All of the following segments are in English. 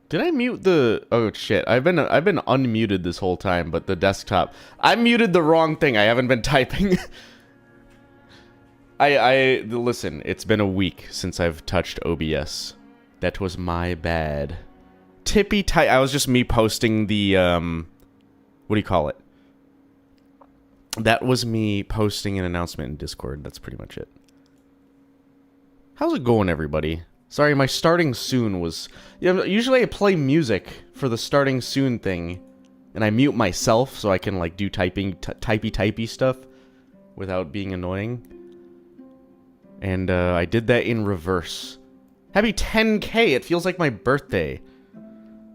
Did I mute the... Oh, shit. I've been unmuted this whole time, but the desktop... I muted the wrong thing. I haven't been typing. Listen, it's been a week since I've touched OBS. That was my bad. Tippy tight. I was just me posting the, what do you call it? That was me posting an announcement in Discord. That's pretty much it. How's it going, everybody? Sorry, my starting soon was... usually I play music for the starting soon thing, and I mute myself so I can, like, do typey stuff without being annoying. And, I did that in reverse. Happy 10K! It feels like my birthday.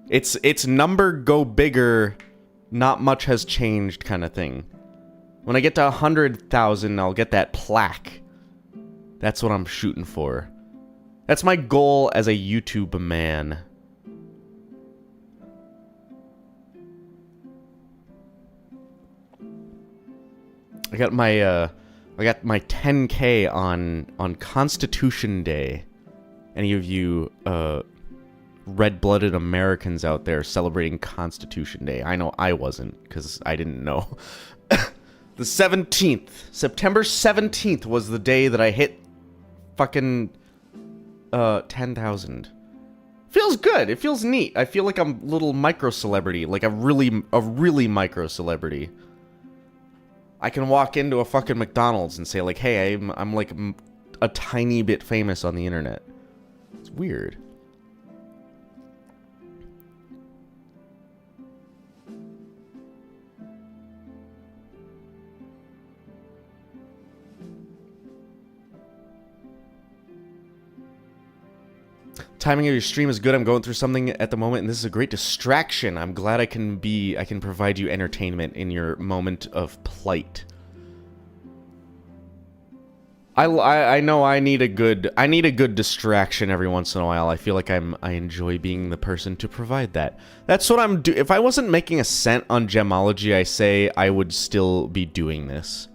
It's number go bigger, not much has changed kind of thing. When I get to 100,000, I'll get that plaque. That's what I'm shooting for. That's my goal as a YouTube man. I got my 10K on Constitution Day. Any of you red-blooded Americans out there celebrating Constitution Day? I know I wasn't, because I didn't know. The 17th, September 17th was the day that I hit fucking 10,000. Feels good. It feels neat. I feel like I'm a little micro-celebrity, like a really micro-celebrity. I can walk into a fucking McDonald's and say like, "Hey, I'm like a tiny bit famous on the internet." It's weird. Timing of your stream is good. I'm going through something at the moment, and this is a great distraction. I'm glad I can provide you entertainment in your moment of plight. I know I need a good distraction every once in a while. I feel like I enjoy being the person to provide that. That's what I'm doing. If I wasn't making a cent on Gemology, I say I would still be doing this.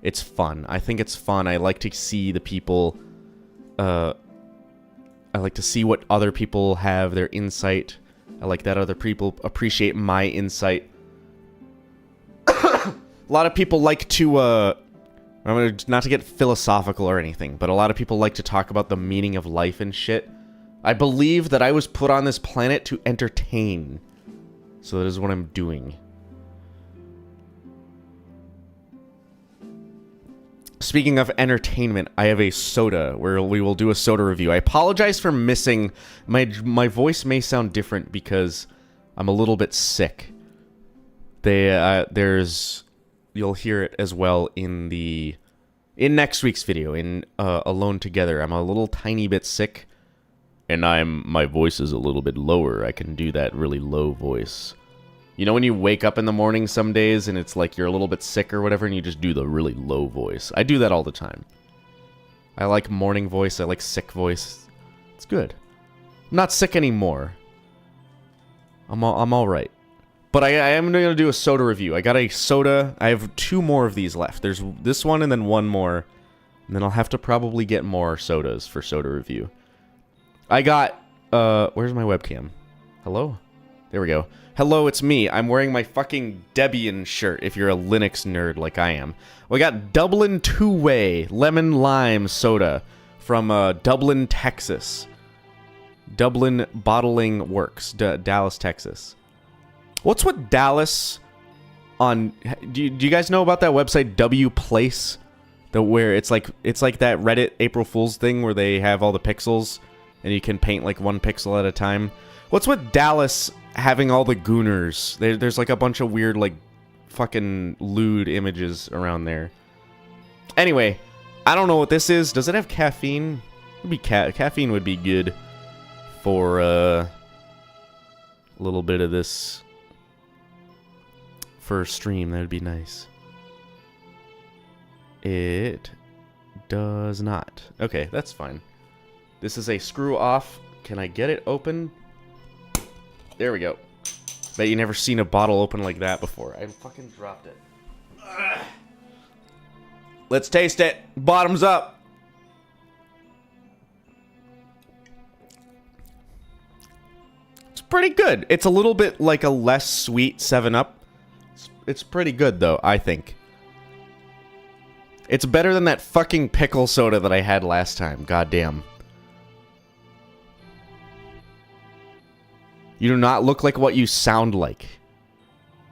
It's fun. I think it's fun. I like to see the people, I like to see what other people have, their insight. I like that other people appreciate my insight. A lot of people like to, not to get philosophical or anything, but a lot of people like to talk about the meaning of life and shit. I believe that I was put on this planet to entertain. So that is what I'm doing. Speaking of entertainment, I have a soda where we will do a soda review. I apologize for missing... My voice may sound different because I'm a little bit sick. You'll hear it as well in next week's video, in Alone Together. I'm a little tiny bit sick, and my voice is a little bit lower. I can do that really low voice. You know when you wake up in the morning some days and it's like you're a little bit sick or whatever and you just do the really low voice? I do that all the time. I like morning voice. I like sick voice. It's good. I'm not sick anymore. I'm all right. But I am going to do a soda review. I got a soda. I have 2 more of these left. There's this one and then 1 more. And then I'll have to probably get more sodas for soda review. I got... where's my webcam? Hello? There we go. Hello, it's me. I'm wearing my fucking Debian shirt, if you're a Linux nerd like I am. We got Dublin Two-Way Lemon Lime Soda from Dublin, Texas. Dublin Bottling Works, Dallas, Texas. What's with Dallas on... Do you guys know about that website, W Place? Where it's like that Reddit April Fool's thing where they have all the pixels and you can paint like 1 pixel at a time? What's with Dallas having all the gooners? There's like a bunch of weird, like, fucking lewd images around there. Anyway, I don't know what this is. Does it have caffeine? Caffeine would be good for a little bit of this for a stream. That would be nice. It does not. Okay, that's fine. This is a screw off. Can I get it open? There we go. Bet you never seen a bottle open like that before. I fucking dropped it. Ugh. Let's taste it. Bottoms up. It's pretty good. It's a little bit like a less sweet 7-Up. It's pretty good, though, I think. It's better than that fucking pickle soda that I had last time. Goddamn. You do not look like what you sound like.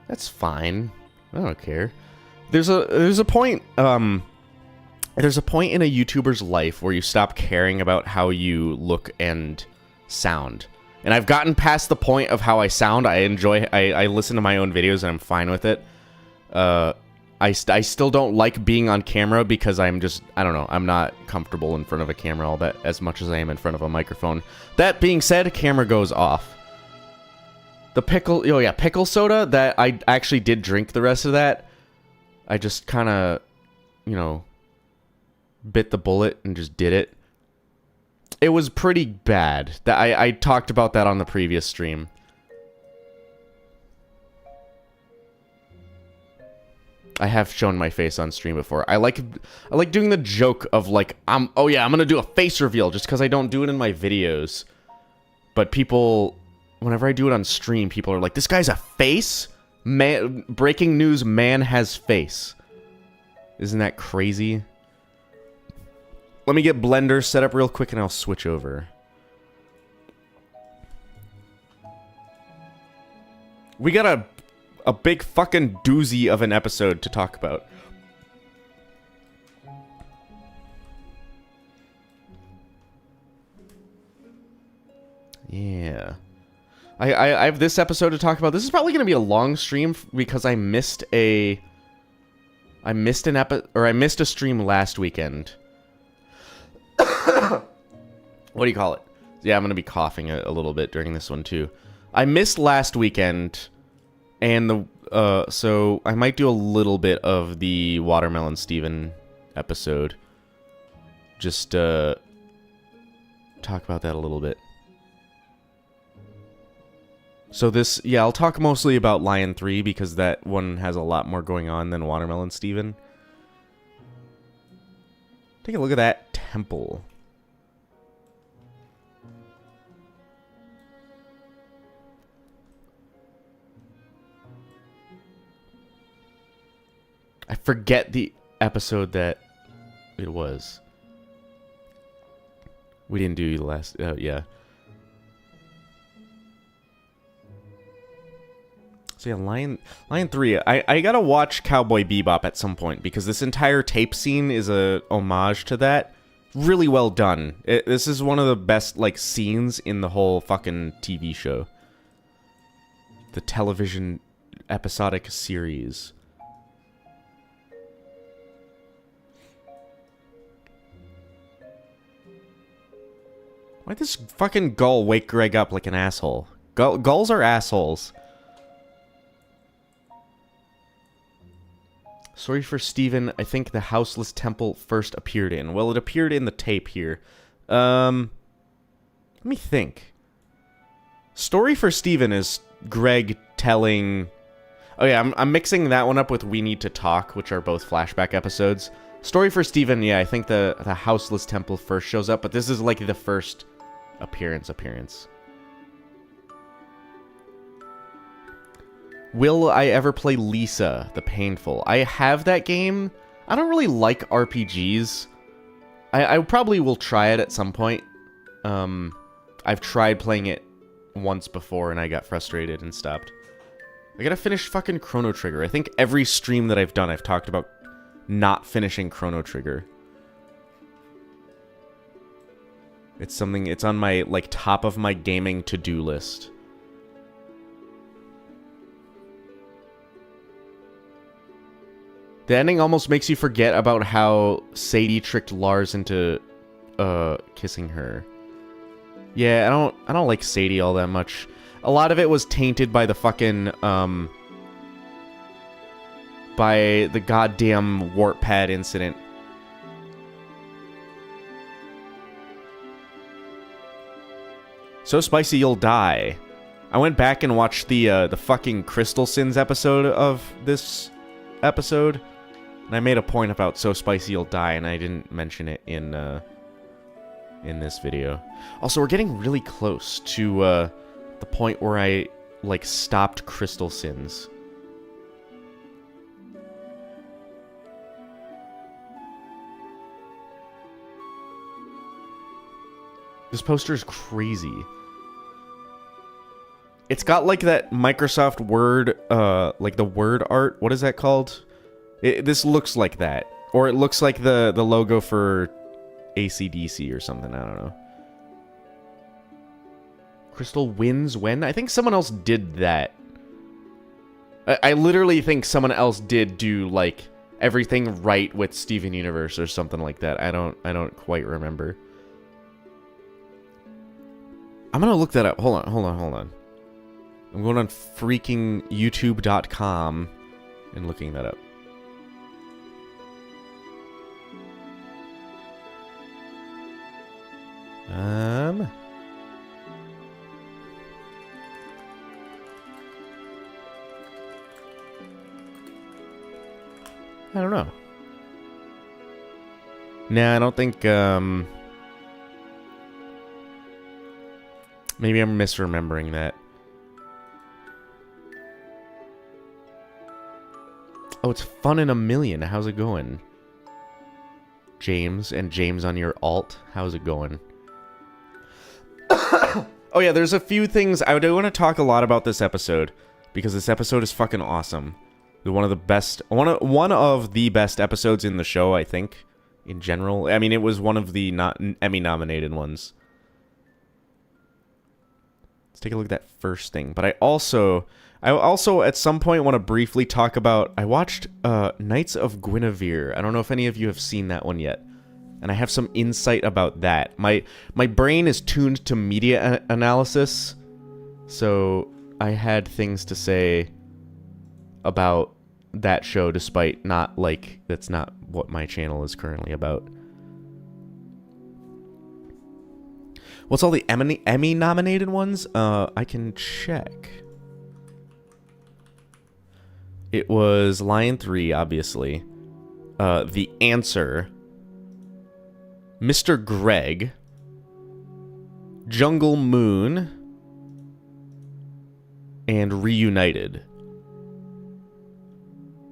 That's fine. I don't care. There's a point in a YouTuber's life where you stop caring about how you look and sound. And I've gotten past the point of how I sound. I listen to my own videos and I'm fine with it. I still don't like being on camera because I don't know, I'm not comfortable in front of a camera all that as much as I am in front of a microphone. That being said, camera goes off. The pickle soda, that I actually did drink the rest of that. I just kind of, you know, bit the bullet and just did it. It was pretty bad. I talked about that on the previous stream. I have shown my face on stream before. I like doing the joke of like, oh yeah, I'm gonna do a face reveal just because I don't do it in my videos. But people, whenever I do it on stream, people are like, this guy's a face? Man, breaking news, man has face. Isn't that crazy? Let me get Blender set up real quick and I'll switch over. We got a big fucking doozy of an episode to talk about. Yeah. I have this episode to talk about. This is probably going to be a long stream because I missed a stream last weekend. What do you call it? Yeah, I'm going to be coughing a little bit during this one too. I missed last weekend, and so I might do a little bit of the Watermelon Steven episode. Just talk about that a little bit. So this, yeah, I'll talk mostly about Lion 3 because that one has a lot more going on than Watermelon Steven. Take a look at that temple. I forget the episode that it was. We didn't do the last, yeah. So yeah, Lion 3. I gotta watch Cowboy Bebop at some point because this entire tape scene is a homage to that. Really well done. This is one of the best like scenes in the whole fucking TV show. The television episodic series. Why'd this fucking gull wake Greg up like an asshole? Gulls are assholes. Story for Steven, I think the Houseless Temple first appeared in. Well, it appeared in the tape here. Let me think. Story for Steven is Greg telling... Oh yeah, I'm mixing that one up with We Need to Talk, which are both flashback episodes. Story for Steven, yeah, I think the Houseless Temple first shows up, but this is like the first appearance. Will I ever play Lisa, the Painful? I have that game. I don't really like RPGs. I probably will try it at some point. I've tried playing it once before and I got frustrated and stopped. I gotta finish fucking Chrono Trigger. I think every stream that I've done, I've talked about not finishing Chrono Trigger. It's something, it's on my, like, top of my gaming to-do list. The ending almost makes you forget about how Sadie tricked Lars into, kissing her. Yeah, I don't like Sadie all that much. A lot of it was tainted by the fucking, by the goddamn warp pad incident. So spicy you'll die. I went back and watched the fucking Crystal Sins episode of this episode, and I made a point about so spicy you'll die, and I didn't mention it in this video. Also, we're getting really close to the point where I, like, stopped Crystal Sins. This poster is crazy. It's got, like, that Microsoft Word, like, the word art. What is that called? This looks like that. Or it looks like the logo for AC/DC or something. I don't know. Crystal wins when? I think someone else did that. I literally think someone else did do, like, everything right with Steven Universe or something like that. I don't quite remember. I'm gonna look that up. Hold on. I'm going on freaking YouTube.com and looking that up. I don't know. Nah, I don't think, maybe I'm misremembering that. Oh, it's Fun in a Million. How's it going? James, and James on your alt. How's it going? Oh yeah, there's a few things. I do want to talk a lot about this episode, because this episode is fucking awesome. One of the best, one of the best episodes in the show, I think, in general. I mean, it was one of the Emmy-nominated ones. Let's take a look at that first thing. But I also at some point want to briefly talk about, I watched Knights of Guinevere. I don't know if any of you have seen that one yet. And I have some insight about that. My brain is tuned to media analysis, so I had things to say about that show, despite not, like, that's not what my channel is currently about. What's all the Emmy-nominated ones? I can check. It was Lion 3, obviously. The Answer. Mr. Greg. Jungle Moon. And Reunited.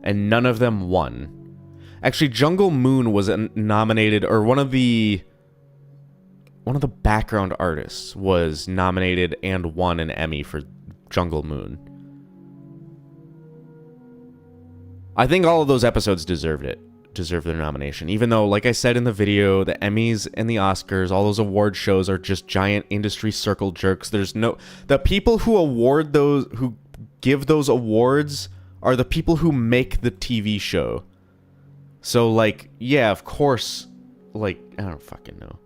And none of them won. Actually, Jungle Moon was nominated, or one of the background artists was nominated and won an Emmy for Jungle Moon. I think all of those episodes deserved their nomination. Even though, like I said in the video, the Emmys and the Oscars, all those award shows are just giant industry circle jerks. The people who award those, who give those awards, are the people who make the TV show. So, like, yeah, of course, like, I don't fucking know.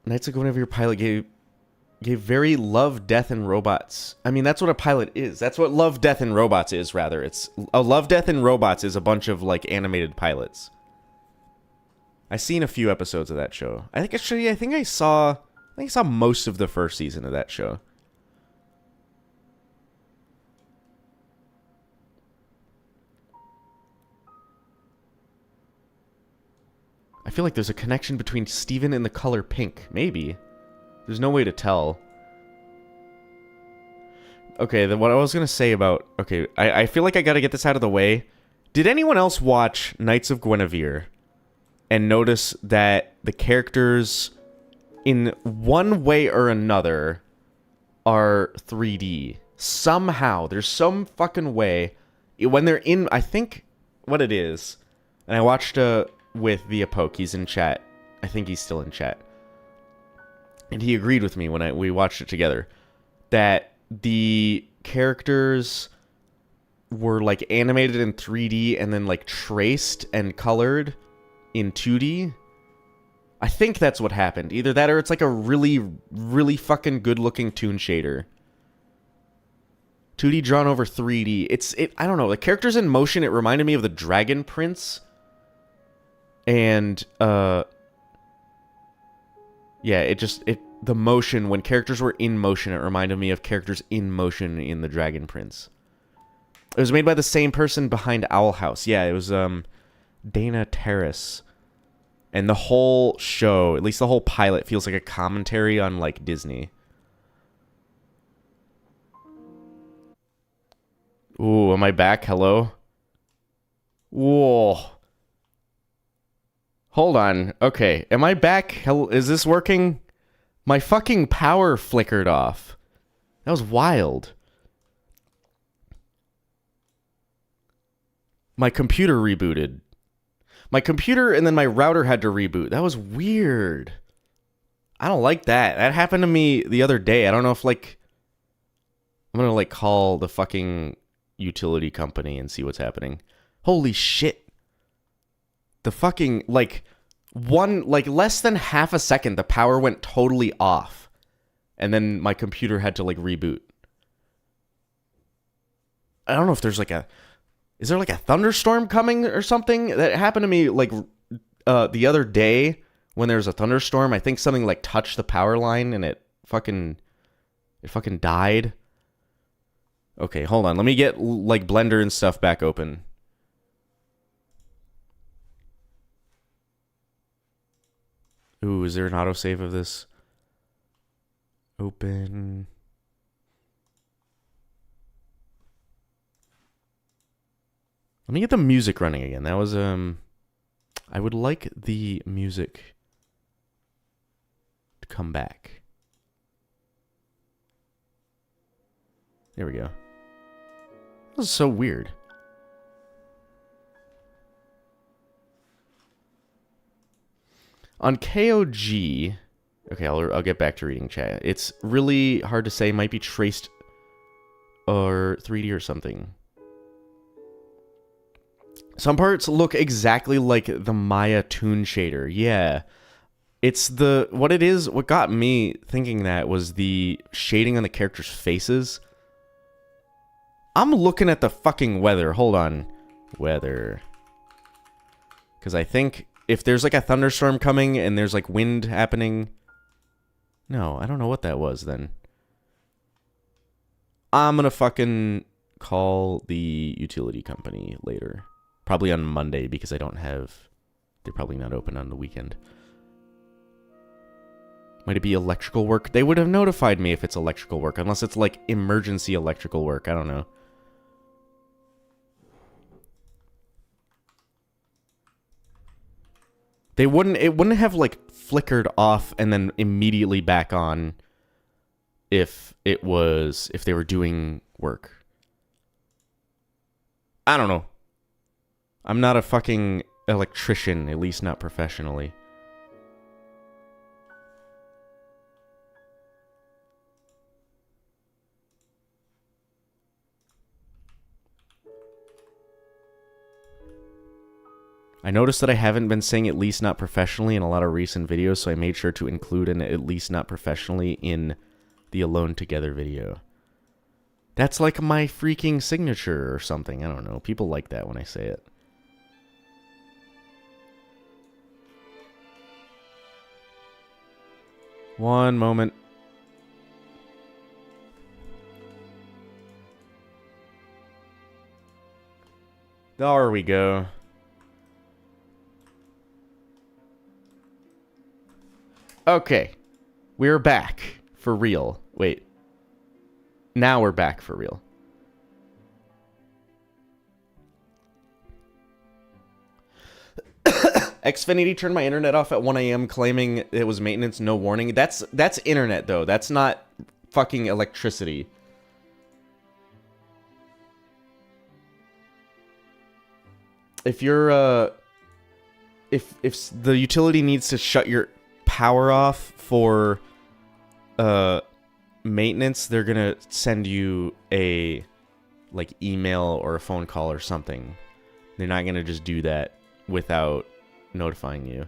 Knights of Guinevere pilot gave very Love, Death, and Robots. I mean, that's what a pilot is. That's what Love, Death, and Robots is, rather. It's a Love, Death, and Robots is a bunch of, like, animated pilots. I've seen a few episodes of that show. I think I saw most of the first season of that show. I feel like there's a connection between Steven and the color pink. Maybe. There's no way to tell. Okay, then what I was going to say about... Okay, I feel like I got to get this out of the way. Did anyone else watch Knights of Guinevere and notice that the characters, in one way or another, are 3D? Somehow. There's some fucking way. When they're in... I think what it is... And I watched... with Via Poke, he's in chat. I think he's still in chat. And he agreed with me when we watched it together, that the characters were, like, animated in 3D and then, like, traced and colored in 2D. I think that's what happened. Either that or it's like a really, really fucking good-looking toon shader. 2D drawn over 3D. I don't know. The characters in motion, it reminded me of the Dragon Prince. And, yeah, the motion, when characters were in motion, it reminded me of characters in motion in the Dragon Prince. It was made by the same person behind Owl House. Yeah, it was Dana Terrace. And the whole show, at least the whole pilot, feels like a commentary on, like, Disney. Ooh, am I back? Hello? Whoa. Hold on. Okay, am I back? Is this working? My fucking power flickered off. That was wild. My computer rebooted. My computer and then my router had to reboot. That was weird. I don't like that. That happened to me the other day. I don't know if, like... I'm gonna, like, call the fucking utility company and see what's happening. Holy shit. The fucking, like... less than half a second, the power went totally off. And then my computer had to, like, reboot. I don't know if there's, like, a... Is there, like, a thunderstorm coming or something? That happened to me, like, the other day when there was a thunderstorm. I think something, like, touched the power line and it fucking died. Okay, hold on. Let me get, like, Blender and stuff back open. Ooh, is there an autosave of this? Open. Let me get the music running again. That was, I would like the music to come back. There we go. This is so weird. On KOG... Okay, I'll get back to reading chat. It's really hard to say. Might be traced or 3D or something. Some parts look exactly like the Maya toon shader. Yeah. It's the... What it is... What got me thinking that was the shading on the characters' faces. I'm looking at the fucking weather. Hold on. Weather. Because I think if there's like a thunderstorm coming and there's like wind happening... No, I don't know what that was then. I'm gonna fucking call the utility company later. Probably on Monday because I don't have... They're probably not open on the weekend. Might it be electrical work? They would have notified me if it's electrical work. Unless it's like emergency electrical work. I don't know. They wouldn't... It wouldn't have like flickered off and then immediately back on if it was... If they were doing work. I don't know. I'm not a fucking electrician, at least not professionally. I noticed that I haven't been saying at least not professionally in a lot of recent videos, so I made sure to include an at least not professionally in the Alone Together video. That's like my freaking signature or something. I don't know. People like that when I say it. One moment. There we go. Okay. We're back. For real. Wait. Now we're back for real. Xfinity turned my internet off at 1 a.m. claiming it was maintenance, no warning. That's internet, though. That's not fucking electricity. If you're, if the utility needs to shut your power off for, maintenance, they're gonna send you a, like, email or a phone call or something. They're not gonna just do that without notifying you.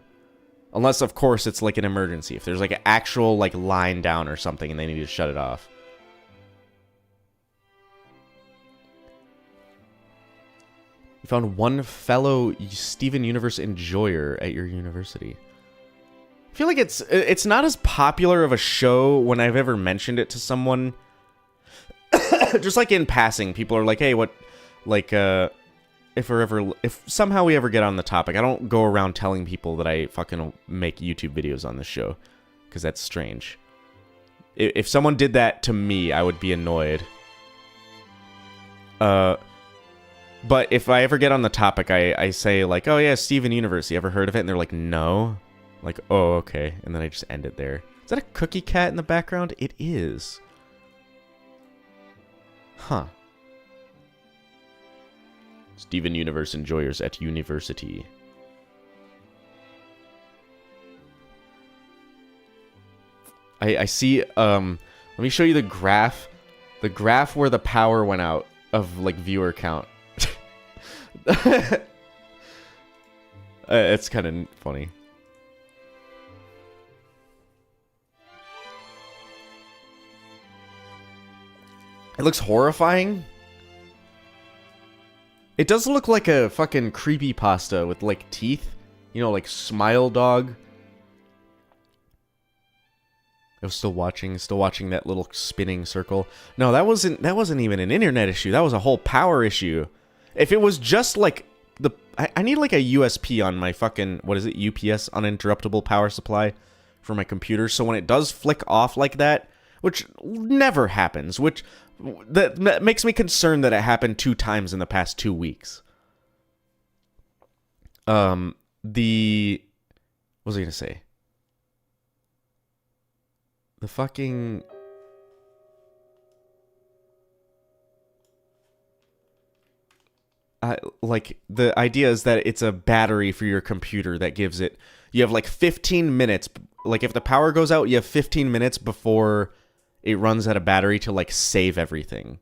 Unless, of course, it's like an emergency. If there's like an actual like line down or something and they need to shut it off. You found one fellow Steven Universe enjoyer at your university. I feel like it's not as popular of a show when I've ever mentioned it to someone. Just like in passing, people are like, hey, what Like, if somehow we ever get on the topic, I don't go around telling people that I fucking make YouTube videos on this show, because that's strange. If someone did that to me, I would be annoyed. But if I ever get on the topic, I say, like, oh yeah, Steven Universe, you ever heard of it? And they're like, no. Like, oh, okay. And then I just end it there. Is that a cookie cat in the background? It is. Huh. Steven Universe enjoyers at university. I see, let me show you the graph. The graph where the power went out of, like, viewer count. It's kind of funny. It looks horrifying. It does look like a fucking creepypasta with, like, teeth. You know, like Smile Dog. I was still watching that little spinning circle. No, that wasn't even an internet issue. That was a whole power issue. If it was just like I need like a USP on my fucking, what is it, UPS, uninterruptible power supply for my computer, so when it does flick off like that, which never happens, which that makes me concerned that it happened 2 times in the past 2 weeks. What was I gonna say? The fucking... like, the idea is that it's a battery for your computer that gives it... You have, like, 15 minutes. Like, if the power goes out, you have 15 minutes before it runs out of battery to, like, save everything.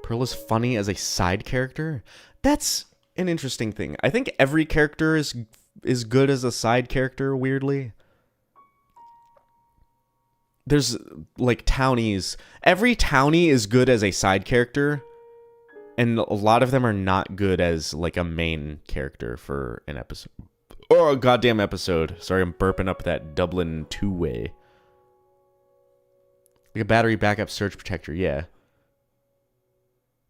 Pearl is funny as a side character? That's an interesting thing. I think every character is good as a side character, weirdly. There's, like, townies. Every townie is good as a side character, and a lot of them are not good as, like, a main character for an episode. Or a goddamn episode. Sorry, I'm burping up that Dublin 2-way. Like a battery backup surge protector, yeah.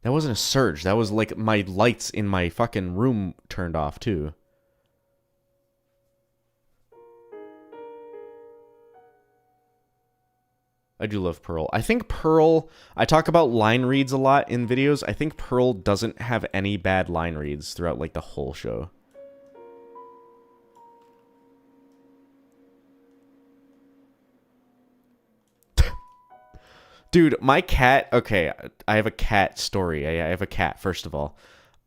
That wasn't a surge. That was, like, my lights in my fucking room turned off, too. I do love Pearl. I think Pearl... I talk about line reads a lot in videos. I think Pearl doesn't have any bad line reads throughout, like, the whole show. Dude, my cat... Okay, I have a cat story. I have a cat, first of all.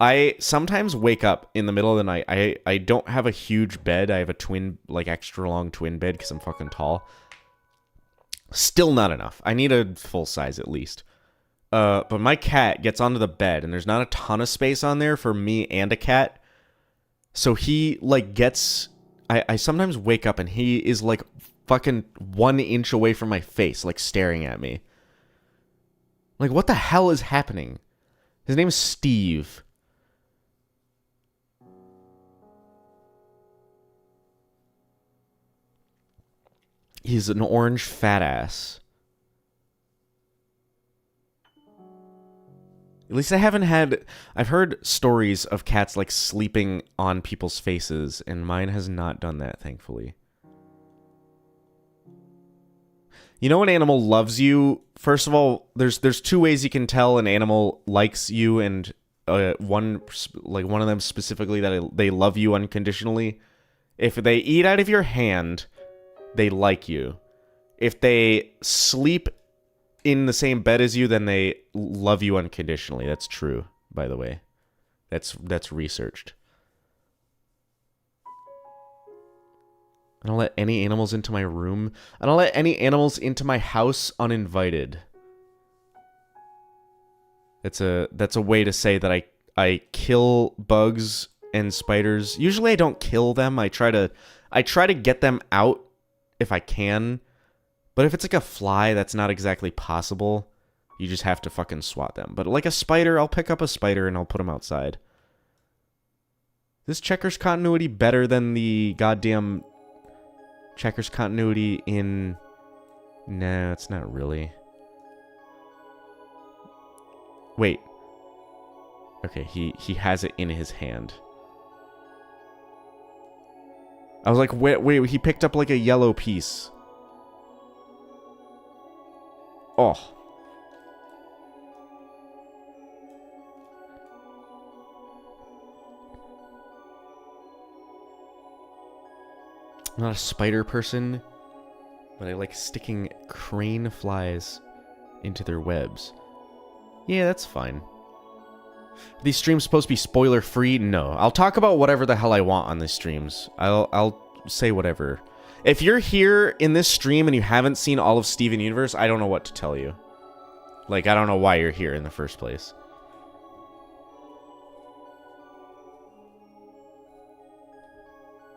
I sometimes wake up in the middle of the night. I don't have a huge bed. I have a twin, like, extra long twin bed because I'm fucking tall. Still not enough. I need a full size at least. But my cat gets onto the bed, and there's not a ton of space on there for me and a cat. So he, like, gets... I sometimes wake up, and he is, like, fucking 1 inch away from my face, like, staring at me. Like, what the hell is happening? His name is Steve. He's an orange fat ass. At least I haven't had... I've heard stories of cats, like, sleeping on people's faces, and mine has not done that, thankfully. You know, an animal loves you. First of all, there's 2 ways you can tell an animal likes you, and one of them specifically that they love you unconditionally. If they eat out of your hand, they like you. If they sleep in the same bed as you, then they love you unconditionally. That's true, by the way. That's researched. I don't let any animals into my room. I don't let any animals into my house uninvited. That's a way to say that I kill bugs and spiders. Usually I don't kill them. I try to get them out if I can. But if it's like a fly, that's not exactly possible. You just have to fucking swat them. But like a spider, I'll pick up a spider and I'll put them outside. This checkers continuity better than the goddamn Checkers continuity in... No, it's not really. Wait. Okay, he has it in his hand. I was like, wait, he picked up like a yellow piece. Oh. I'm not a spider person, but I like sticking crane flies into their webs. Yeah, that's fine. Are these streams supposed to be spoiler free? No. I'll talk about whatever the hell I want on these streams. I'll say whatever. If you're here in this stream and you haven't seen all of Steven Universe, I don't know what to tell you. Like, I don't know why you're here in the first place.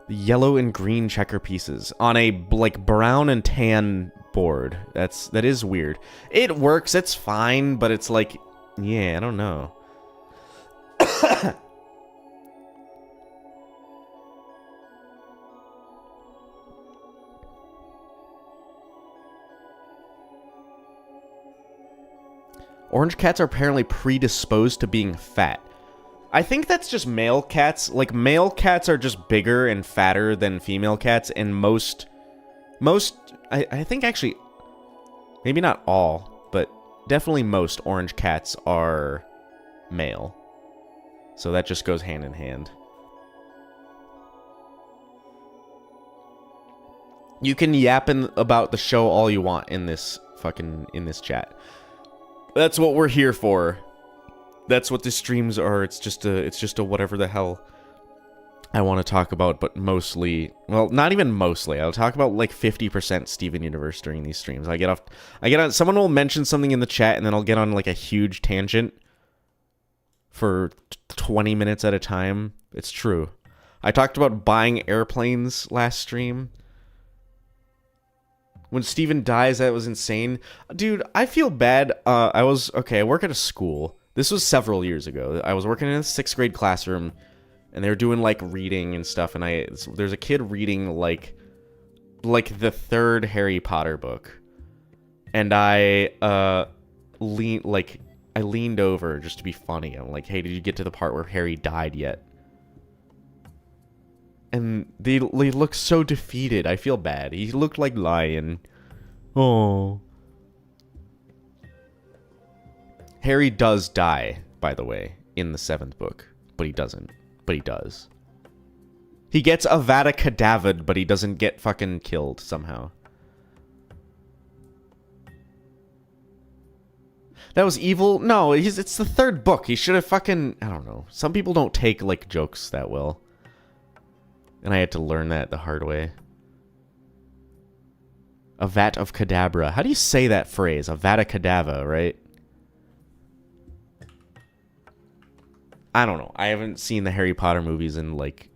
The yellow and green checker pieces on a like brown and tan board. That is weird. It works, it's fine, but it's like, yeah, I don't know. Orange cats are apparently predisposed to being fat. I think that's just male cats. Like, male cats are just bigger and fatter than female cats, and most, I think actually, maybe not all, but definitely most orange cats are male. So that just goes hand in hand. You can yap about the show all you want in this chat. That's what we're here for. That's what the streams are. It's just a whatever the hell I want to talk about, but mostly, well, not even mostly. I'll talk about like 50% Steven Universe during these streams. I get on, someone will mention something in the chat, and then I'll get on like a huge tangent for 20 minutes at a time. It's true. I talked about buying airplanes last stream. When Steven dies, that was insane. Dude, I feel bad. I work at a school. This was several years ago. I was working in a 6th grade classroom, and they were doing, like, reading and stuff, and there's a kid reading, like the 3rd Harry Potter book. And I leaned over just to be funny. I'm like, hey, did you get to the part where Harry died yet? And they look so defeated. I feel bad. He looked like Lion. Oh. Harry does die, by the way, in the 7th book. But he doesn't. But he does. He gets Avada Kedavraed, but he doesn't get fucking killed somehow. That was evil? No, it's the 3rd book. He should have fucking... I don't know. Some people don't take, like, jokes that well. And I had to learn that the hard way. A vat of Kadabra. How do you say that phrase? Avada Kedavra, right? I don't know. I haven't seen the Harry Potter movies in, like,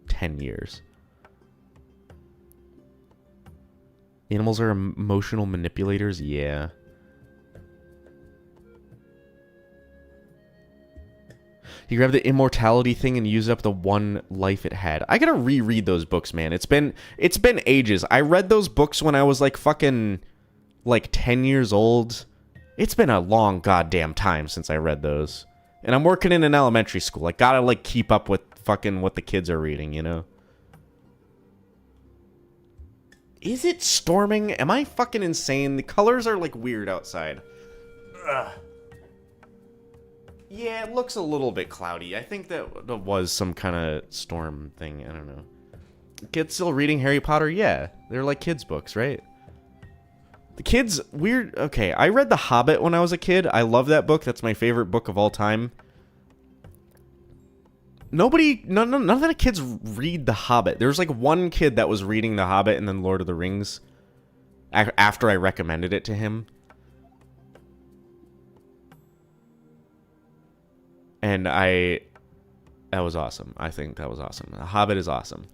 10 years. Animals are emotional manipulators? Yeah. He grabbed the immortality thing and used up the one life it had. I gotta reread those books, man. It's been ages. I read those books when I was like fucking like 10 years old. It's been a long goddamn time since I read those. And I'm working in an elementary school. I gotta like keep up with fucking what the kids are reading, you know? Is it storming? Am I fucking insane? The colors are like weird outside. Ugh. Yeah, it looks a little bit cloudy. I think that was some kind of storm thing. I don't know. Kids still reading Harry Potter? Yeah. They're like kids' books, right? The kids, weird. Okay, I read The Hobbit when I was a kid. I love that book. That's my favorite book of all time. None of the kids read The Hobbit. There was like one kid that was reading The Hobbit and then Lord of the Rings after I recommended it to him. And that was awesome. I think that was awesome. The Hobbit is awesome.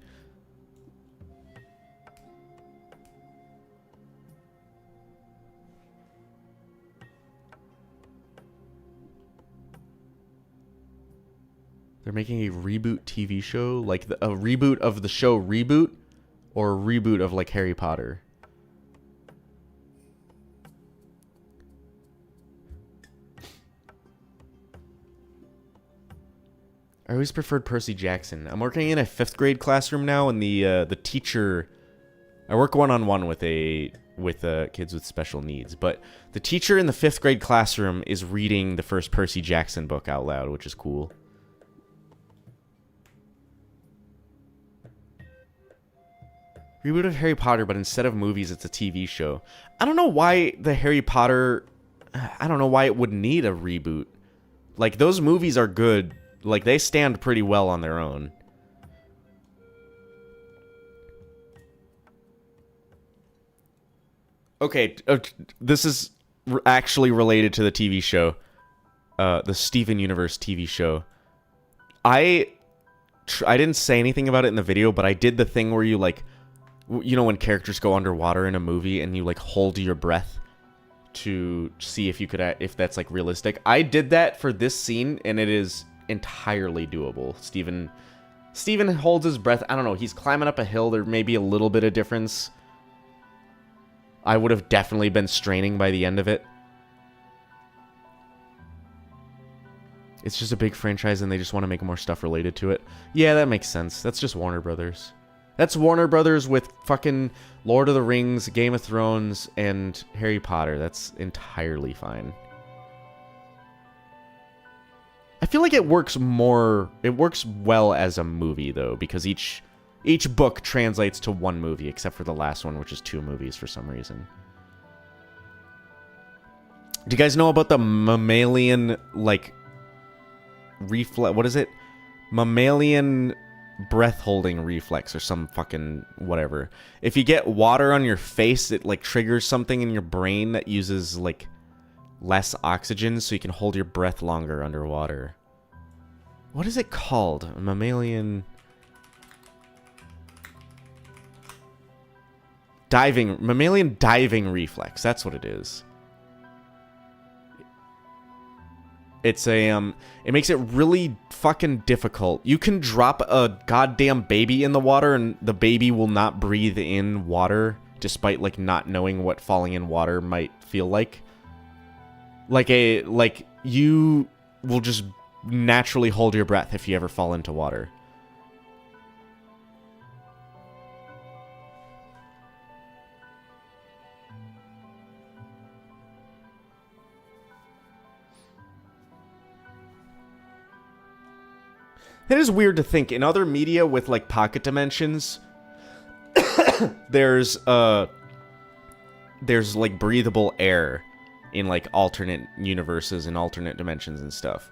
They're making a reboot TV show, like a reboot of the show Reboot, Or a reboot of, like, Harry Potter. I always preferred Percy Jackson. I'm working in a 5th grade classroom now, and the teacher... I work one-on-one with kids with special needs, but the teacher in the 5th grade classroom is reading the first Percy Jackson book out loud, which is cool. Reboot of Harry Potter, but instead of movies, it's a TV show. I don't know why the Harry Potter... I don't know why it would need a reboot. Like, those movies are good. Like, they stand pretty well on their own. Okay, this is actually related to the TV show. The Steven Universe TV show. I didn't say anything about it in the video, but I did the thing where you, like... You know when characters go underwater in a movie and you, like, hold your breath to see if you could... if that's, like, realistic. I did that for this scene, and it is... entirely doable. Steven holds his breath. I don't know. He's climbing up a hill. There may be a little bit of difference. I would have definitely been straining by the end of it. It's just a big franchise and they just want to make more stuff related to it. Yeah, that makes sense. That's just Warner Brothers. That's Warner Brothers with fucking Lord of the Rings, Game of Thrones, and Harry Potter. That's entirely fine. I feel like it works well as a movie, though, because each book translates to one movie, except for the last one, which is 2 movies for some reason. Do you guys know about the mammalian, like, reflex? What is it? Mammalian breath-holding reflex or some fucking whatever. If you get water on your face, it, like, triggers something in your brain that uses, like... less oxygen, so you can hold your breath longer underwater. What is it called? A mammalian... Mammalian diving reflex. That's what it is. It's a, it makes it really fucking difficult. You can drop a goddamn baby in the water, and the baby will not breathe in water, despite, like, not knowing what falling in water might feel like. Like, you will just naturally hold your breath if you ever fall into water. It is weird to think, in other media with, like, pocket dimensions, there's, like, breathable air in, like, alternate universes and alternate dimensions and stuff.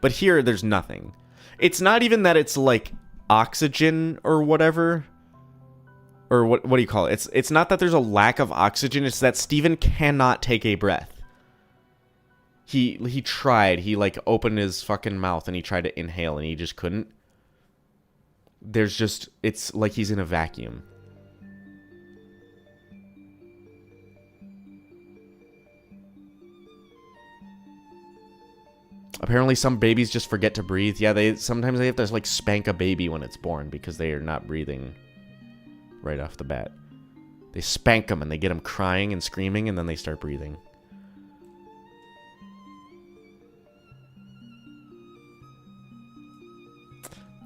But here, there's nothing. It's not even that it's, like, oxygen or whatever. Or what do you call it? It's not that there's a lack of oxygen, it's that Steven cannot take a breath. He tried. He, like, opened his fucking mouth and he tried to inhale and he just couldn't. There's just... It's like he's in a vacuum. Apparently some babies just forget to breathe. Yeah, sometimes they have to, like, spank a baby when it's born because they are not breathing right off the bat. They spank them and they get them crying and screaming and then they start breathing.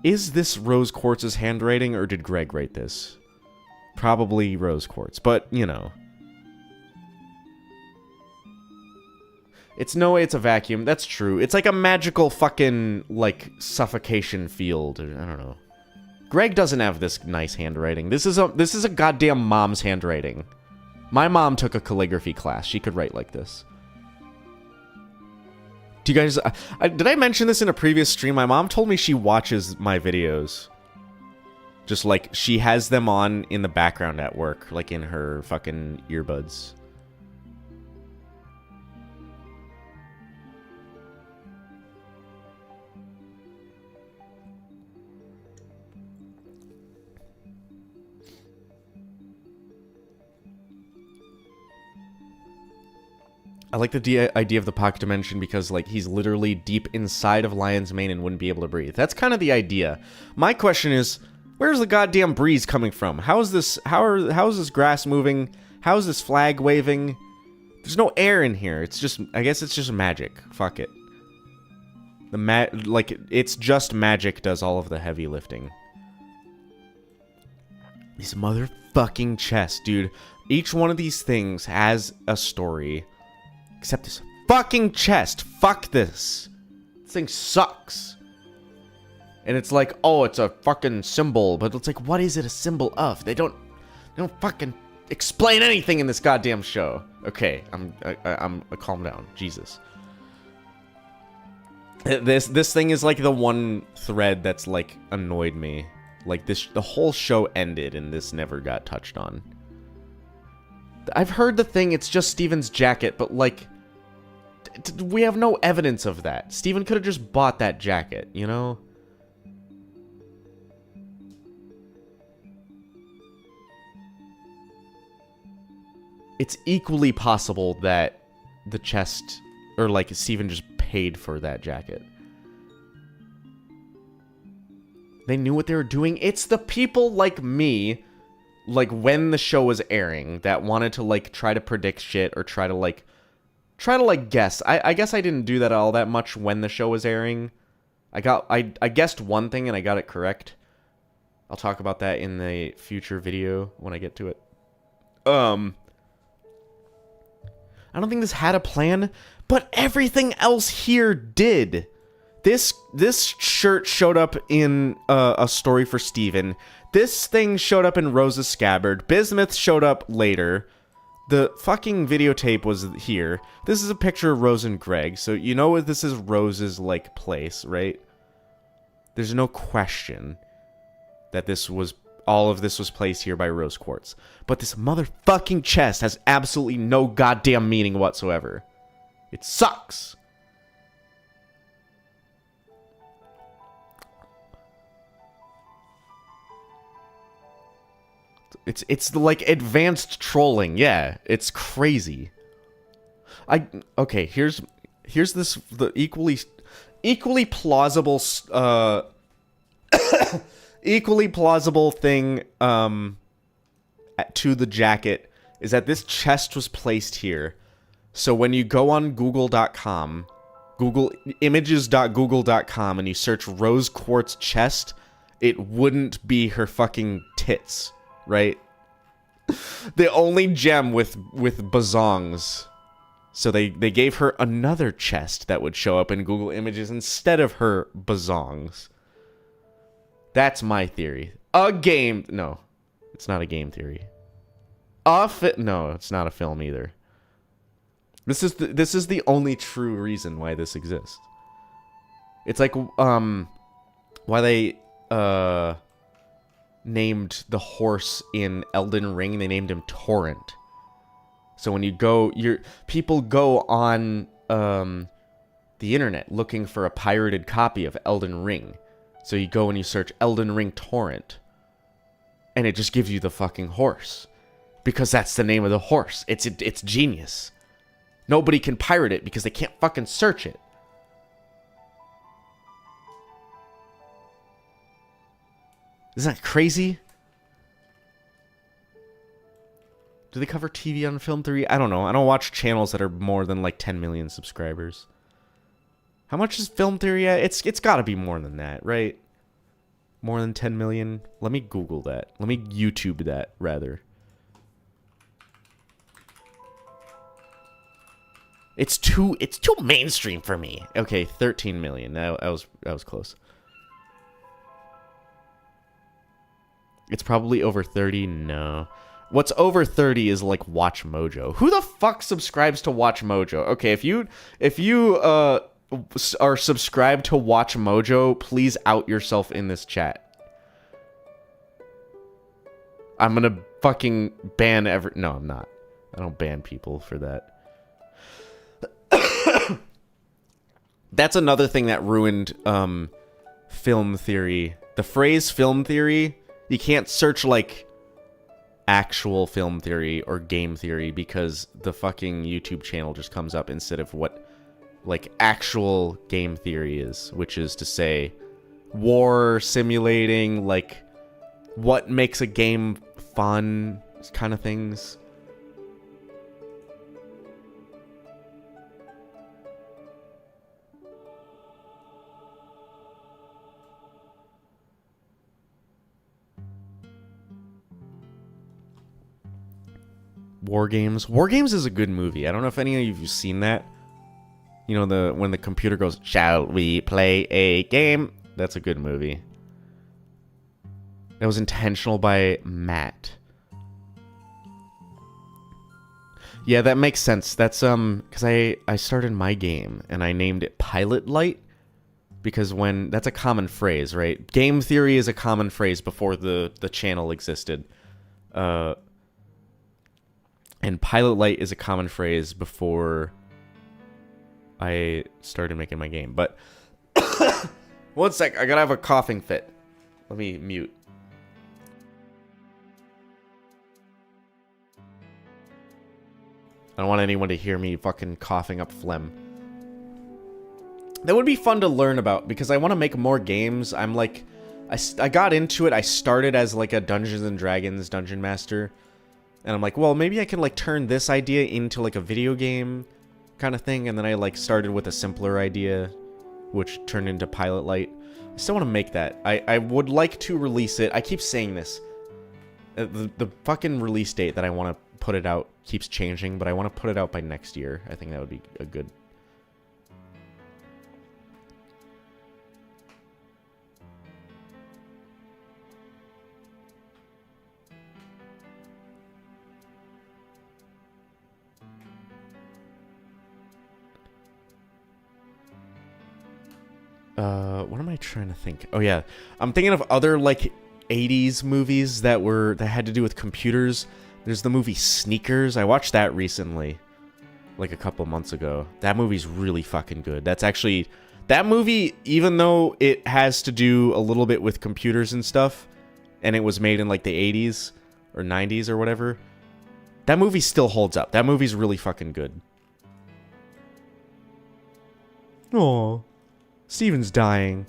Is this Rose Quartz's handwriting, or did Greg write this? Probably Rose Quartz, but, you know. It's no way it's a vacuum. That's true. It's like a magical fucking, like, suffocation field. I don't know. Greg doesn't have this nice handwriting. This is a goddamn mom's handwriting. My mom took a calligraphy class. She could write like this. Do you guys... did I mention this in a previous stream? My mom told me she watches my videos. Just, like, she has them on in the background at work. Like, in her fucking earbuds. I like the idea of the pocket dimension because, like, he's literally deep inside of Lion's Mane and wouldn't be able to breathe. That's kind of the idea. My question is, Where's the goddamn breeze coming from? How is this grass moving? How is this flag waving? There's no air in here. It's just, I guess it's just magic. Fuck it. It's just magic does all of the heavy lifting. These motherfucking chests, dude. Each one of these things has a story. Except this fucking chest. Fuck this. This thing sucks. And it's like, oh, it's a fucking symbol. But it's like, what is it a symbol of? They don't fucking explain anything in this goddamn show. Okay, I'm calm down. Jesus. This thing is like the one thread that's like annoyed me. Like the whole show ended and this never got touched on. I've heard the thing, it's just Steven's jacket, but like, we have no evidence of that. Steven could have just bought that jacket, you know? It's equally possible that the chest, or like Steven just paid for that jacket. They knew what they were doing. It's the people like me, like when the show was airing, that wanted to like try to predict shit or try to guess. I guess I didn't do that all that much when the show was airing. I guessed one thing and I got it correct. I'll talk about that in the future video when I get to it. I don't think this had a plan, but everything else here did. This shirt showed up in a story for Steven. This thing showed up in Rose's scabbard. Bismuth showed up later. The fucking videotape was here. This is a picture of Rose and Greg, so you know this is Rose's, like, place, right? There's no question that all of this was placed here by Rose Quartz. But this motherfucking chest has absolutely no goddamn meaning whatsoever. It sucks. It's like advanced trolling. Yeah, it's crazy. Okay, here's the equally plausible equally plausible thing to the jacket is that this chest was placed here. So when you go on google.com, images.google.com, and you search Rose Quartz chest, it wouldn't be her fucking tits. Right? The only gem with bazongs. So they gave her another chest that would show up in Google Images instead of her bazongs. That's my theory. No, it's not a game theory. No, it's not a film either. This is the only true reason why this exists. It's like why they named the horse in Elden Ring, they named him Torrent. So when you go, people go on the internet looking for a pirated copy of Elden Ring. So you go and you search Elden Ring Torrent, and it just gives you the fucking horse, because that's the name of the horse. It's genius. Nobody can pirate it because they can't fucking search it. Isn't that crazy? Do they cover TV on Film Theory? I don't know. I don't watch channels that are more than like 10 million subscribers. How much is Film Theory at? It's got to be more than that, right? More than 10 million? Let me Google that. Let me YouTube that, rather. It's too mainstream for me. Okay, 13 million. That was close. It's probably over 30. No. What's over 30 is like Watch Mojo. Who the fuck subscribes to Watch Mojo? Okay, if you are subscribed to Watch Mojo, please out yourself in this chat. I'm gonna fucking ban No, I'm not. I don't ban people for that. That's another thing that ruined film theory. The phrase film theory, you can't search like actual film theory or game theory because the fucking YouTube channel just comes up instead of what like actual game theory is, which is to say war simulating like what makes a game fun kind of things. War Games. War Games is a good movie. I don't know if any of you have seen that. You know, when the computer goes, "Shall we play a game?" That's a good movie. That was intentional by Matt. Yeah, that makes sense. That's because I started my game and I named it Pilot Light because that's a common phrase, right? Game theory is a common phrase before the channel existed. And Pilot Light is a common phrase before I started making my game. But one sec, I gotta have a coughing fit. Let me mute. I don't want anyone to hear me fucking coughing up phlegm. That would be fun to learn about because I want to make more games. I'm like, I got into it. I started as like a Dungeons and Dragons dungeon master. And I'm like, well, maybe I can like turn this idea into like a video game kind of thing. And then I like started with a simpler idea, which turned into Pilot Light. I still want to make that. I would like to release it. I keep saying this. The fucking release date that I want to put it out keeps changing, but I want to put it out by next year. I think that would be a good... What am I trying to think? Oh yeah, I'm thinking of other like 80s movies that had to do with computers. There's the movie Sneakers. I watched that recently, like a couple months ago. That movie's really fucking good. That's actually that movie, even though it has to do a little bit with computers and stuff, and it was made in like the 80s or 90s or whatever. That movie still holds up. That movie's really fucking good. Aww. Steven's dying.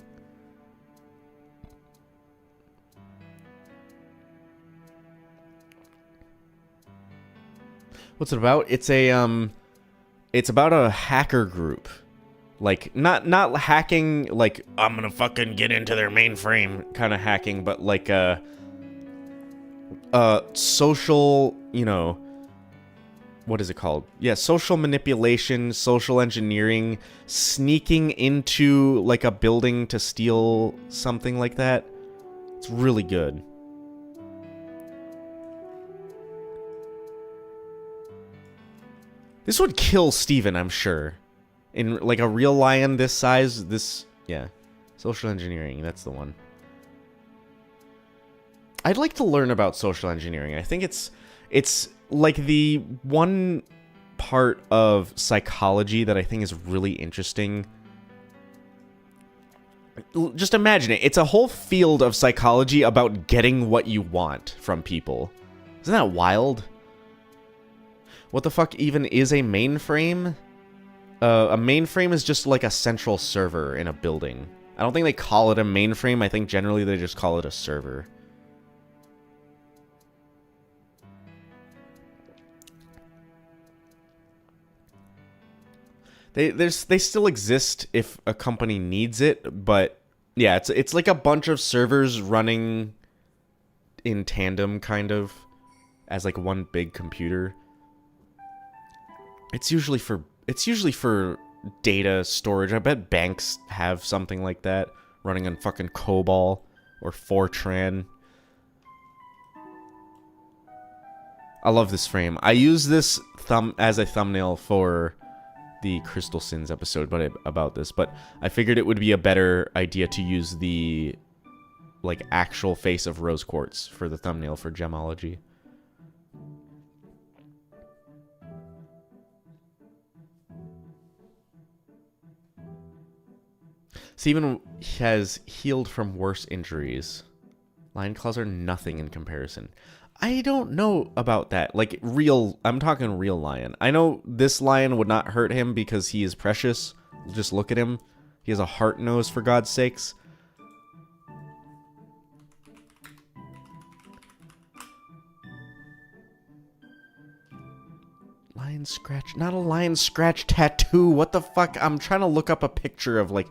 What's it about? It's about a hacker group. Like not hacking like I'm gonna fucking get into their mainframe kind of hacking, but like social, you know, what is it called? Yeah, social manipulation, social engineering, sneaking into like a building to steal something like that. It's really good. This would kill Steven, I'm sure. In like a real lion this size, yeah. Social engineering, that's the one. I'd like to learn about social engineering. I think it's like the one part of psychology that I think is really interesting. Just imagine it. It's a whole field of psychology about getting what you want from people. Isn't that wild? What the fuck even is a mainframe? A mainframe is just like a central server in a building. I don't think they call it a mainframe. I think generally they just call it a server. They still exist if a company needs it, but yeah, it's like a bunch of servers running in tandem, kind of, as like one big computer. It's usually for data storage. I bet banks have something like that running on fucking COBOL or Fortran. I love this frame. I use this as a thumbnail for the Crystal Sins episode, about this, but I figured it would be a better idea to use the like actual face of rose quartz for the thumbnail for Gemology. Steven has healed from worse injuries. Lion claws are nothing in comparison. I don't know about that. Like, I'm talking real lion. I know this lion would not hurt him because he is precious. Just look at him. He has a heart nose, for God's sakes. Lion scratch. Not a lion scratch tattoo. What the fuck? I'm trying to look up a picture of, like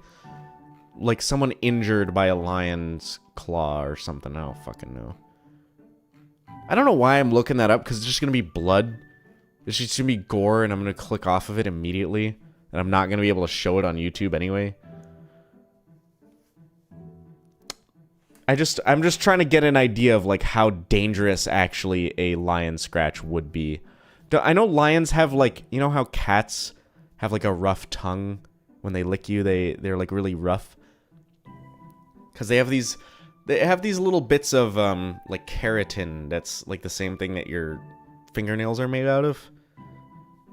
someone injured by a lion's claw or something. I don't fucking know. I don't know why I'm looking that up, because it's just going to be blood. It's just going to be gore, and I'm going to click off of it immediately. And I'm not going to be able to show it on YouTube anyway. I'm just trying to get an idea of, like, how dangerous actually a lion scratch would be. I know lions have, like, you know how cats have, like, a rough tongue? When they lick you, they're like, really rough. Because they have these little bits of, like, keratin that's, like, the same thing that your fingernails are made out of.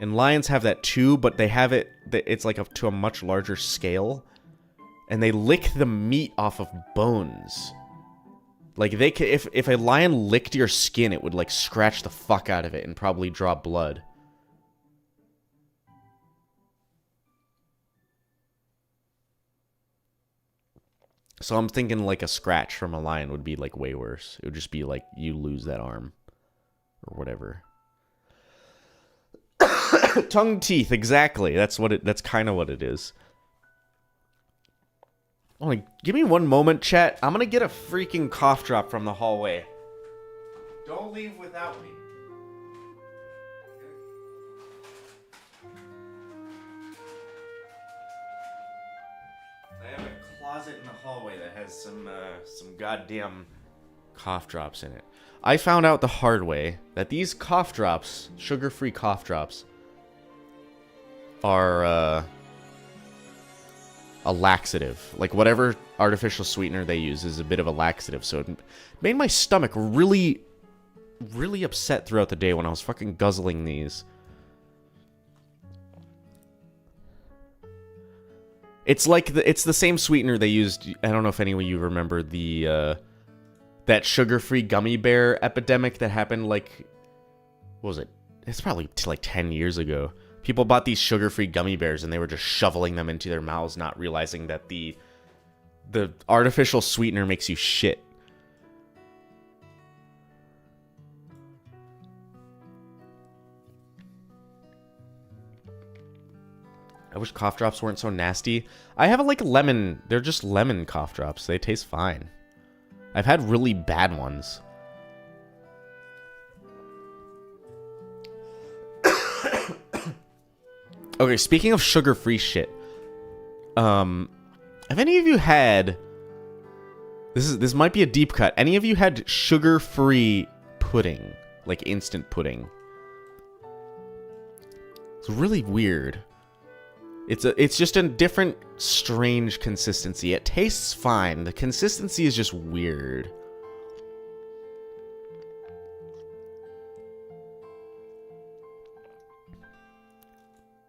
And lions have that too, but they have it, it's, like, to a much larger scale. And they lick the meat off of bones. Like, they could, if a lion licked your skin, it would, like, scratch the fuck out of it and probably draw blood. So I'm thinking, like, a scratch from a lion would be, like, way worse. It would just be, like, you lose that arm. Or whatever. Tongue teeth, exactly. That's kind of what it is. Oh, give me one moment, chat. I'm gonna get a freaking cough drop from the hallway. Don't leave without me. I have a closet in the hallway that has some goddamn cough drops in it. I found out the hard way that these cough drops, sugar-free cough drops, are a laxative. Like, whatever artificial sweetener they use is a bit of a laxative. So it made my stomach really, really upset throughout the day when I was fucking guzzling these. It's like it's the same sweetener they used. I don't know if any of you remember the that sugar-free gummy bear epidemic that happened, like, what was it? It's probably like 10 years ago. People bought these sugar-free gummy bears and they were just shoveling them into their mouths, not realizing that the artificial sweetener makes you shit. I wish cough drops weren't so nasty. I have like lemon. They're just lemon cough drops. They taste fine. I've had really bad ones. Okay, speaking of sugar-free shit. Have any of you had... This might be a deep cut. Any of you had sugar-free pudding? Like instant pudding? It's really weird. It's just a different, strange consistency. It tastes fine. The consistency is just weird.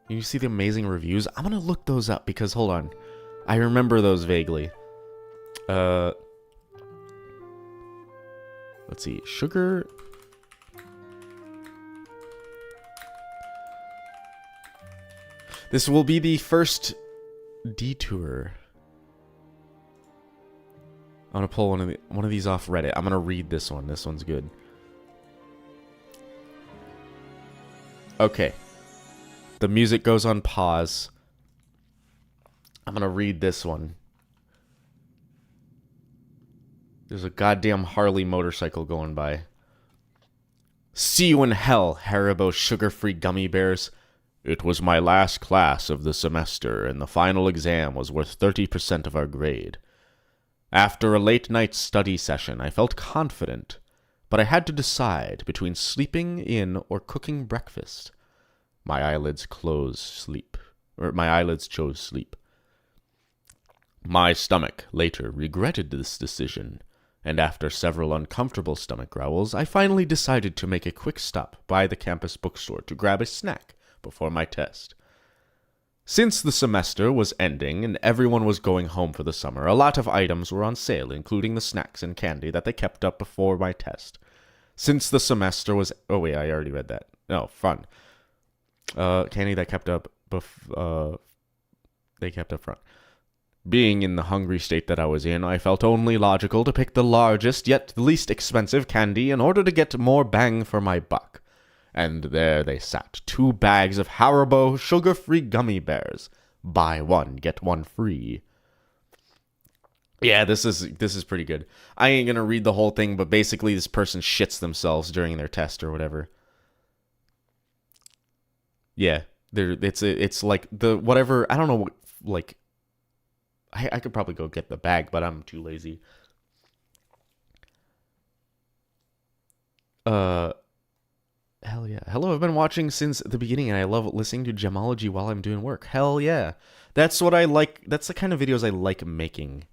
You see the amazing reviews? I'm gonna look those up because, hold on. I remember those vaguely. Let's see. Sugar... This will be the first detour. I'm gonna pull one of these off Reddit. I'm gonna read this one. This one's good. Okay. The music goes on pause. I'm gonna read this one. There's a goddamn Harley motorcycle going by. See you in hell, Haribo sugar-free gummy bears. It was my last class of the semester, and the final exam was worth 30% of our grade. After a late-night study session, I felt confident, but I had to decide between sleeping in or cooking breakfast. My eyelids chose sleep. My stomach later regretted this decision, and after several uncomfortable stomach growls, I finally decided to make a quick stop by the campus bookstore to grab a snack before my test. Since the semester was ending and everyone was going home for the summer, a lot of items were on sale, including the snacks and candy that they kept up before my test. Since the semester was... Oh, wait, I already read that. No, fun. Candy that kept up... They kept up front. Being in the hungry state that I was in, I felt only logical to pick the largest yet least expensive candy in order to get more bang for my buck. And there they sat, 2 bags of Haribo sugar-free gummy bears. Buy one, get one free. Yeah, this is pretty good. I ain't gonna read the whole thing, but basically this person shits themselves during their test or whatever. Yeah, it's like the whatever, I don't know what, like, I could probably go get the bag, but I'm too lazy. Hell yeah. Hello, I've been watching since the beginning, and I love listening to Gemology while I'm doing work. Hell yeah. That's what I like. That's the kind of videos I like making.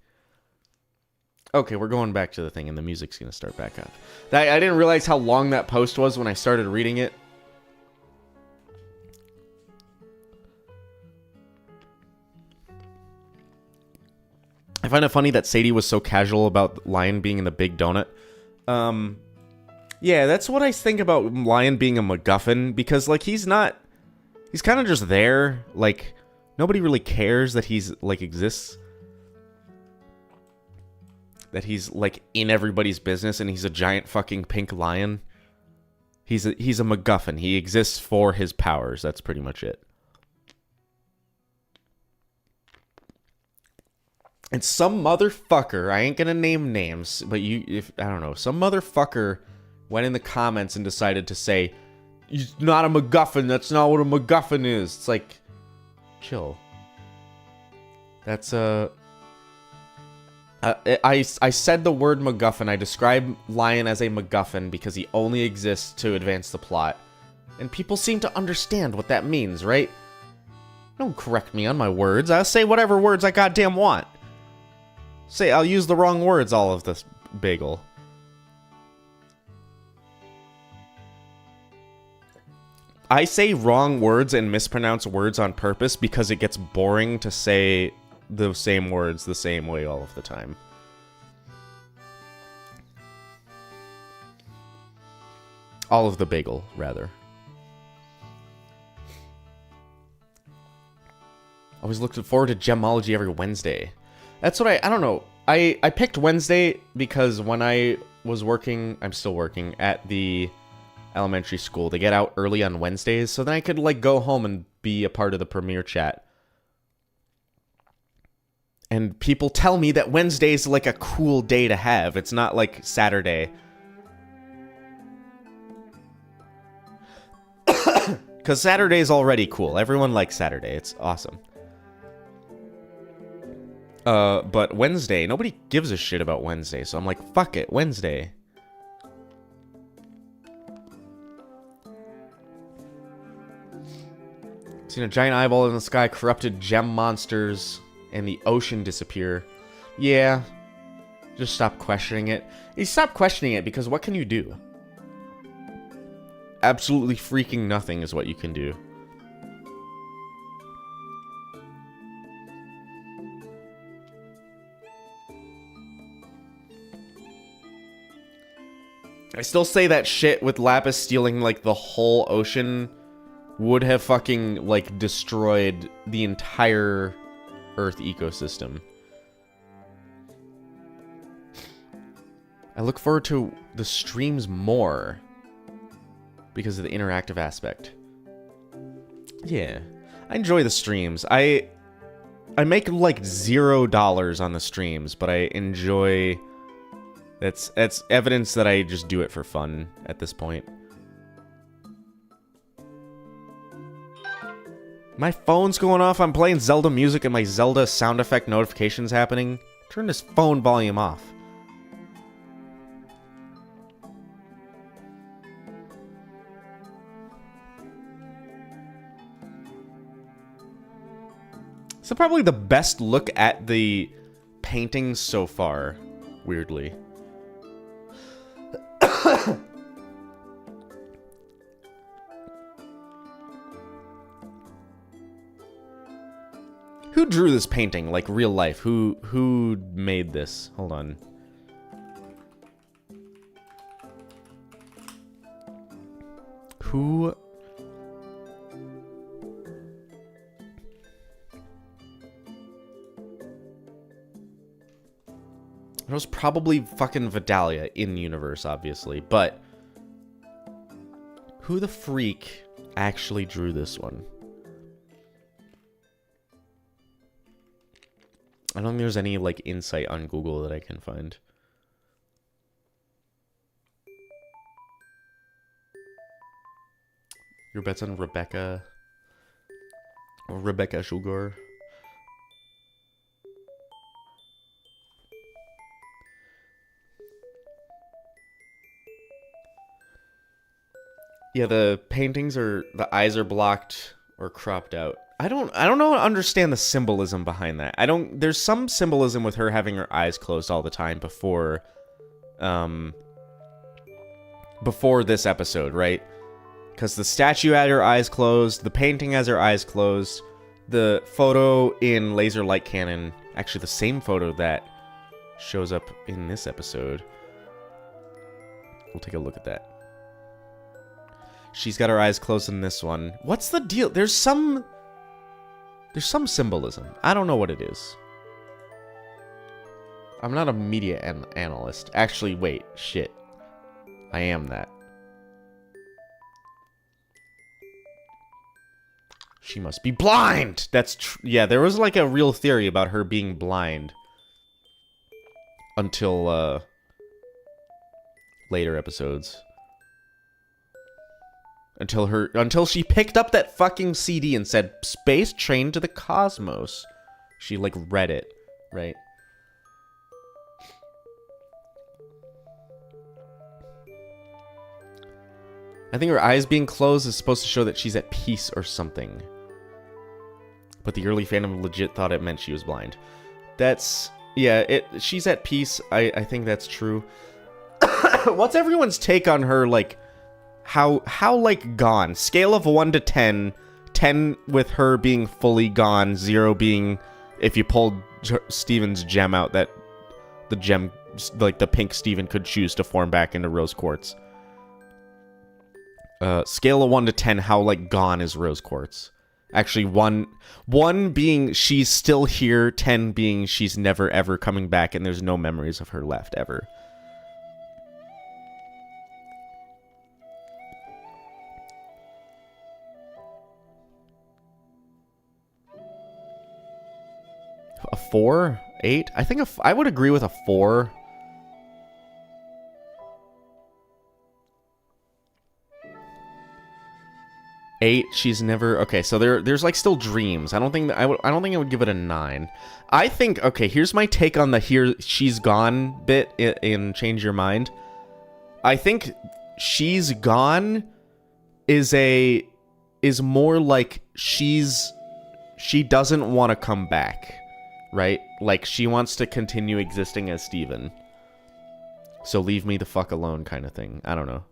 Okay, we're going back to the thing, and the music's going to start back up. I didn't realize how long that post was when I started reading it. I find it funny that Sadie was so casual about Lion being in the big donut. Yeah, that's what I think about Lion being a MacGuffin, because, like, he's kind of just there. Like, nobody really cares that he's, like, exists. That he's, like, in everybody's business, and he's a giant fucking pink lion. He's a MacGuffin. He exists for his powers. That's pretty much it. And some motherfucker, I ain't gonna name names, but I don't know, some motherfucker went in the comments and decided to say, he's not a MacGuffin, that's not what a MacGuffin is. It's like, chill. That's I said the word MacGuffin. I describe Lion as a MacGuffin because he only exists to advance the plot. And people seem to understand what that means, right? Don't correct me on my words. I'll say whatever words I goddamn want. Say, I'll use the wrong words all of this bagel. I say wrong words and mispronounce words on purpose because it gets boring to say the same words the same way all of the time. All of the bagel, rather. Always looking forward to Gemology every Wednesday. That's what I don't know. I picked Wednesday because when I was working, I'm still working, at the elementary school, they get out early on Wednesdays, so then I could, like, go home and be a part of the premiere chat. And people tell me that Wednesday's like a cool day to have. It's not like Saturday. Because Saturday's already cool. Everyone likes Saturday. It's awesome. But Wednesday, nobody gives a shit about Wednesday, so I'm like, fuck it, Wednesday. Seen a giant eyeball in the sky, corrupted gem monsters, and the ocean disappear. Yeah. Just stop questioning it. You stop questioning it because what can you do? Absolutely freaking nothing is what you can do. I still say that shit with Lapis stealing, like, the whole ocean would have fucking, like, destroyed the entire Earth ecosystem. I look forward to the streams more because of the interactive aspect. Yeah, I enjoy the streams. I make like $0 on the streams, but I enjoy. That's evidence that I just do it for fun at this point. My phone's going off. I'm playing Zelda music and my Zelda sound effect notification's happening. Turn this phone volume off. So probably the best look at the paintings so far, weirdly. Who drew this painting, like real life? Who made this? Hold on. Who? It was probably fucking Vidalia in universe, obviously, but Who the freak actually drew this one? I don't think there's any, like, insight on Google that I can find. Your bet's on Rebecca. Or Rebecca Sugar. Yeah, the paintings are, the eyes are blocked or cropped out. I don't understand the symbolism behind that. There's some symbolism with her having her eyes closed all the time before this episode, right? Because the statue had her eyes closed, the painting has her eyes closed, the photo in Laser Light Cannon, actually the same photo that shows up in this episode. We'll take a look at that. She's got her eyes closed in this one. What's the deal? There's some symbolism. I don't know what it is. I'm not a media analyst. Actually, wait. Shit. I am that. She must be blind! That's yeah, there was like a real theory about her being blind. Until, later episodes. Until she picked up that fucking CD and said, "Space Train to the Cosmos." She, like, read it, right? I think her eyes being closed is supposed to show that she's at peace or something. But the early fandom legit thought it meant she was blind. That's... yeah, she's at peace. I think that's true. What's everyone's take on her, like... How, like, gone? Scale of 1 to 10. 10 with her being fully gone. 0 being if you pulled Steven's gem out, that the gem, like, the pink Steven could choose to form back into rose quartz. Scale of 1 to 10, how, like, gone is rose quartz? Actually, 1 being she's still here, 10 being she's never ever coming back and there's no memories of her left ever. A 4? 8? I think I would agree with a 4. Eight, she's never... okay, so there's like still dreams. I don't think I would give it a 9. I think, okay, here's my take on the here she's gone bit in Change Your Mind. I think she's gone is more like she doesn't want to come back, right? Like she wants to continue existing as Steven. So leave me the fuck alone kind of thing. I don't know.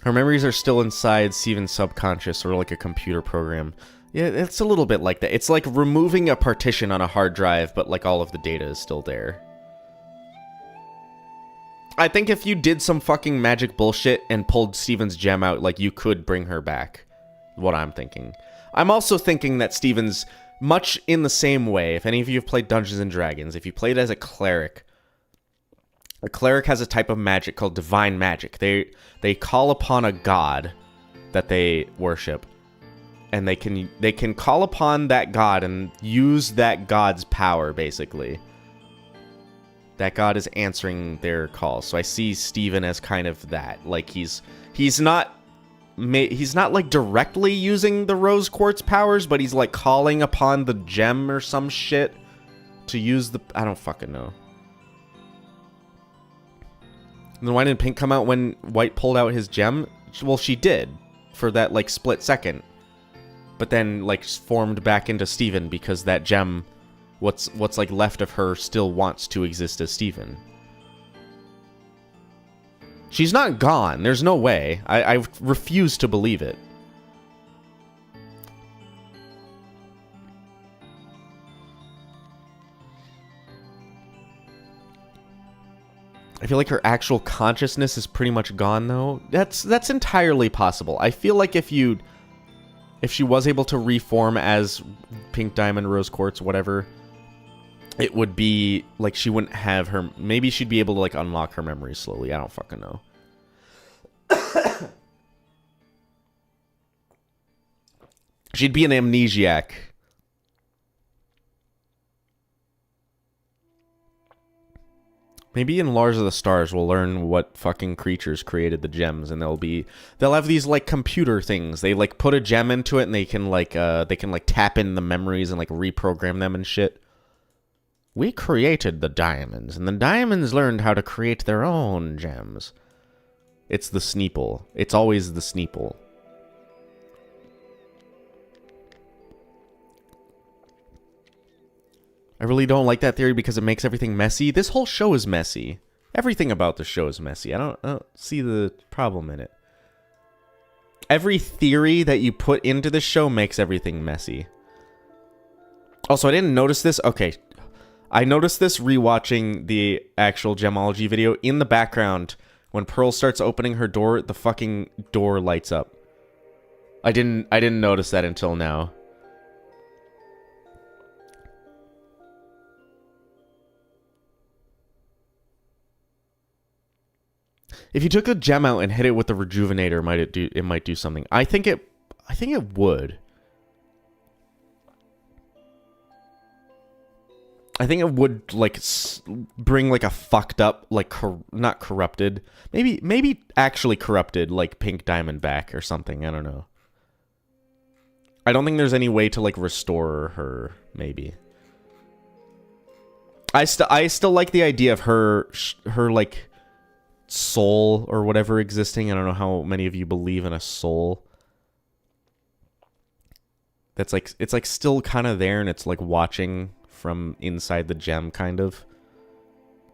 Her memories are still inside Steven's subconscious, or like a computer program. Yeah, it's a little bit like that. It's like removing a partition on a hard drive, but like all of the data is still there. I think if you did some fucking magic bullshit and pulled Steven's gem out, like you could bring her back. What I'm thinking. I'm also thinking that Steven's much in the same way. If any of you have played Dungeons and Dragons, if you played as a cleric has a type of magic called divine magic. They call upon a god that they worship, and they can call upon that god and use that god's power, basically. That god is answering their call. So I see Steven as kind of that. Like he's not like directly using the rose quartz powers, but he's like calling upon the gem or some shit to use the... I don't fucking know. Then why didn't Pink come out when White pulled out his gem? Well, she did for that like split second, but then like formed back into Steven because that gem, what's like left of her, still wants to exist as Steven. She's not gone. There's no way. I refuse to believe it. I feel like her actual consciousness is pretty much gone, though. That's entirely possible. I feel like if you if she was able to reform as pink diamond, rose quartz, whatever, it would be like she wouldn't have her. Maybe she'd be able to like unlock her memories slowly. I don't fucking know. She'd be an amnesiac. Maybe in Lars of the Stars we'll learn what fucking creatures created the gems, and they'll have these like computer things. They like put a gem into it, and they can like tap in the memories and like reprogram them and shit. We created the diamonds, and the diamonds learned how to create their own gems. It's the Sneeple. It's always the Sneeple. I really don't like that theory because it makes everything messy. This whole show is messy. Everything about the show is messy. I don't see the problem in it. Every theory that you put into the show makes everything messy. Also, I didn't notice this. Okay, I noticed this rewatching the actual Gemology video. In the background, when Pearl starts opening her door, the fucking door lights up. I didn't notice that until now. If you took the gem out and hit it with the rejuvenator, it might do something. I think it would. I think it would like bring like a fucked up, like not corrupted, maybe actually corrupted like pink diamond back or something. I don't know. I don't think there's any way to like restore her. Maybe. I still like the idea of her like soul or whatever existing. I don't know how many of you believe in a soul. That's like, it's like still kind of there, and it's like watching from inside the gem kind of,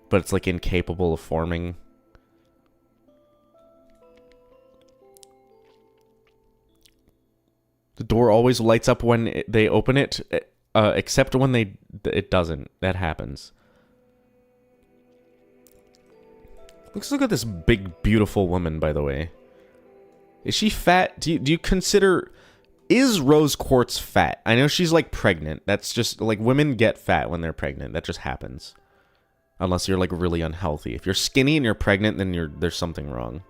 but it's like incapable of forming. The door always lights up when they open it, except when it doesn't. That happens. Look at this big, beautiful woman, by the way. Is she fat? Do you consider... Is rose quartz fat? I know she's, like, pregnant. That's just... Like, women get fat when they're pregnant. That just happens. Unless you're, like, really unhealthy. If you're skinny and you're pregnant, then there's something wrong.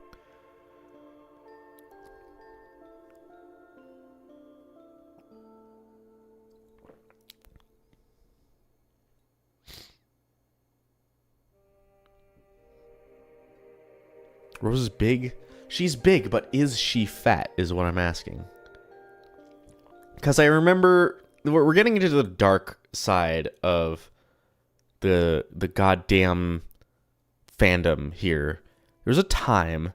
Rose is big? She's big, but is she fat, is what I'm asking. Because I remember... We're getting into the dark side of the goddamn fandom here. There was a time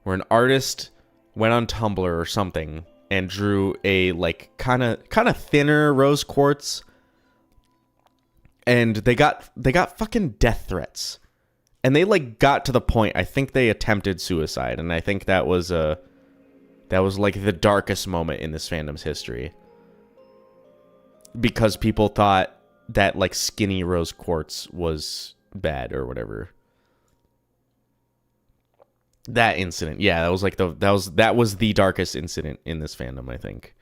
where an artist went on Tumblr or something and drew a, like, kind of thinner rose quartz. And they got fucking death threats. And they, like, got to the point, I think they attempted suicide, and I think that was, like, the darkest moment in this fandom's history. Because people thought that, like, skinny rose quartz was bad, or whatever. That incident, yeah, that was, like, that was the darkest incident in this fandom, I think.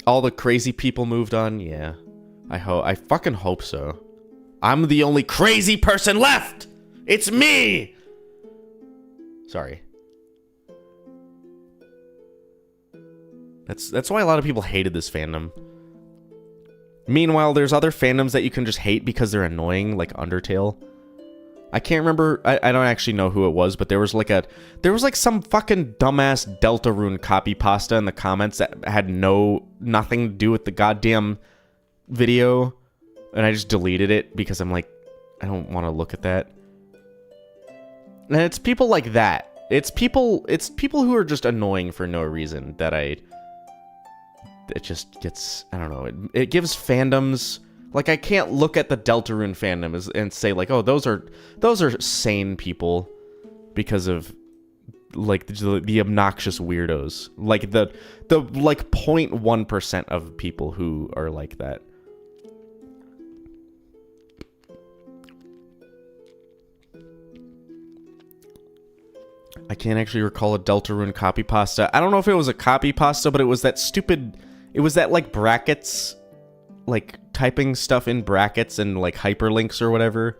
All the crazy people moved on, yeah. I fucking hope so. I'm the only crazy person left! It's me! Sorry. That's why a lot of people hated this fandom. Meanwhile, there's other fandoms that you can just hate because they're annoying, like Undertale. I can't remember, I don't actually know who it was, but there was like some fucking dumbass Deltarune copy pasta in the comments that had nothing to do with the goddamn video. And I just deleted it because I'm like, I don't want to look at that. And it's people like that. It's people who are just annoying for no reason that it just gets, I don't know, it gives fandoms, like, I can't look at the Deltarune fandom and say like, oh, those are sane people because of like the obnoxious weirdos. Like the like 0.1% of people who are like that. I can't actually recall a Deltarune copy pasta. I don't know if it was a copy pasta, but it was that stupid... It was that, like, brackets... Like, typing stuff in brackets and, like, hyperlinks or whatever.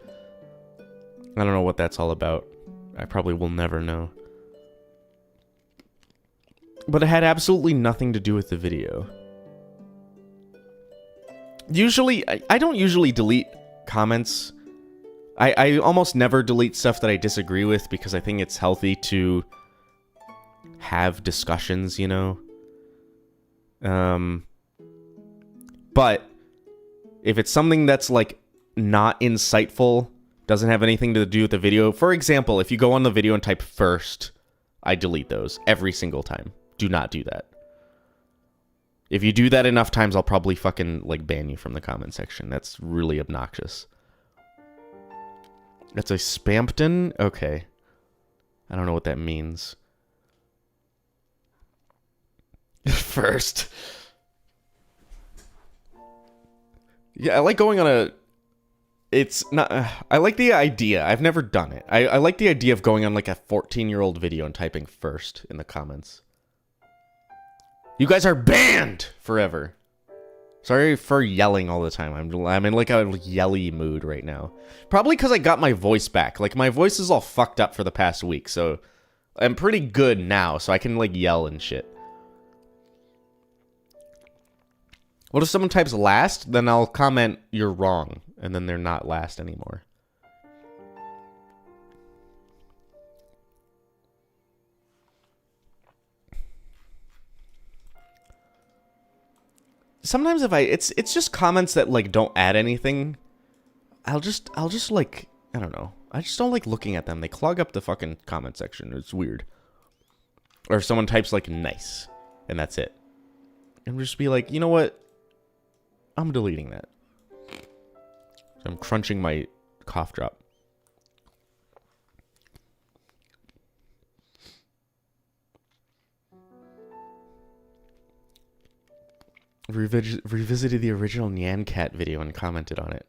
I don't know what that's all about. I probably will never know. But it had absolutely nothing to do with the video. Usually, I don't usually delete comments. I almost never delete stuff that I disagree with because I think it's healthy to have discussions, you know? But if it's something that's, like, not insightful, doesn't have anything to do with the video... For example, if you go on the video and type first, I delete those every single time. Do not do that. If you do that enough times, I'll probably fucking, like, ban you from the comment section. That's really obnoxious. That's a Spampton? Okay. I don't know what that means. First. Yeah, I like going on a... It's not... I like the idea. I've never done it. I like the idea of going on, like, a 14-year-old video and typing first in the comments. You guys are banned forever. Sorry for yelling all the time. I'm in, like, a yelly mood right now. Probably because I got my voice back. Like, my voice is all fucked up for the past week, so... I'm pretty good now, so I can, like, yell and shit. What if someone types last? Then I'll comment, you're wrong. And then they're not last anymore. Sometimes if it's just comments that, like, don't add anything. I'll just like, I don't know. I just don't like looking at them. They clog up the fucking comment section. It's weird. Or if someone types, like, nice. And that's it. And just be like, you know what? I'm deleting that. I'm crunching my cough drop. Revisited the original Nyan Cat video and commented on it.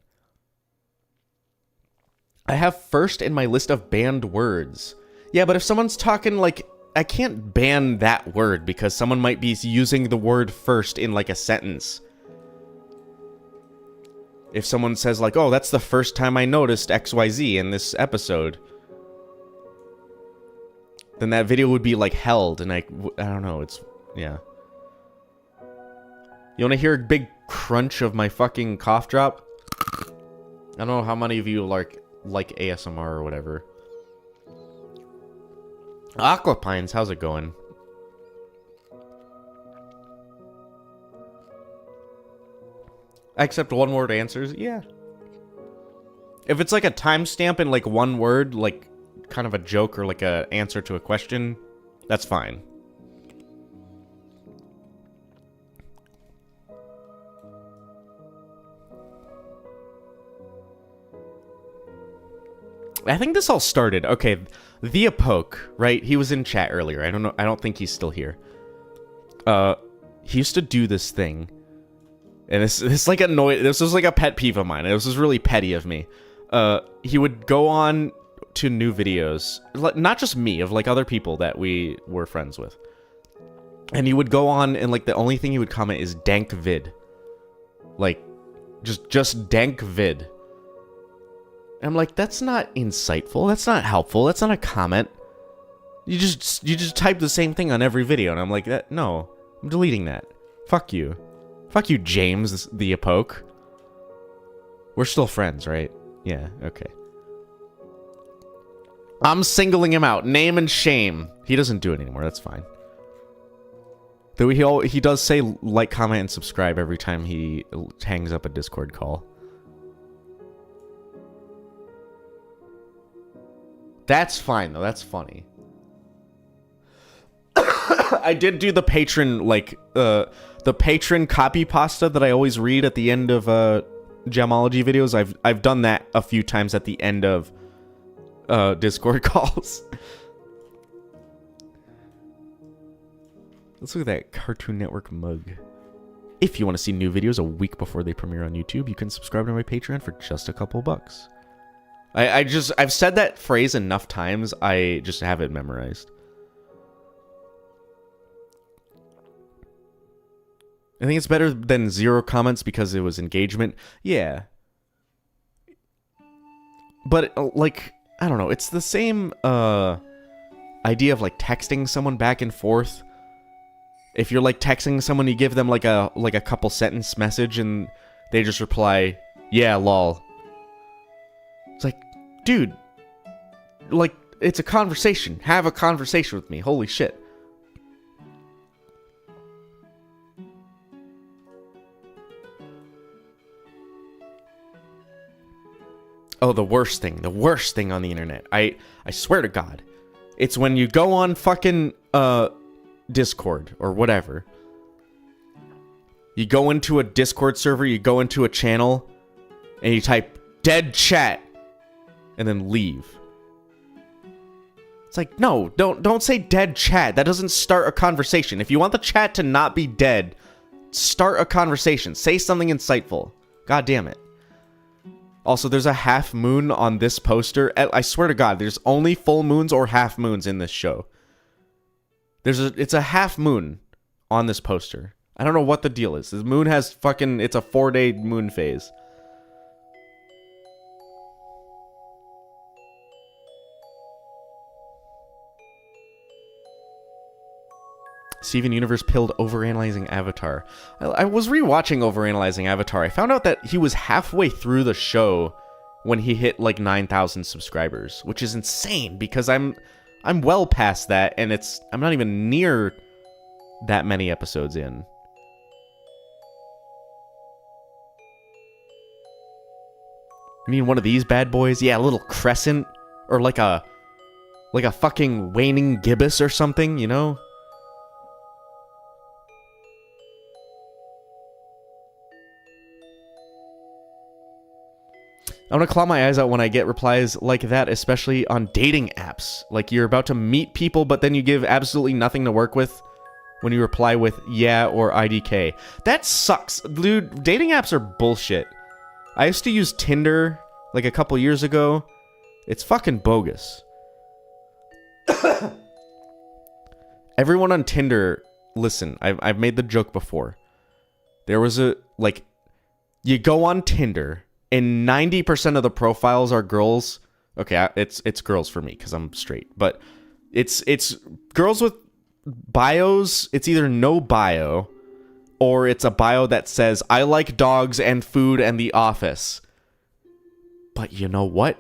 I have first in my list of banned words. Yeah, but if someone's talking, like... I can't ban that word because someone might be using the word first in, like, a sentence. If someone says, like, oh, that's the first time I noticed XYZ in this episode, then that video would be, like, held, and I don't know, it's, yeah. You want to hear a big crunch of my fucking cough drop? I don't know how many of you like ASMR or whatever. Aquapines, how's it going? I accept one-word answers? Yeah. If it's like a timestamp in like one word, like kind of a joke or like a answer to a question, that's fine. I think this all started. Okay, the Apoke, right? He was in chat earlier. I don't know. I don't think he's still here. He used to do this thing. And this like annoyed. This was like a pet peeve of mine. This was really petty of me. He would go on to new videos, not just me, of like other people that we were friends with. And he would go on and like the only thing he would comment is dank vid. Like just dank vid. And I'm like, that's not insightful. That's not helpful. That's not a comment. You just type the same thing on every video. And I'm like, no, I'm deleting that. Fuck you. Fuck you, James, the Apoke. We're still friends, right? Yeah, okay. I'm singling him out. Name and shame. He doesn't do it anymore. That's fine. Though he does say like, comment, and subscribe every time he hangs up a Discord call. That's fine, though. That's funny. I did do the patron, like, the patron copy pasta that I always read at the end of Gemology videos. I've done that a few times at the end of Discord calls. Let's look at that Cartoon Network mug. If you want to see new videos a week before they premiere on YouTube, you can subscribe to my Patreon for just a couple bucks. I've said that phrase enough times, I just have it memorized. I think it's better than 0 comments because it was engagement. Yeah. But, like, I don't know. It's the same idea of, like, texting someone back and forth. If you're, like, texting someone, you give them, like a couple sentence message and they just reply, yeah, lol. It's like, dude, like, it's a conversation. Have a conversation with me. Holy shit. Oh, the worst thing on the internet. I swear to God. It's when you go on fucking Discord or whatever. You go into a Discord server, you go into a channel, and you type dead chat and then leave. It's like, no, don't say dead chat. That doesn't start a conversation. If you want the chat to not be dead, start a conversation. Say something insightful. God damn it. Also, there's a half moon on this poster. I swear to God, there's only full moons or half moons in this show. It's a half moon on this poster. I don't know what the deal is. The moon has fucking, it's a 4-day moon phase. Steven Universe pilled Overanalyzing Avatar. I was rewatching Overanalyzing Avatar. I found out that he was halfway through the show when he hit like 9,000 subscribers, which is insane because I'm well past that, and I'm not even near that many episodes in. You mean one of these bad boys? Yeah, a little crescent, or like a fucking waning gibbous or something, you know? I want to claw my eyes out when I get replies like that, especially on dating apps. Like you're about to meet people, but then you give absolutely nothing to work with when you reply with yeah or IDK. That sucks. Dude, dating apps are bullshit. I used to use Tinder like a couple years ago. It's fucking bogus. Everyone on Tinder, listen, I've made the joke before. There was you go on Tinder, and 90% of the profiles are girls. Okay, it's girls for me because I'm straight, but it's girls with bios. It's either no bio, or it's a bio that says I like dogs and food and The Office. But you know what?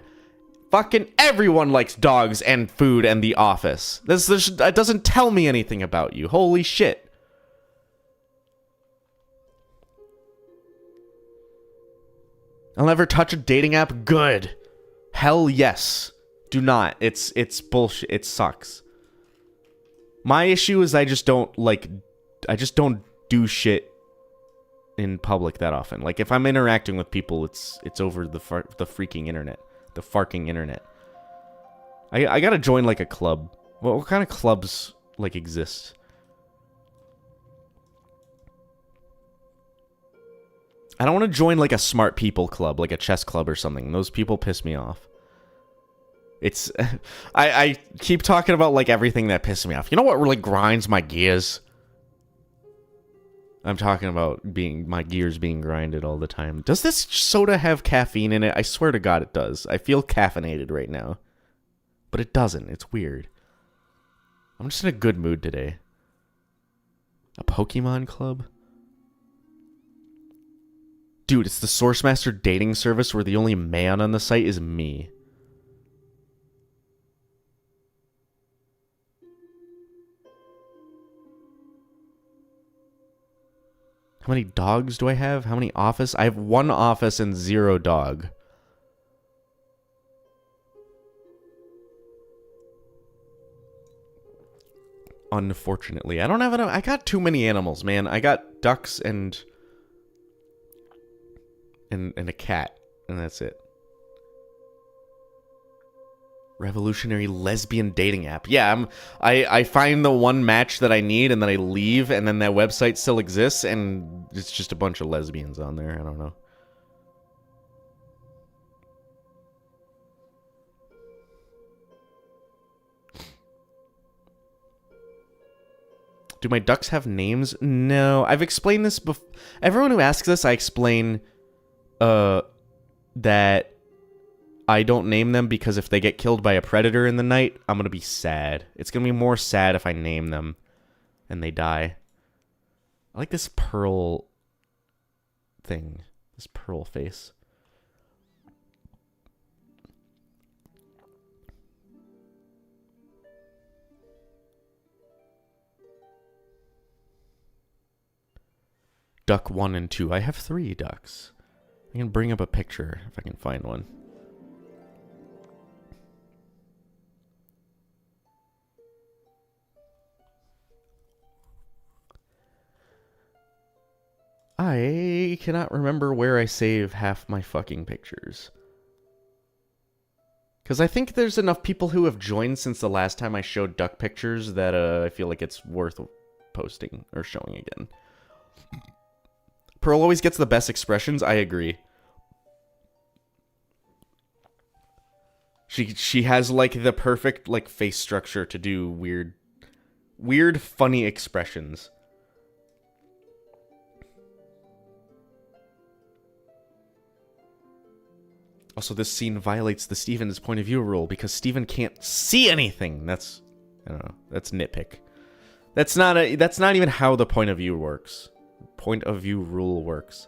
Fucking everyone likes dogs and food and The Office. That doesn't tell me anything about you. Holy shit. I'll never touch a dating app. Good. Hell yes. Do not. It's bullshit. It sucks. My issue is I just don't do shit in public that often. Like if I'm interacting with people, it's over the freaking internet. The farking internet. I gotta join like a club. What kind of clubs like exist? I don't want to join like a smart people club, like a chess club or something. Those people piss me off. It's I keep talking about like everything that pisses me off. You know what really grinds my gears? I'm talking about my gears being grinded all the time. Does this soda have caffeine in it? I swear to God it does. I feel caffeinated right now. But it doesn't. It's weird. I'm just in a good mood today. A Pokemon club? Dude, it's the Sourcemaster dating service where the only man on the site is me. How many dogs do I have? How many office? I have 1 office and 0 dog. Unfortunately. I don't have enough. I got too many animals, man. I got ducks and a cat, and that's it. Revolutionary lesbian dating app. Yeah, I find the one match that I need, and then I leave, and then that website still exists, and it's just a bunch of lesbians on there. I don't know. Do my ducks have names? No. I've explained this before. Everyone who asks this, I explain that I don't name them because if they get killed by a predator in the night, I'm going to be sad. It's going to be more sad if I name them and they die. I like this pearl thing. This pearl face. Duck 1 and 2. I have 3 ducks. I can bring up a picture if I can find one. I cannot remember where I save half my fucking pictures. Because I think there's enough people who have joined since the last time I showed duck pictures that I feel like it's worth posting or showing again. Pearl always gets the best expressions. I agree. She has like the perfect like face structure to do weird funny expressions. Also, this scene violates the Steven's point of view rule because Steven can't see anything. That's, I don't know. That's nitpick. That's not even how the point of view works. Point of view rule works.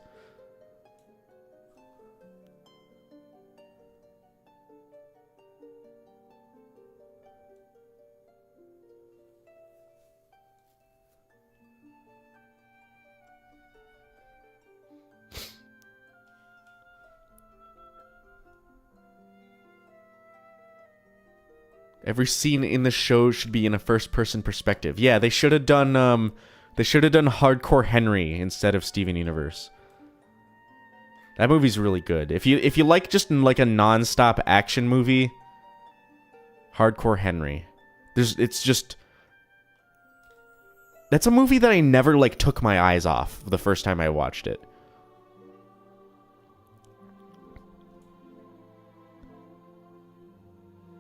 Every scene in the show should be in a first-person perspective. Yeah, they should have done Hardcore Henry instead of Steven Universe. That movie's really good. If you like just like a non-stop action movie, Hardcore Henry. That's a movie that I never like took my eyes off the first time I watched it.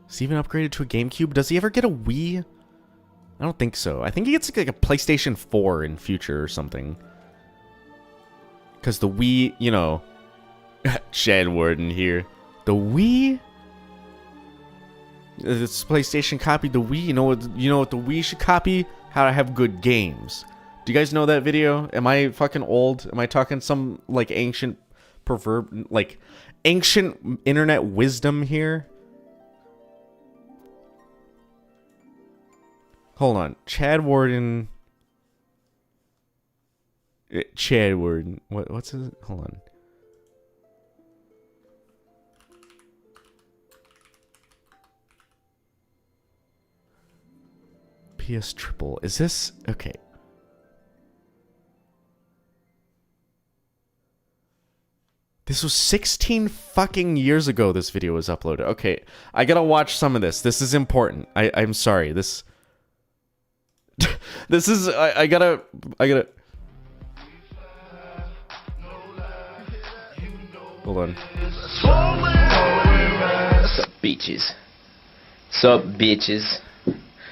Steven upgraded to a GameCube. Does he ever get a Wii? I don't think so. I think he gets like a PlayStation 4 in future or something. Because the Wii, you know... Chad Warden here. The Wii? This PlayStation copied the Wii. You know what the Wii should copy? How to have good games. Do you guys know that video? Am I fucking old? Am I talking some like ancient proverb, like ancient internet wisdom here? Hold on. Chad Warden. Chad Warden. What's his? Hold on. PS Triple. Is this okay? This was 16 fucking years ago this video was uploaded. Okay, I gotta watch some of this. This is important. I'm sorry. This this is I gotta hold on. What's up, bitches? What's up, bitches?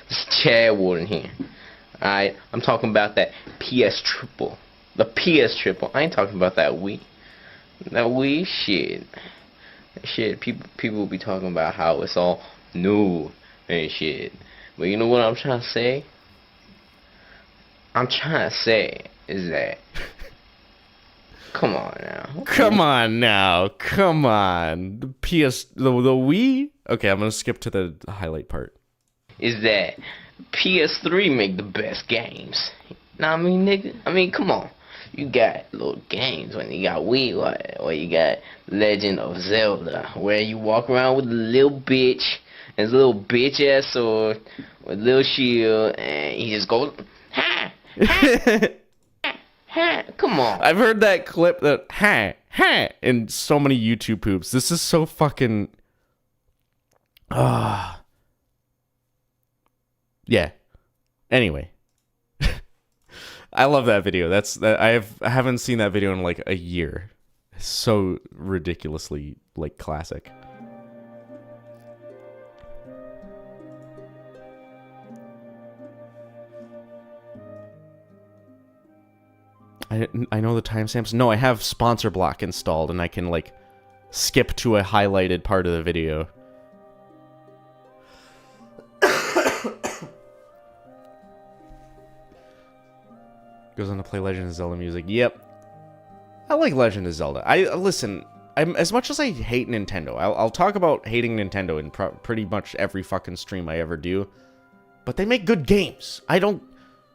This is Chad Warden here. Alright, I'm talking about that PS Triple. The PS Triple. I ain't talking about that Wii. That Wii shit. Shit, people will be talking about how it's all new and shit. But you know what I'm trying to say? I'm trying to say is that come on now. Come on now. Come on. The Wii? Okay, I'm gonna skip to the highlight part. Is that PS3 make the best games. Know what I mean, nigga? I mean, come on. You got little games when you got Wii, or you got Legend of Zelda, where you walk around with a little bitch, and his little bitch ass sword, with a little shield, and he just goes, ha, ha, ha, ha. Come on. I've heard that clip that, ha, ha, in so many YouTube poops. This is so fucking, yeah. Anyway. I love that video. I haven't seen that video in like a year. It's so ridiculously like classic. I know the timestamps. No, I have sponsor block installed, and I can, like, skip to a highlighted part of the video. Goes on to play Legend of Zelda music. Yep. I like Legend of Zelda. Listen, as much as I hate Nintendo, I'll talk about hating Nintendo in pretty much every fucking stream I ever do. But they make good games. I don't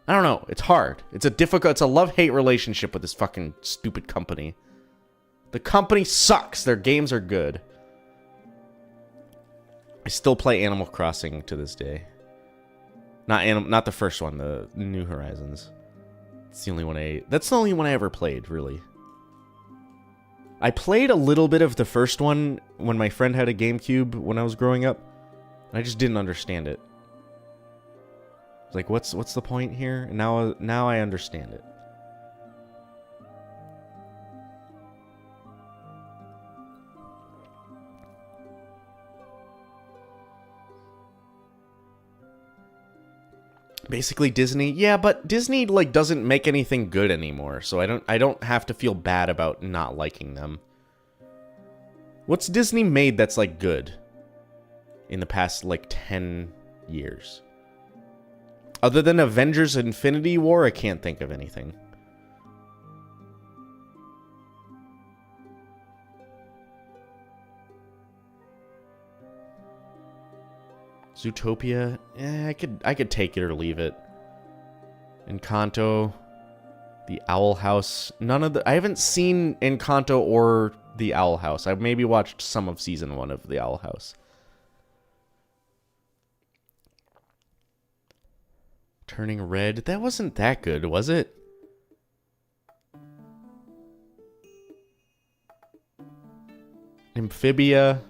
know. It's hard. It's a love-hate relationship with this fucking stupid company. The company sucks. Their games are good. I still play Animal Crossing to this day. Not the first one, the New Horizons. It's the only one that's the only one I ever played, really. I played a little bit of the first one when my friend had a GameCube when I was growing up. And I just didn't understand it. Like, what's the point here? And now I understand it. Basically Disney, yeah, but Disney like doesn't make anything good anymore, so I don't have to feel bad about not liking them. What's Disney made that's like good in the past like 10 years? Other than Avengers Infinity War, I can't think of anything. Zootopia, I could take it or leave it. Encanto, The Owl House, I haven't seen Encanto or The Owl House. I've maybe watched some of season 1 of The Owl House. Turning Red, that wasn't that good, was it? Amphibia.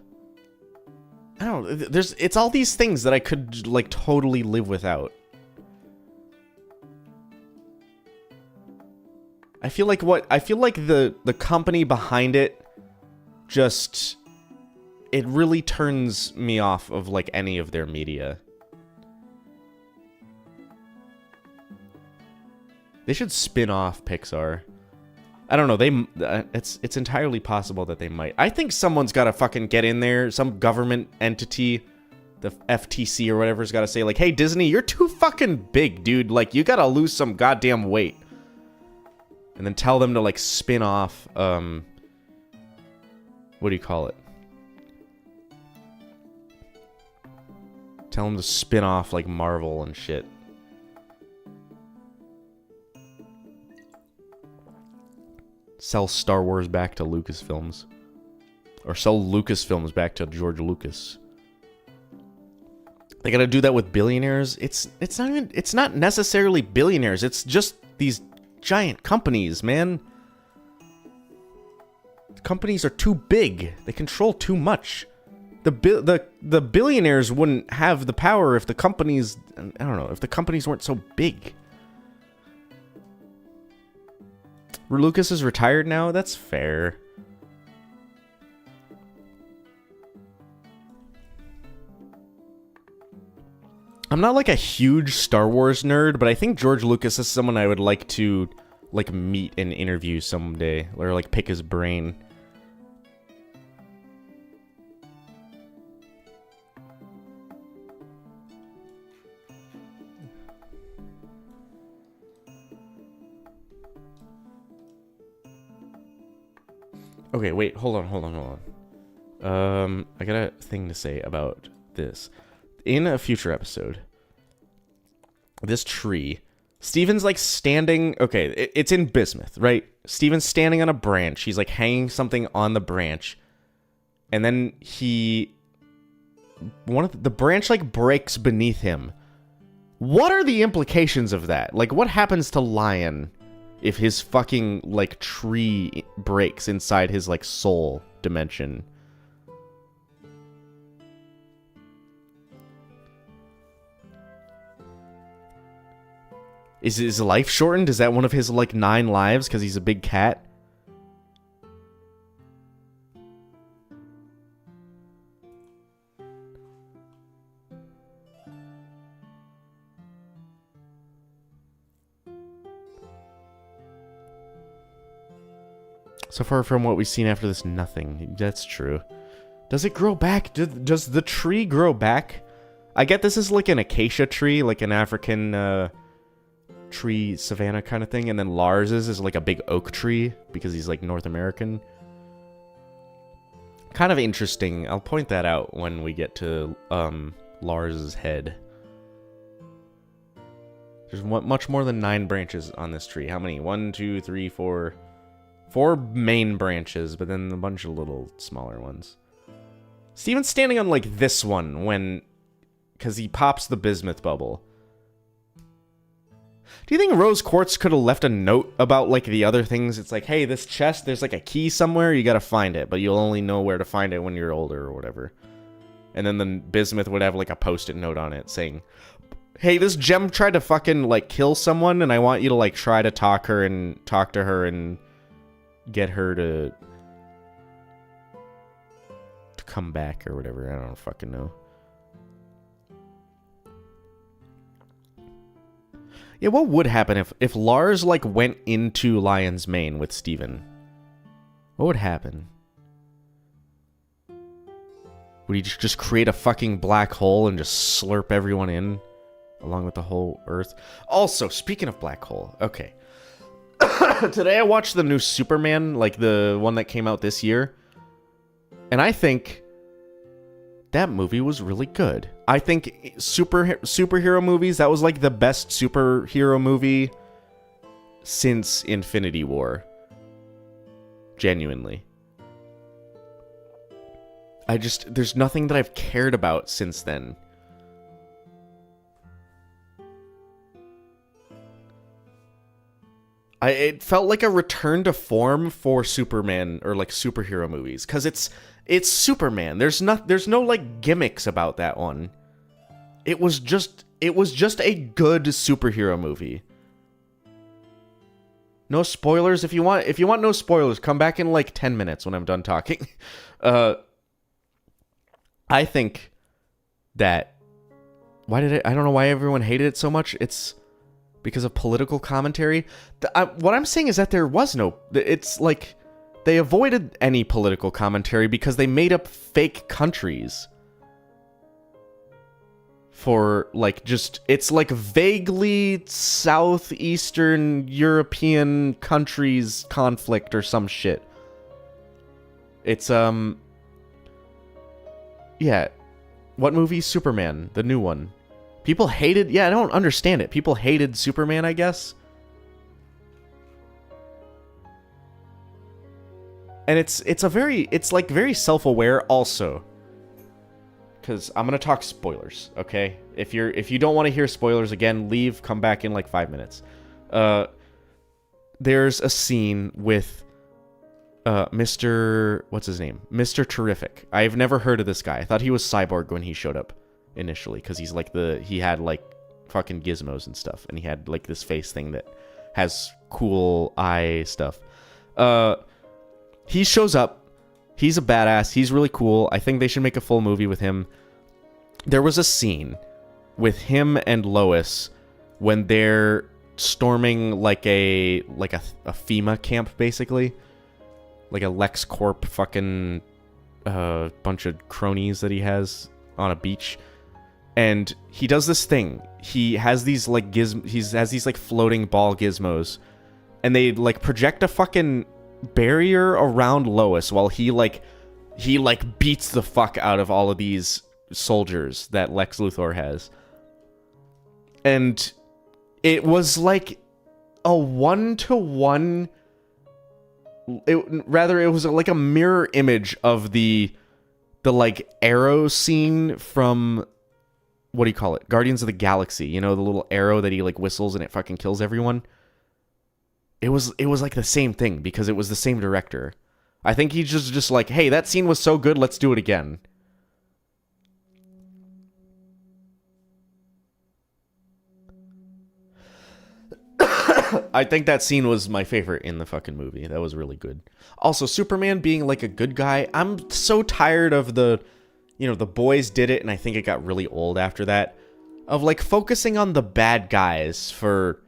I don't know, it's all these things that I could, like, totally live without. I feel like the company behind it just, it really turns me off of, like, any of their media. They should spin off Pixar. I don't know, it's entirely possible that they might. I think someone's got to fucking get in there, some government entity, the FTC or whatever's got to say, like, hey, Disney, you're too fucking big, dude. Like, you got to lose some goddamn weight. And then tell them to, like, spin off, what do you call it? Tell them to spin off, like, Marvel and shit. Sell Star Wars back to Lucasfilms. Or sell Lucasfilms back to George Lucas. They gotta do that with billionaires. It's not necessarily billionaires. It's just these giant companies, man. The companies are too big. They control too much. The billionaires wouldn't have the power if the companies, I don't know, if the companies weren't so big. Lucas is retired now? That's fair. I'm not like a huge Star Wars nerd, but I think George Lucas is someone I would like to like meet and interview someday, or like pick his brain. Okay, wait, hold on. I got a thing to say about this. In a future episode, this tree, Steven's like standing, okay, it's in Bismuth, right? Steven's standing on a branch, he's like hanging something on the branch, and then the branch like breaks beneath him. What are the implications of that? Like, what happens to Lion if his fucking, like, tree breaks inside his, like, soul dimension? Is his life shortened? Is that one of his, like, 9 lives because he's a big cat? So far from what we've seen after this, nothing. That's true. Does it grow back? Does the tree grow back? I get this is like an acacia tree, like an African tree savanna kind of thing, and then Lars's is like a big oak tree because he's like North American. Kind of interesting. I'll point that out when we get to Lars's head. There's much more than 9 branches on this tree. How many? 1, 2, 3, 4. 4 main branches, but then a bunch of little smaller ones. Steven's standing on like this one when... because he pops the bismuth bubble. Do you think Rose Quartz could have left a note about, like, the other things? It's like, hey, this chest, there's, like, a key somewhere, you gotta find it, but you'll only know where to find it when you're older or whatever. And then the bismuth would have, like, a post-it note on it saying, hey, this gem tried to fucking, like, kill someone, and I want you to, like, try to talk to her and get her to come back or whatever. I don't fucking know. Yeah, what would happen if Lars, like, went into Lion's Mane with Steven? What would happen? Would he just create a fucking black hole and just slurp everyone in? Along with the whole Earth? Also, speaking of black hole, okay. Today I watched the new Superman, like the one that came out this year. And I think... that movie was really good. I think superhero movies, that was like the best superhero movie since Infinity War. Genuinely. There's nothing that I've cared about since then. It felt like a return to form for Superman or like superhero movies, because it's Superman. There's no like gimmicks about that one. It was just a good superhero movie. No spoilers. If you want no spoilers, come back in like 10 minutes when I'm done talking. I think that I don't know why everyone hated it so much. It's because of political commentary. What I'm saying is that there was no... it's like... they avoided any political commentary because they made up fake countries. For, like, just... it's like vaguely southeastern European countries conflict or some shit. It's, yeah. What movie? Superman. The new one. People hated... yeah, I don't understand it. People hated Superman, I guess. And it's like very self-aware also. Because I'm gonna talk spoilers, okay? If you don't want to hear spoilers again, leave, come back in like 5 minutes. There's a scene with Mr. what's his name? Mr. Terrific. I've never heard of this guy. I thought he was Cyborg when he showed up initially, because he's like he had like fucking gizmos and stuff, and he had like this face thing that has cool eye stuff. He shows up. He's a badass. He's really cool. I think they should make a full movie with him. There was a scene with him and Lois when they're storming like a FEMA camp, basically. Like a LexCorp fucking bunch of cronies that he has on a beach. And he does this thing. He has these like has these like floating ball gizmos. And they like project a fucking barrier around Lois while he beats the fuck out of all of these soldiers that Lex Luthor has. And it was like a 1-to-1. It was like a mirror image of the like arrow scene from, what do you call it? Guardians of the Galaxy. You know, the little arrow that he like whistles and it fucking kills everyone. It was like the same thing because it was the same director. I think he's just like, hey, that scene was so good, let's do it again. I think that scene was my favorite in the fucking movie. That was really good. Also, Superman being like a good guy. I'm so tired of the boys did it, and I think it got really old after that. Of like focusing on the bad guys for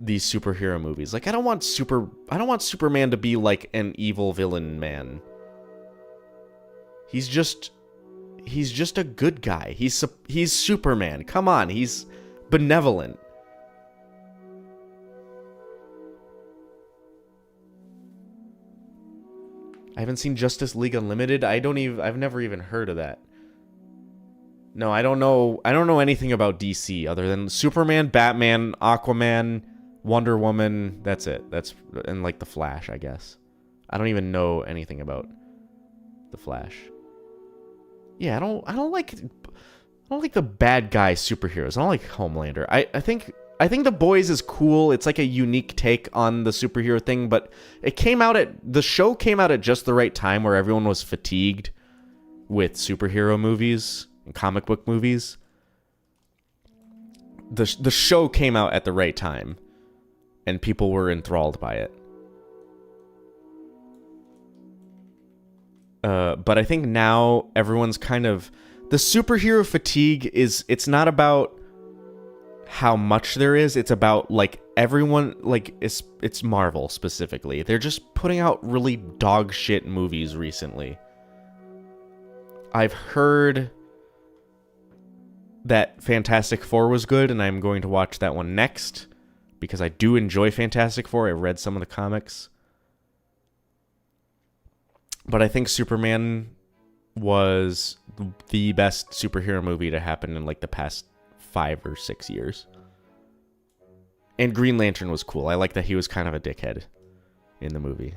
these superhero movies. Like, I don't want Superman to be like an evil villain man. He's just a good guy. He's Superman. Come on, he's benevolent. I haven't seen Justice League Unlimited. I've never even heard of that. No, I don't know anything about DC other than Superman, Batman, Aquaman, Wonder Woman. That's it. And like the Flash, I guess. I don't even know anything about the Flash. Yeah, I don't like the bad guy superheroes. I don't like Homelander. I think The Boys is cool. It's like a unique take on the superhero thing, but the show came out at just the right time where everyone was fatigued with superhero movies and comic book movies. The show came out at the right time, and people were enthralled by it. But I think now everyone's kind of... The superhero fatigue it's not about how much there is, it's about, like, everyone, like, it's Marvel specifically. They're just putting out really dog shit movies recently. I've heard that Fantastic Four was good, and I'm going to watch that one next, because I do enjoy Fantastic Four. I read some of the comics. But I think Superman was the best superhero movie to happen in, like, the past 5 or 6 years. And Green Lantern was cool. I like that he was kind of a dickhead in the movie.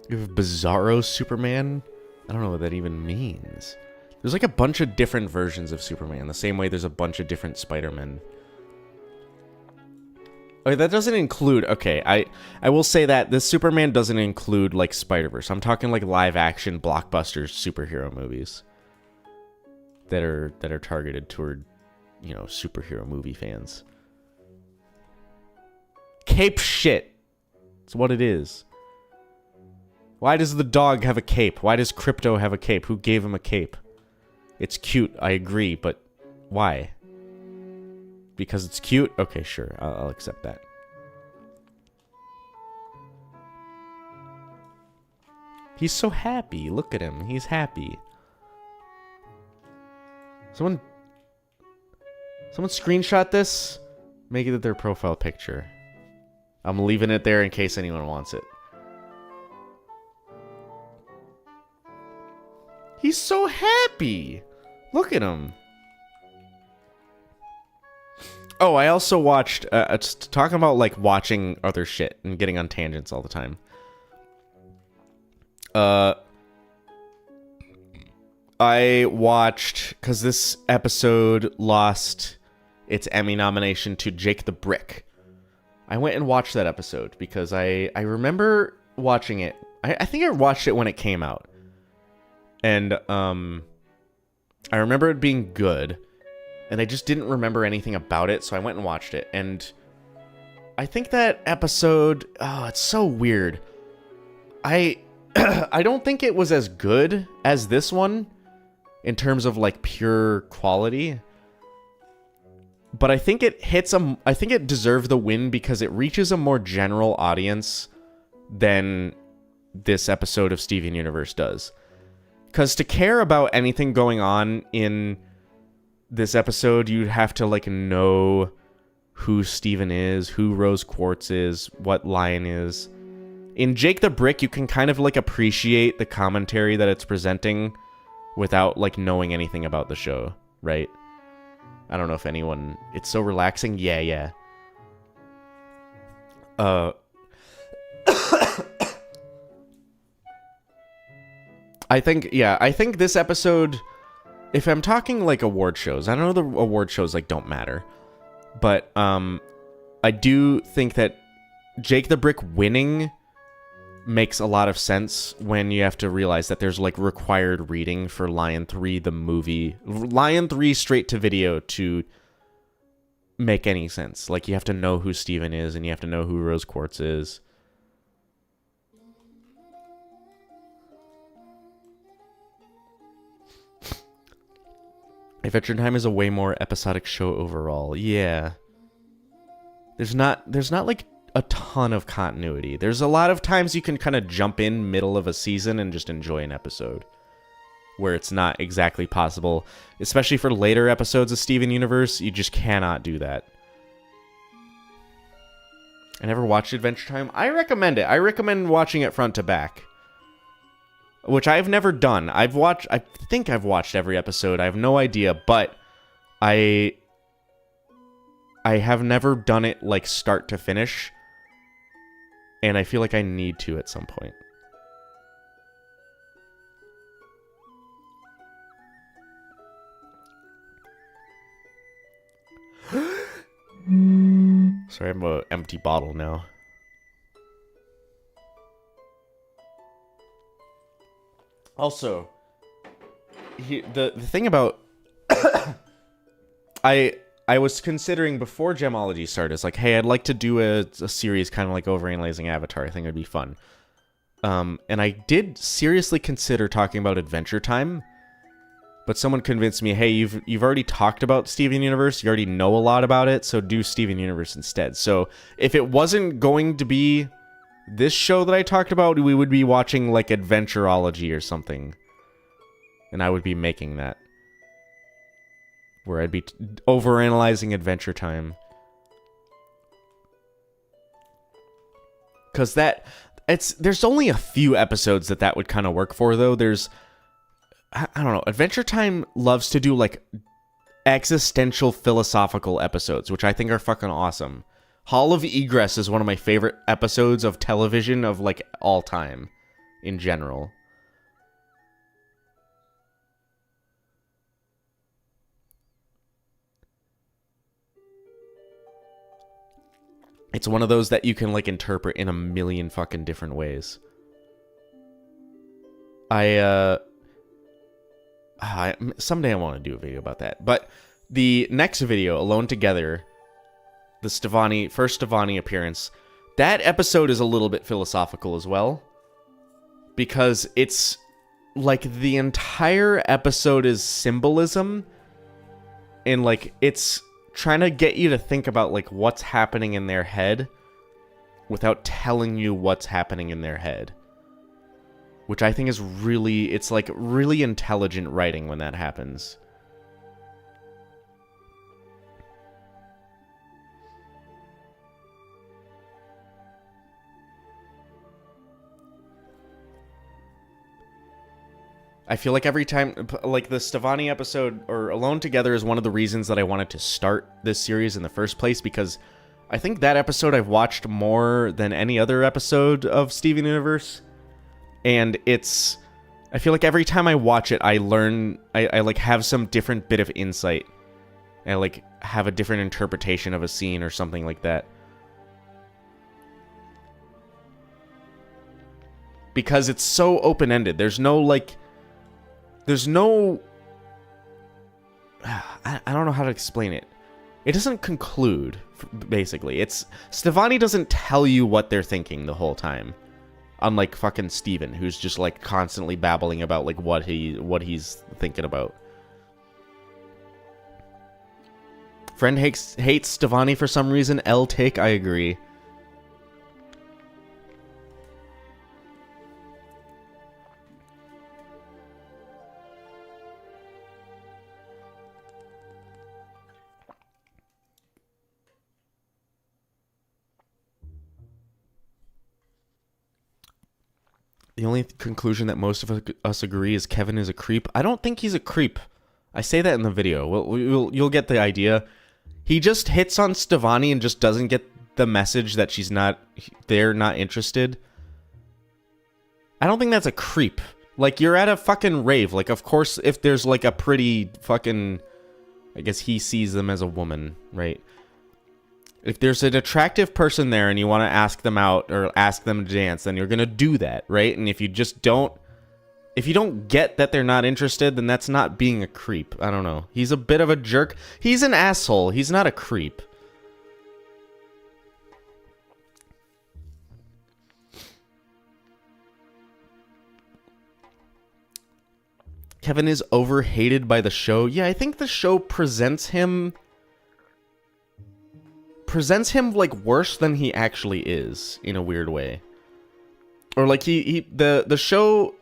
You have Bizarro Superman? I don't know what that even means. There's like a bunch of different versions of Superman, the same way there's a bunch of different Spider-Men. Okay, that doesn't include... Okay, I will say that this Superman doesn't include, like, Spider-Verse. I'm talking, like, live-action blockbuster superhero movies that are targeted toward, you know, superhero movie fans. Cape shit. That's what it is. Why does the dog have a cape? Why does Crypto have a cape? Who gave him a cape? It's cute, I agree, but why? Because it's cute? Okay, sure, I'll accept that. He's so happy. Look at him. He's happy. Someone screenshot this? Make it their profile picture. I'm leaving it there in case anyone wants it. He's so happy. Look at him. Oh, I also watched, talking about, like, watching other shit and getting on tangents all the time. I watched, because this episode lost its Emmy nomination to Jake the Brick. I went and watched that episode because I remember watching it. I think I watched it when it came out. And I remember it being good, and I just didn't remember anything about it, so I went and watched it. And I think that episode, oh, it's so weird. I don't think it was as good as this one in terms of, like, pure quality. But I think it I think it deserved the win because it reaches a more general audience than this episode of Steven Universe does. Because to care about anything going on in this episode, you'd have to, like, know who Steven is, who Rose Quartz is, what Lion is. In Jake the Brick, you can kind of, like, appreciate the commentary that it's presenting without, like, knowing anything about the show, right? I don't know if anyone... It's so relaxing. Yeah. I think this episode, if I'm talking, like, award shows, I know the award shows, like, don't matter, but I do think that Jake the Brick winning makes a lot of sense when you have to realize that there's, like, required reading for Lion 3, the movie. Lion 3 straight to video to make any sense. Like, you have to know who Steven is, and you have to know who Rose Quartz is. Adventure Time is a way more episodic show overall. Yeah. There's not like a ton of continuity. There's a lot of times you can kind of jump in middle of a season and just enjoy an episode where it's not exactly possible. Especially for later episodes of Steven Universe, you just cannot do that. I never watched Adventure Time. I recommend it. I recommend watching it front to back. Which I've never done. I think I've watched every episode. I have no idea, but I have never done it like start to finish. And I feel like I need to at some point. Sorry, I'm an empty bottle now. Also, the thing about I was considering before Gemology started, it's like, hey, I'd like to do a series kind of like overanalyzing Avatar. I think it'd be fun. And I did seriously consider talking about Adventure Time, but someone convinced me, hey, you've already talked about Steven Universe, you already know a lot about it, so do Steven Universe instead. So if it wasn't going to be this show that I talked about, we would be watching like Adventurology or something. And I would be making that. Where I'd be overanalyzing Adventure Time. Because there's only a few episodes that would kind of work for, though. I don't know, Adventure Time loves to do like existential philosophical episodes, which I think are fucking awesome. Hall of Egress is one of my favorite episodes of television of, like, all time, in general. It's one of those that you can, like, interpret in a million fucking different ways. Someday I want to do a video about that. But the next video, Alone Together, the first Stevani appearance, that episode is a little bit philosophical as well. Because it's like the entire episode is symbolism. And like it's trying to get you to think about like what's happening in their head without telling you what's happening in their head. Which I think is it's like really intelligent writing when that happens. I feel like every time, like the Stevani episode, or Alone Together, is one of the reasons that I wanted to start this series in the first place, because I think that episode I've watched more than any other episode of Steven Universe, and I feel like every time I watch it, I learn, I like have some different bit of insight, I like have a different interpretation of a scene or something like that. Because it's so open-ended, there's no, I don't know how to explain it. It doesn't conclude, basically. Stevani doesn't tell you what they're thinking the whole time. Unlike fucking Steven, who's just, like, constantly babbling about, like, what he's thinking about. Friend hates Stevani for some reason. Take, I agree. The only conclusion that most of us agree is Kevin is a creep. I don't think he's a creep. I say that in the video. You'll get the idea. He just hits on Stevani and just doesn't get the message that they're not interested. I don't think that's a creep. Like, you're at a fucking rave. Like, of course, if there's, like, a pretty fucking... I guess he sees them as a woman, right? If there's an attractive person there and you want to ask them out or ask them to dance, then you're going to do that, right? And if you just don't if you don't get that they're not interested, then that's not being a creep. I don't know. He's a bit of a jerk. He's an asshole. He's not a creep. Kevin is overhated by the show. Yeah, I think the show presents him like worse than he actually is in a weird way. Or like the show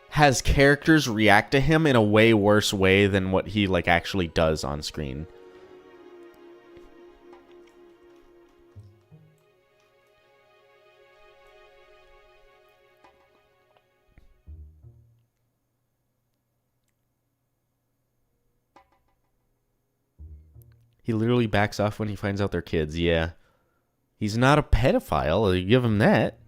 has characters react to him in a way worse way than what he like actually does on screen. He literally backs off when he finds out they're kids. Yeah. He's not a pedophile. You give him that.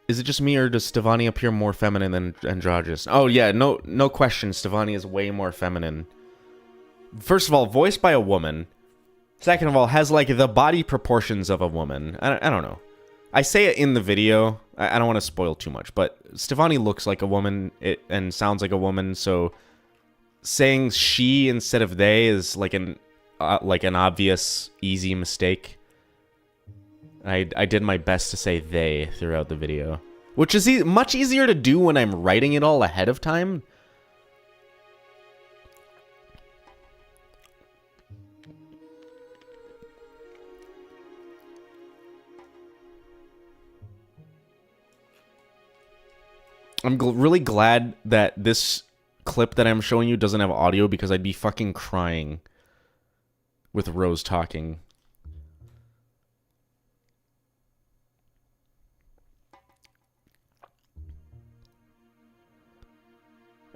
Is it just me, or does Stevani appear more feminine than androgynous? Oh yeah, no question, Stevani is way more feminine. First of all, voiced by a woman. Second of all, has like the body proportions of a woman. I don't know. I say it in the video. I don't want to spoil too much, but Stevani looks like a woman and sounds like a woman, so saying she instead of they is like an obvious, easy mistake. I did my best to say they throughout the video, which is much easier to do when I'm writing it all ahead of time. I'm really glad that this clip that I'm showing you doesn't have audio, because I'd be fucking crying with Rose talking.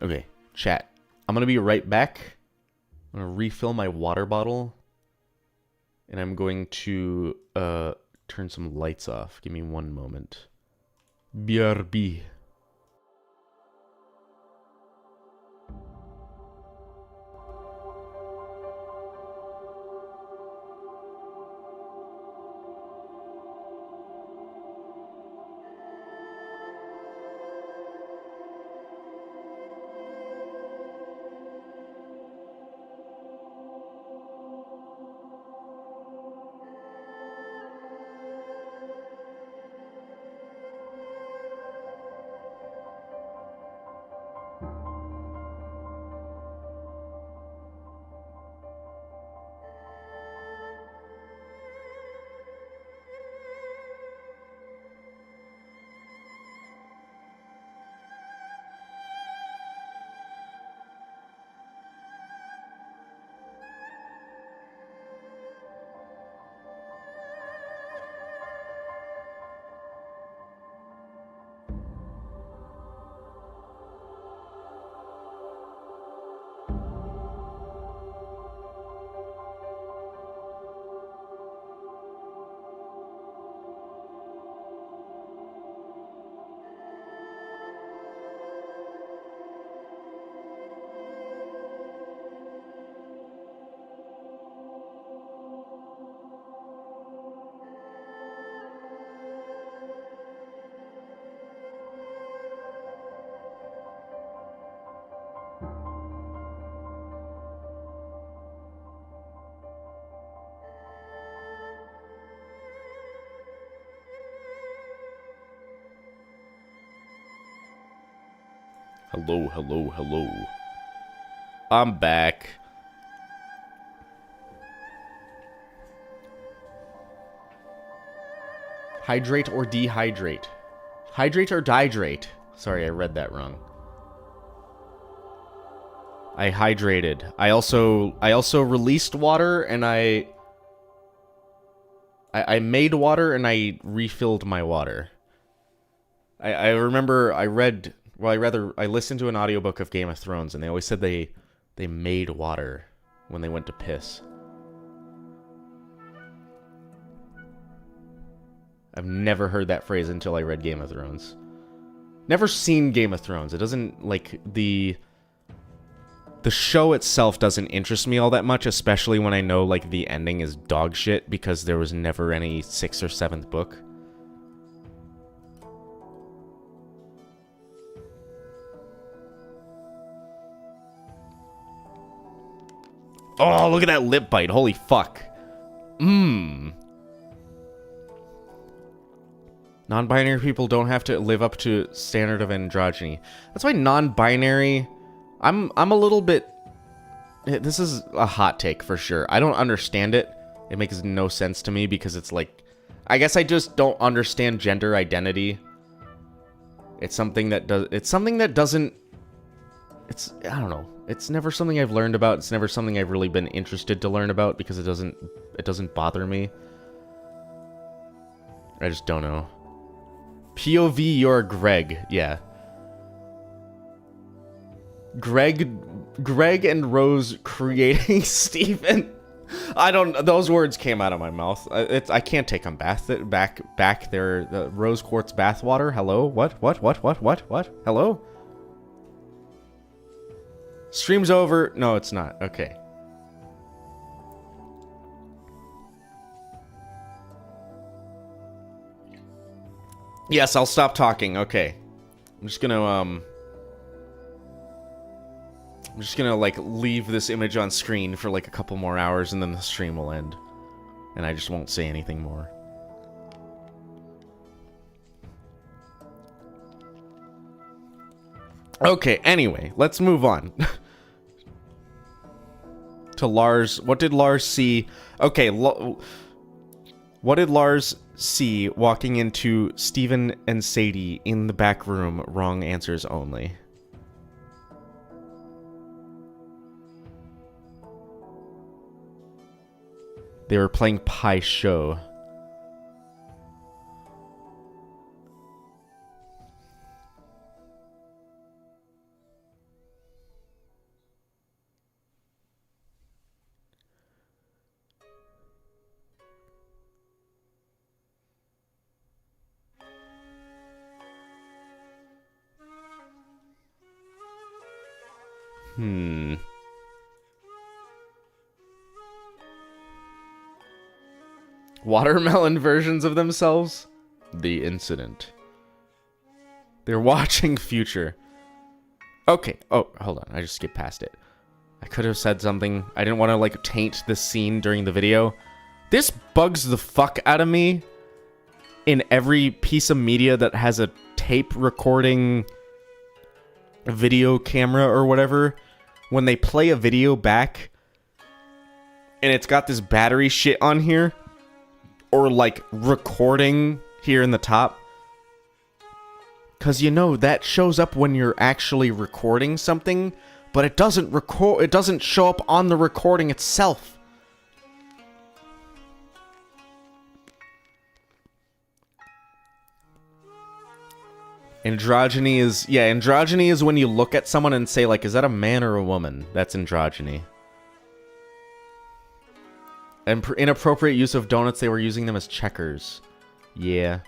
Okay, chat. I'm gonna be right back. I'm gonna refill my water bottle. And I'm going to turn some lights off. Give me one moment. BRB. Hello, hello, hello. I'm back. Hydrate or dehydrate? Hydrate or dihydrate? Sorry, I read that wrong. I hydrated. I also released water, and I made water, and I refilled my water. I remember I read... Well, I listened to an audiobook of Game of Thrones, and they always said they made water when they went to piss. I've never heard that phrase until I read Game of Thrones. Never seen Game of Thrones. It doesn't, like, the show itself doesn't interest me all that much, especially when I know, like, the ending is dog shit because there was never any 6th or 7th book. Oh, look at that lip bite. Holy fuck. Non-binary people don't have to live up to standard of androgyny. That's why non-binary... I'm a little bit... This is a hot take for sure. I don't understand it. It makes no sense to me because it's like... I guess I just don't understand gender identity. It's something that does... It's something that doesn't... It's... I don't know. It's never something I've learned about. It's never something I've really been interested to learn about because it doesn't bother me. I just don't know. POV, you're Greg. Yeah. Greg and Rose creating Steven. I don't... Those words came out of my mouth. I can't take them back. They're the rose quartz bathwater. Hello? What? Hello? Stream's over. No, it's not. Okay. Yes, I'll stop talking. Okay. I'm just gonna like leave this image on screen for like a couple more hours and then the stream will end. And I just won't say anything more. Okay, anyway, let's move on. To Lars. What did Lars see? Okay, what did Lars see walking into Steven and Sadie in the back room? Wrong answers only. They were playing Pi Show. Watermelon versions of themselves? The incident. They're watching Future. Okay. Oh, hold on. I just skipped past it. I could have said something. I didn't want to, like, taint the scene during the video. This bugs the fuck out of me in every piece of media that has a tape recording video camera or whatever. When they play a video back and it's got this battery shit on here or like recording here in the top, because you know that shows up when you're actually recording something, but it doesn't show up on the recording itself. Androgyny is when you look at someone and say, like, is that a man or a woman? That's androgyny. And inappropriate use of donuts, they were using them as checkers. Yeah.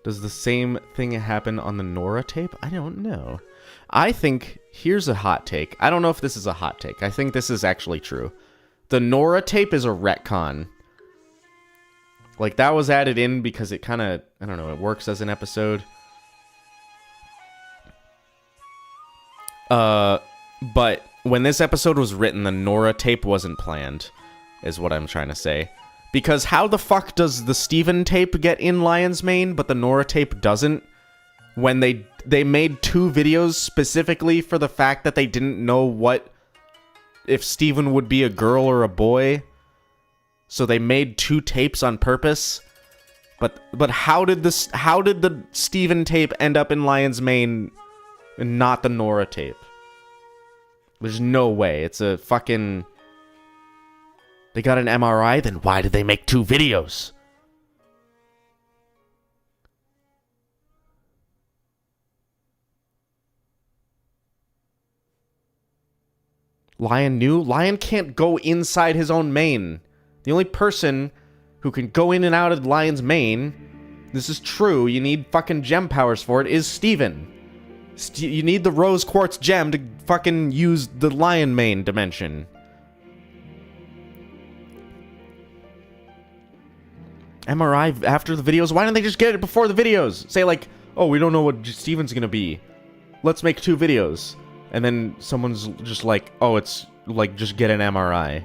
Does the same thing happen on the Nora tape? I don't know. I think, here's a hot take. I don't know if this is a hot take. I think this is actually true. The Nora tape is a retcon. Like, that was added in because it kind of, I don't know, it works as an episode. But when this episode was written, the Nora tape wasn't planned, is what I'm trying to say. Because how the fuck does the Steven tape get in Lion's Mane, but the Nora tape doesn't? When they made 2 videos specifically for the fact that they didn't know if Steven would be a girl or a boy. So they made 2 tapes on purpose. But how did the Steven tape end up in Lion's Mane and not the Nora tape? There's no way. It's a fucking... They got an MRI, then why did they make 2 videos? Lion knew? Lion can't go inside his own main. The only person who can go in and out of Lion's main, this is true, you need fucking gem powers for it, is Steven. You need the rose quartz gem to fucking use the Lion main dimension. MRI after the videos? Why didn't they just get it before the videos? Say like, oh, we don't know what Steven's gonna be. Let's make 2 videos. And then someone's just like, oh, it's like, just get an MRI.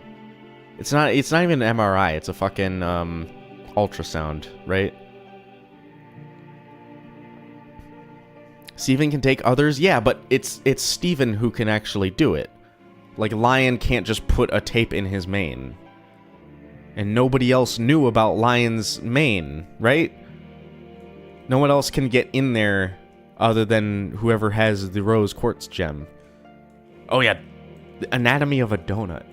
It's not even an MRI, it's a fucking ultrasound, right? Steven can take others? Yeah, but it's Steven who can actually do it. Like, Lion can't just put a tape in his main. And nobody else knew about Lion's main, right? No one else can get in there other than whoever has the rose quartz gem. Oh yeah, the anatomy of a donut.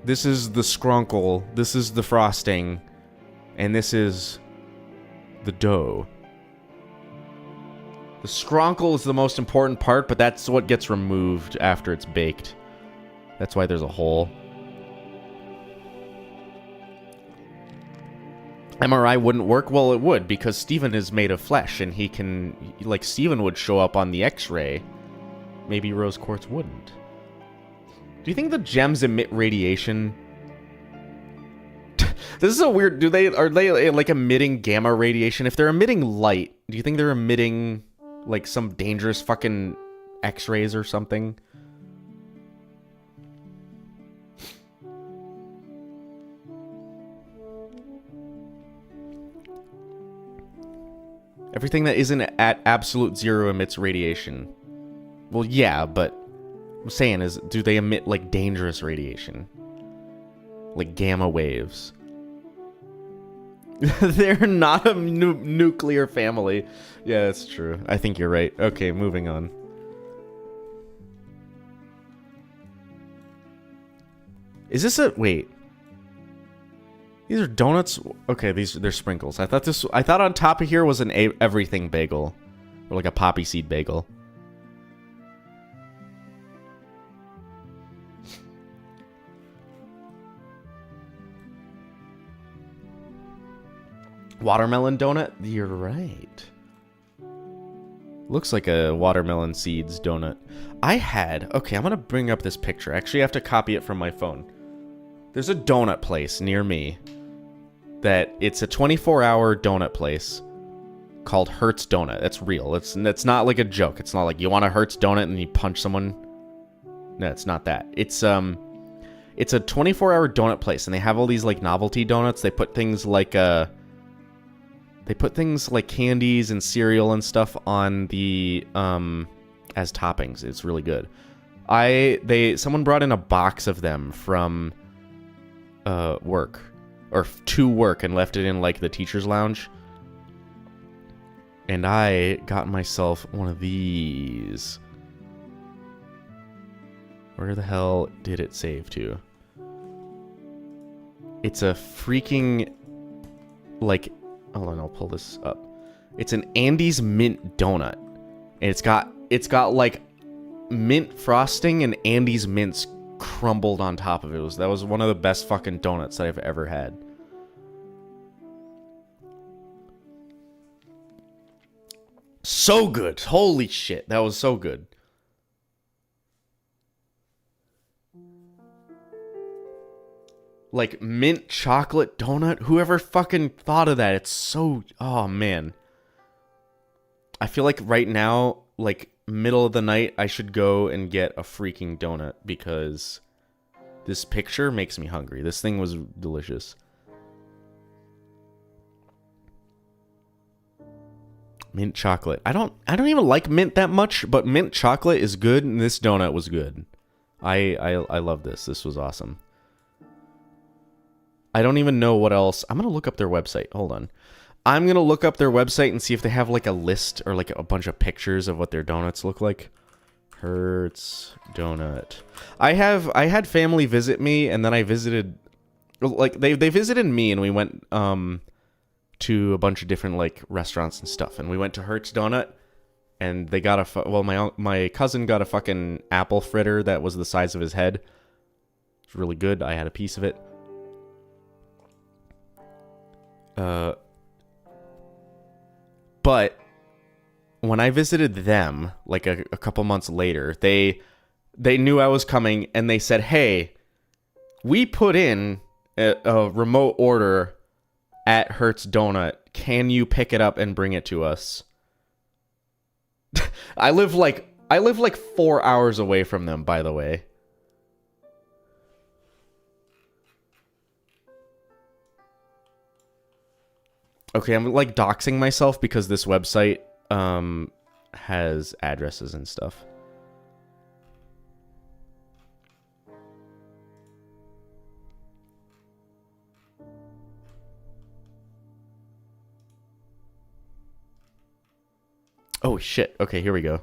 This is the skrunkle, this is the frosting, and this is the dough. The skrunkle is the most important part, but that's what gets removed after it's baked. That's why there's a hole. MRI wouldn't work? Well, it would, because Steven is made of flesh, and he can... Like, Steven would show up on the X-ray. Maybe rose quartz wouldn't. Do you think the gems emit radiation? This is a weird... Are they, like, emitting gamma radiation? If they're emitting light, do you think they're emitting, like, some dangerous fucking X-rays or something? Everything that isn't at absolute zero emits radiation. Well, yeah, but I'm saying is, do they emit, like, dangerous radiation? Like gamma waves. They're not a nuclear family. Yeah, that's true. I think you're right. Okay, moving on. Is this a... Wait. These are donuts? Okay, they're sprinkles. I thought on top of here was an everything bagel. Or like a poppy seed bagel. Watermelon donut? You're right. Looks like a watermelon seeds donut. Okay, I'm gonna bring up this picture. Actually, I have to copy it from my phone. There's a donut place near me that it's a 24-hour donut place called Hertz Donut. That's real. It's not like a joke. It's not like you want a Hertz donut and you punch someone. No, it's not that. It's a 24-hour donut place, and they have all these like novelty donuts. They put things like candies and cereal and stuff on the as toppings. It's really good. Someone brought in a box of them from work or to work and left it in like the teacher's lounge. And I got myself one of these. Where the hell did it save to? It's a freaking like, hold on, I'll pull this up. It's an Andes mint donut. And it's got like mint frosting and Andes mints crumbled on top of it. That was one of the best fucking donuts that I've ever had. So good. Holy shit. That was so good. Like mint chocolate donut. Whoever fucking thought of that? It's so... Oh, man. I feel like right now, like middle of the night, I should go and get a freaking donut because this picture makes me hungry. This thing was delicious. Mint chocolate. I don't even like mint that much, but mint chocolate is good, and this donut was good. I love this. This was awesome. I don't even know what else. I'm gonna look up their website. Hold on. I'm gonna look up their website and see if they have like a list or like a bunch of pictures of what their donuts look like. Hertz donut. I had family visit me, and then I visited, like they visited me, and we went to a bunch of different like restaurants and stuff, and we went to Hertz Donut, and they got my cousin got a fucking apple fritter that was the size of his head. It's really good. I had a piece of it. But when I visited them, like a couple months later, they knew I was coming, and they said, "Hey, we put in a remote order at Hertz Donut. Can you pick it up and bring it to us?" I live like 4 hours away from them, by the way. Okay, I'm like doxing myself because this website has addresses and stuff. Oh shit. Okay, here we go.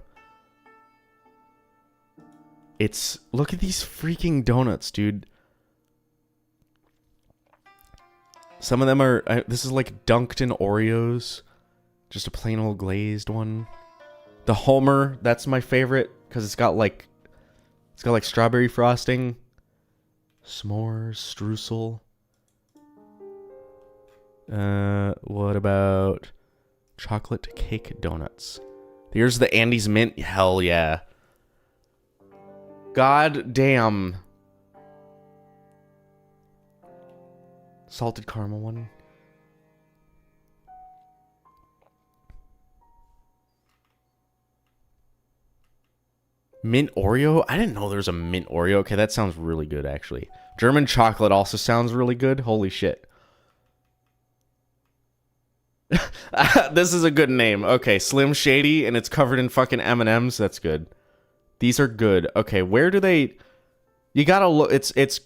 Look at these freaking donuts, dude. Some of them are, this is like dunked in Oreos. Just a plain old glazed one. The Homer, that's my favorite because it's got like strawberry frosting. S'mores, streusel. What about chocolate cake donuts? Here's the Andes Mint. Hell yeah. God damn. Salted caramel one. Mint Oreo? I didn't know there was a mint Oreo. Okay, that sounds really good, actually. German chocolate also sounds really good. Holy shit. This is a good name. Okay, Slim Shady, and it's covered in fucking M&Ms. That's good. These are good. Okay, where do they... You gotta look... It's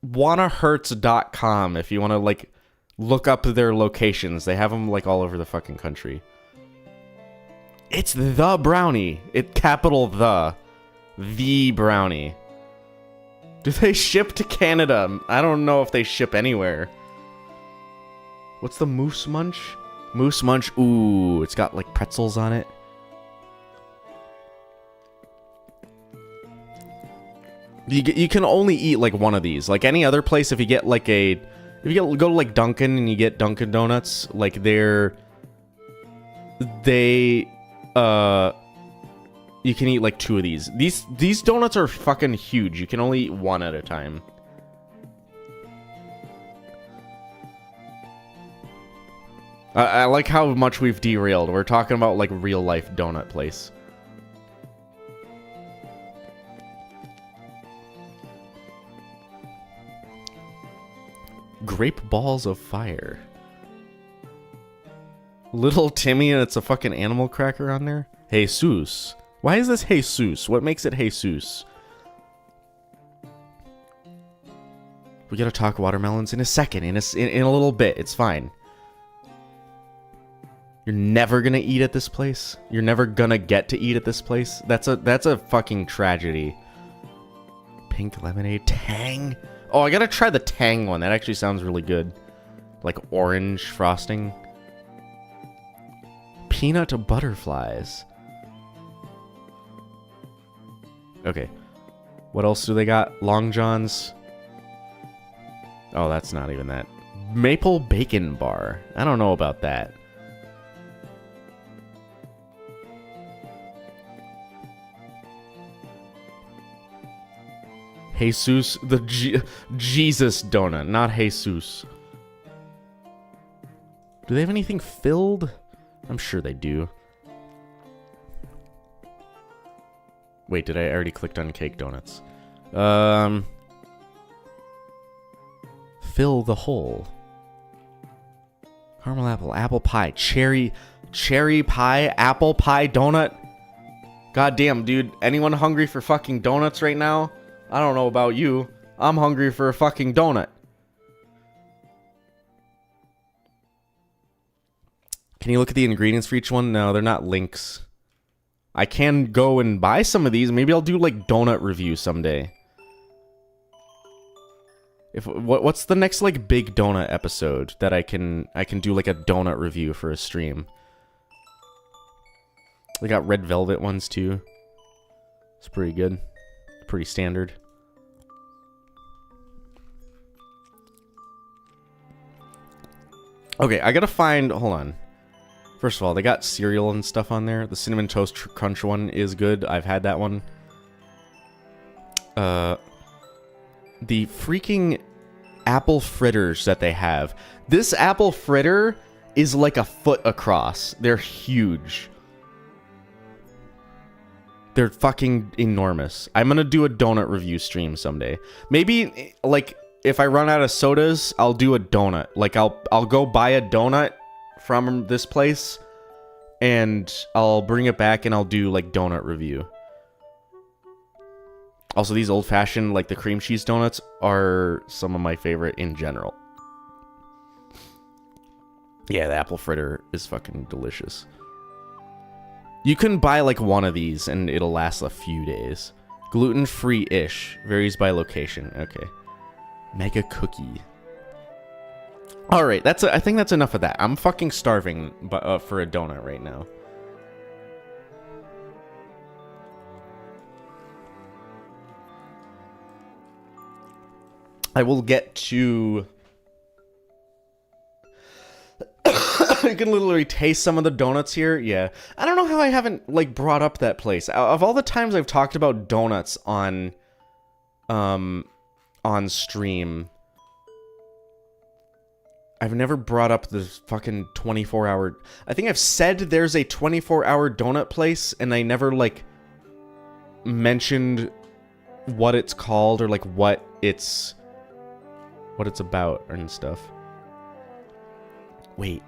wannahertz.com if you want to, like, look up their locations. They have them, like, all over the fucking country. It's the brownie. Capital the. The brownie. Do they ship to Canada? I don't know if they ship anywhere. What's the Moose Munch? Moose Munch. Ooh, it's got, like, pretzels on it. You can only eat like one of these. Like any other place, if you get like go to like Dunkin' and you get Dunkin' Donuts, like you can eat like two of these. These donuts are fucking huge. You can only eat one at a time. I like how much we've derailed. We're talking about like real life donut place. Grape balls of fire. Little Timmy, and it's a fucking animal cracker on there. Jesus. Why is this Jesus? What makes it Jesus? We gotta talk watermelons in a second, in a little bit. It's fine. You're never gonna eat at this place? You're never gonna get to eat at this place? That's a fucking tragedy. Pink lemonade. Tang. Oh, I gotta try the Tang one. That actually sounds really good. Like orange frosting. Peanut butterflies. Okay. What else do they got? Long Johns. Oh, that's not even that. Maple bacon bar. I don't know about that. Jesus, the Jesus donut, not Jesus. Do they have anything filled? I'm sure they do. Wait, did I already clicked on cake donuts? Fill the hole. Caramel apple pie, cherry pie, apple pie donut. God damn, dude. Anyone hungry for fucking donuts right now? I don't know about you. I'm hungry for a fucking donut. Can you look at the ingredients for each one? No, they're not links. I can go and buy some of these. Maybe I'll do like donut review someday. What's the next like big donut episode that I can do like a donut review for a stream? They got red velvet ones too. It's pretty good. Pretty standard. Okay, I gotta find... Hold on. First of all, they got cereal and stuff on there. The Cinnamon Toast Crunch one is good. I've had that one. The freaking apple fritters that they have. This apple fritter is like a foot across. They're huge. They're fucking enormous. I'm gonna do a donut review stream someday. Maybe, like, if I run out of sodas, I'll do a donut. Like, I'll go buy a donut from this place, and I'll bring it back and I'll do, like, donut review. Also, these old-fashioned, like, the cream cheese donuts are some of my favorite in general. Yeah, the apple fritter is fucking delicious. You can buy, like, one of these, and it'll last a few days. Gluten-free-ish. Varies by location. Okay. Mega cookie. Alright, I think that's enough of that. I'm fucking starving for a donut right now. I will get to... You can literally taste some of the donuts here. Yeah. I don't know how I haven't, like, brought up that place. Of all the times I've talked about donuts on stream, I've never brought up the fucking 24-hour... I think I've said there's a 24-hour donut place, and I never, like, mentioned what it's called or, like, what it's about and stuff. Wait.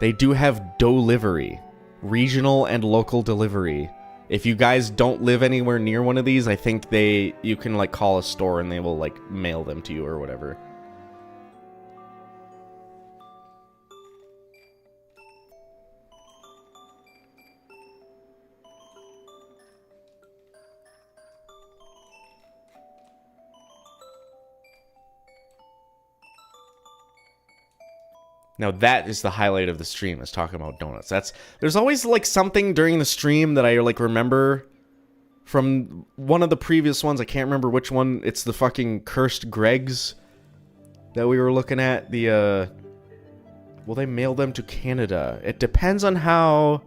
They do have delivery. Regional and local delivery. If you guys don't live anywhere near one of these, I think you can, like, call a store and they will, like, mail them to you or whatever. Now that is the highlight of the stream, is talking about donuts. There's always, like, something during the stream that I, like, remember from one of the previous ones. I can't remember which one. It's the fucking Cursed Greg's that we were looking at. Will they mail them to Canada? It depends on how...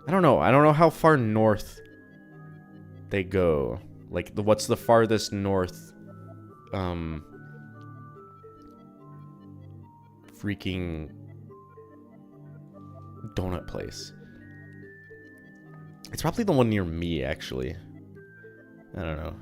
I don't know. I don't know how far north they go. Like, what's the farthest north, freaking donut place. It's probably the one near me, actually. I don't know.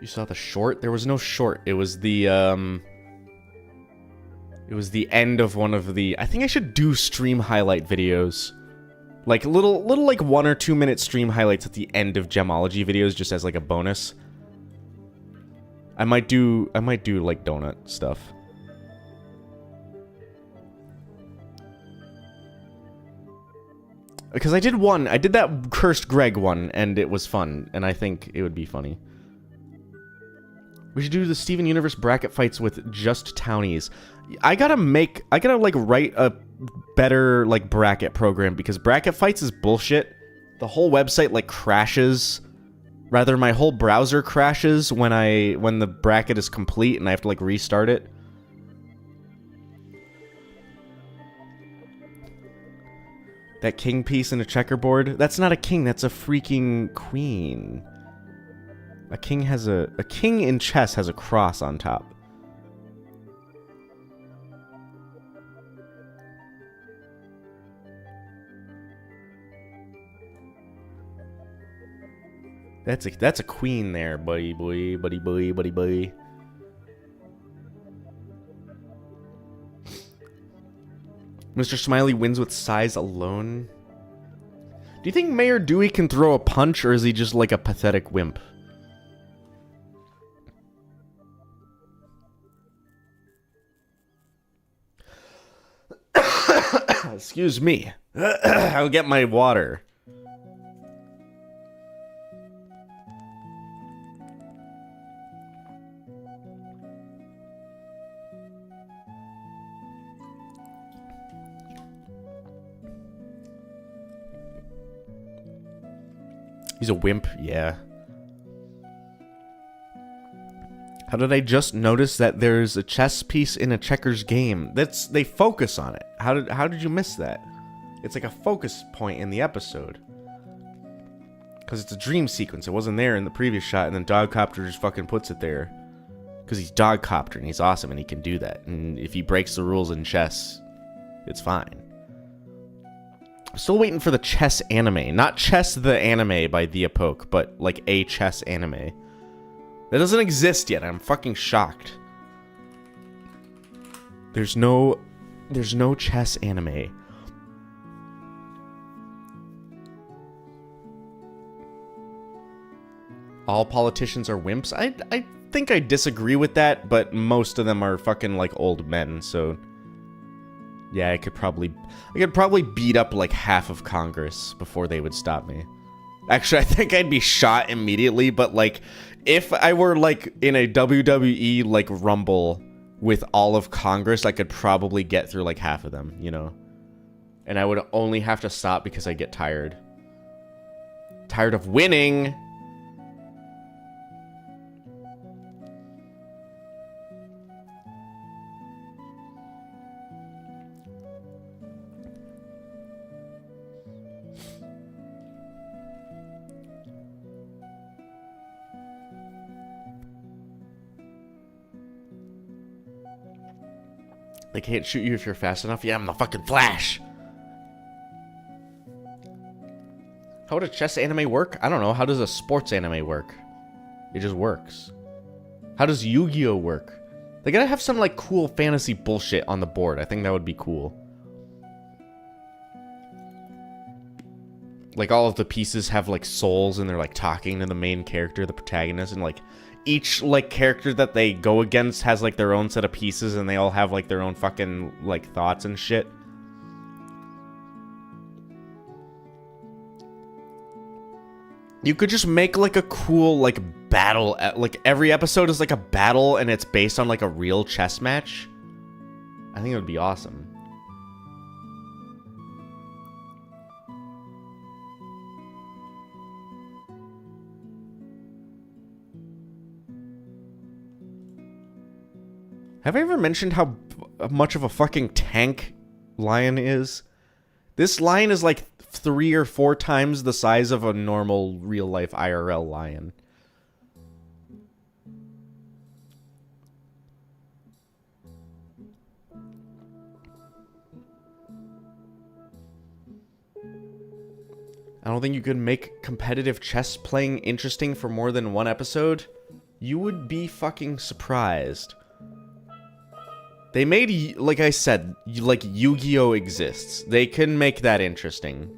You saw the short? There was no short. It was the end of one of the... I think I should do stream highlight videos. Like, little like 1 or 2 minute stream highlights at the end of Gemology videos, just as, like, a bonus. I might do, like, donut stuff. Because I did that Cursed Greg one, and it was fun, and I think it would be funny. We should do the Steven Universe bracket fights with just townies. I gotta like write a better, like, bracket program, because bracket fights is bullshit. The whole website, like, crashes. Rather, my whole browser crashes when the bracket is complete and I have to, like, restart it. That king piece in a checkerboard? That's not a king, that's a freaking queen. A king in chess has a cross on top. That's a queen there, buddy boy, buddy boy, buddy boy. Mr. Smiley wins with size alone. Do you think Mayor Dewey can throw a punch, or is he just like a pathetic wimp? Excuse me. I'll get my water. He's a wimp, yeah. How did I just notice that there's a chess piece in a checkers game? They focus on it. How did you miss that? It's like a focus point in the episode. Because it's a dream sequence. It wasn't there in the previous shot, and then Dogcopter just fucking puts it there. Because he's Dogcopter, and he's awesome, and he can do that. And if he breaks the rules in chess, it's fine. I'm still waiting for the chess anime. Not Chess the Anime by The Epoch, but like a chess anime. That doesn't exist yet. I'm fucking shocked. There's no chess anime. All politicians are wimps? I think I disagree with that, but most of them are fucking like old men, so yeah, I could probably beat up like half of Congress before they would stop me. Actually, I think I'd be shot immediately, but like if I were like in a WWE like Rumble with all of Congress, I could probably get through like half of them, you know? And I would only have to stop because I get tired. Tired of winning. They can't shoot you if you're fast enough. Yeah, I'm the fucking Flash. How would a chess anime work? I don't know. How does a sports anime work? It just works. How does Yu-Gi-Oh work? They gotta have some like cool fantasy bullshit on the board. I think that would be cool. Like all of the pieces have like souls and they're like talking to the main character, the protagonist, and like each like character that they go against has like their own set of pieces and they all have like their own fucking like thoughts and shit. You could just make like a cool like battle, like every episode is like a battle and it's based on like a real chess match. I think it would be awesome. Have I ever mentioned how much of a fucking tank lion is? This lion is like 3 or 4 times the size of a normal real-life IRL lion. I don't think you could make competitive chess playing interesting for more than 1 episode. You would be fucking surprised. They made, like I said, like Yu-Gi-Oh exists. They can make that interesting.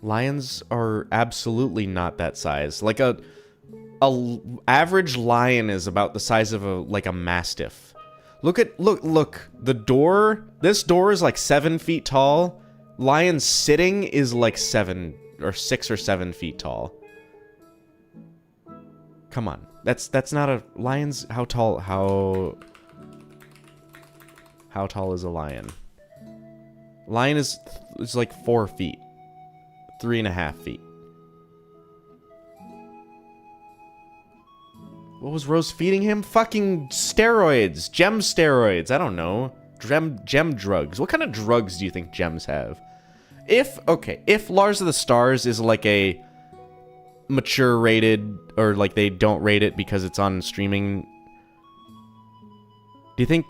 Lions are absolutely not that size. Like a average lion is about the size of a mastiff. Look. The door. This door is like 7 feet tall. Lion sitting is like 6 or 7 feet tall. Come on, that's not a lion's. How tall? How tall is a lion? Lion is like 4 feet, 3.5 feet. What was Rose feeding him? Fucking steroids. Gem steroids. I don't know. Gem drugs. What kind of drugs do you think gems have? If Lars of the Stars is like a mature rated, or like they don't rate it because it's on streaming, do you think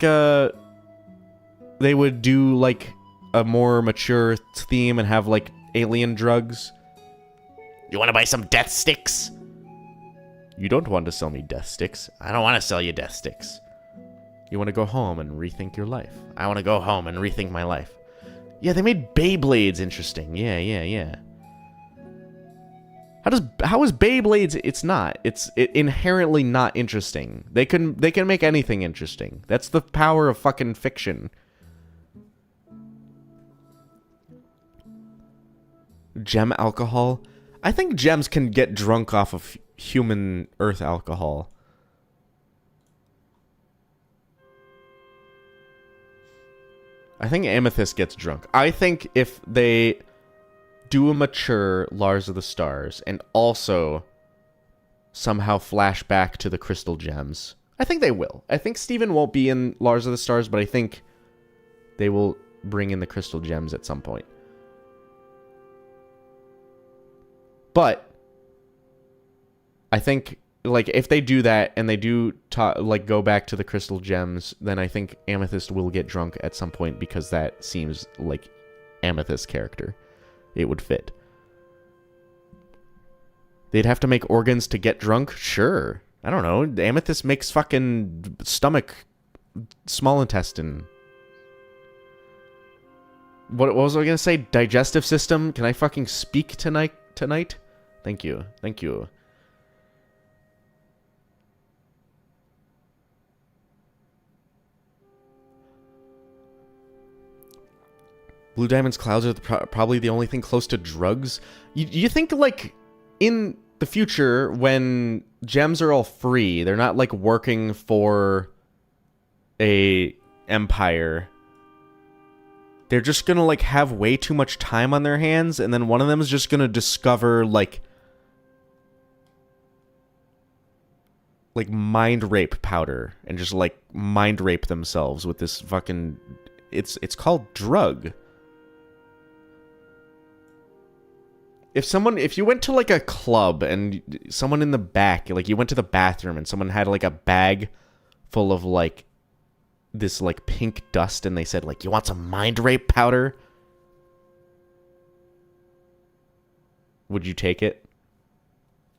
they would do like a more mature theme and have like alien drugs? You want to buy some death sticks? You don't want to sell me death sticks. I don't want to sell you death sticks. You want to go home and rethink your life. I want to go home and rethink my life. Yeah, they made Beyblades interesting. Yeah. How is Beyblades? It's not. It's inherently not interesting. They can make anything interesting. That's the power of fucking fiction. Gem alcohol? I think gems can get drunk off of human earth alcohol. I think amethyst gets drunk. I think if they do a mature Lars of the Stars and also somehow flash back to the crystal gems, I think they will. I think Steven won't be in Lars of the Stars, but I think they will bring in the crystal gems at some point. But I think, like, if they do that and they do like go back to the crystal gems, then I think Amethyst will get drunk at some point because that seems like Amethyst's character. It would fit. They'd have to make organs to get drunk? Sure. I don't know. Amethyst makes fucking stomach, small intestine. What was I gonna say? Digestive system? Can I fucking speak tonight? Thank you. Thank you. Blue Diamond's clouds are probably the only thing close to drugs. You think, like, in the future, when gems are all free, they're not, like, working for a empire. They're just gonna, like, have way too much time on their hands, and then one of them is just gonna discover, like mind rape powder, and just, like, mind rape themselves with this fucking... It's called drug. If you went to, like, a club, and someone in the back, like, you went to the bathroom, and someone had, like, a bag full of, like, this, like, pink dust, and they said, like, you want some mind rape powder? Would you take it?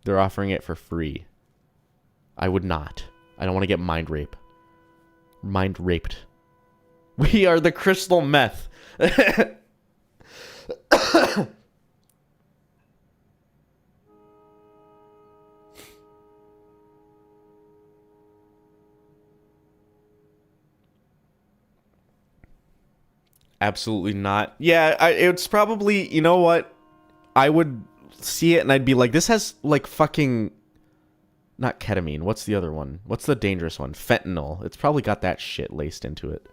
They're offering it for free. I would not. I don't want to get mind rape. Mind raped. We are the crystal meth. Absolutely not. Yeah, it's probably, you know what? I would see it and I'd be like, this has, like, fucking... Not ketamine. What's the other one? What's the dangerous one? Fentanyl. It's probably got that shit laced into it.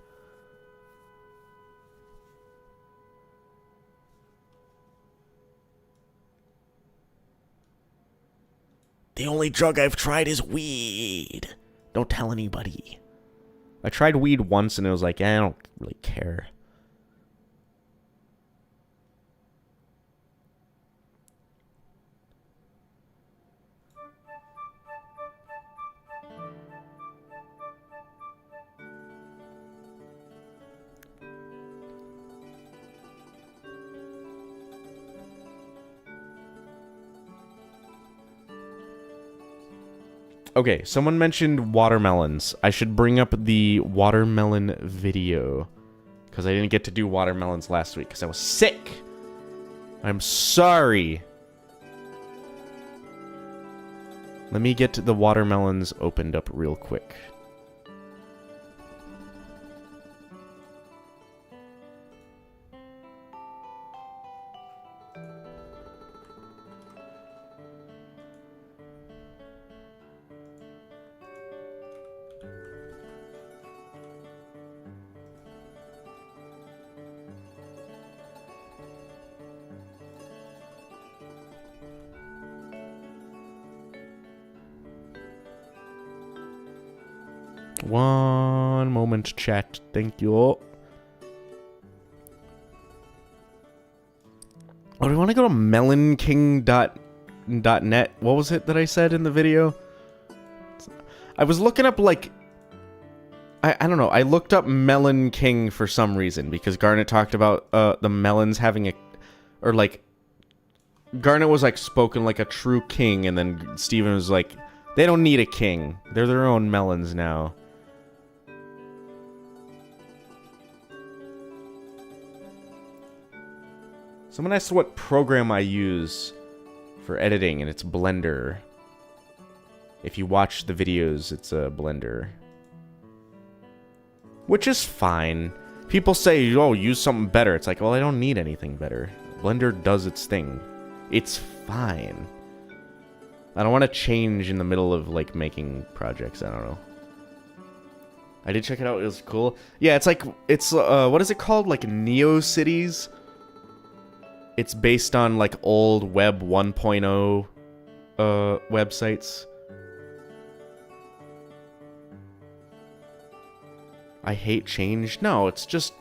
The only drug I've tried is weed. Don't tell anybody. I tried weed once and it was like, I don't really care. Okay, someone mentioned watermelons. I should bring up the watermelon video. Because I didn't get to do watermelons last week because I was sick. I'm sorry. Let me get the watermelons opened up real quick. One moment, chat. Thank you. Oh, do we want to go to melonking.net? What was it that I said in the video? I was looking up, like... I don't know. I looked up Melon King for some reason, because Garnet talked about the melons having a... Or, like... Garnet was, like, spoken like a true king, and then Steven was like, they don't need a king. They're their own melons now. Someone asked what program I use for editing, and it's Blender. If you watch the videos, it's a Blender. Which is fine. People say, oh, use something better. It's like, well, I don't need anything better. Blender does its thing. It's fine. I don't want to change in the middle of, like, making projects. I don't know. I did check it out. It was cool. Yeah, it's like, it's, what is it called? Like, NeoCities? It's based on, like, old Web 1.0, websites. I hate change. No, it's just...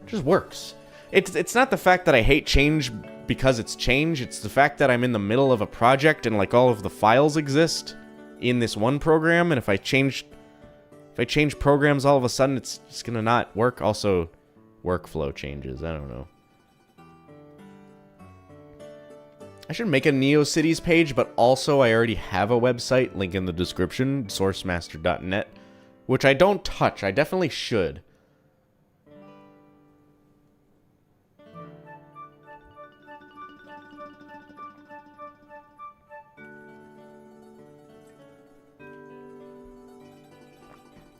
It just works. It's not the fact that I hate change because it's change. It's the fact that I'm in the middle of a project and, like, all of the files exist in this one program, and if I change programs all of a sudden, it's just gonna not work. Also, workflow changes. I don't know. I should make a NeoCities page, but also I already have a website, link in the description, sourcemaster.net, which I don't touch. I definitely should.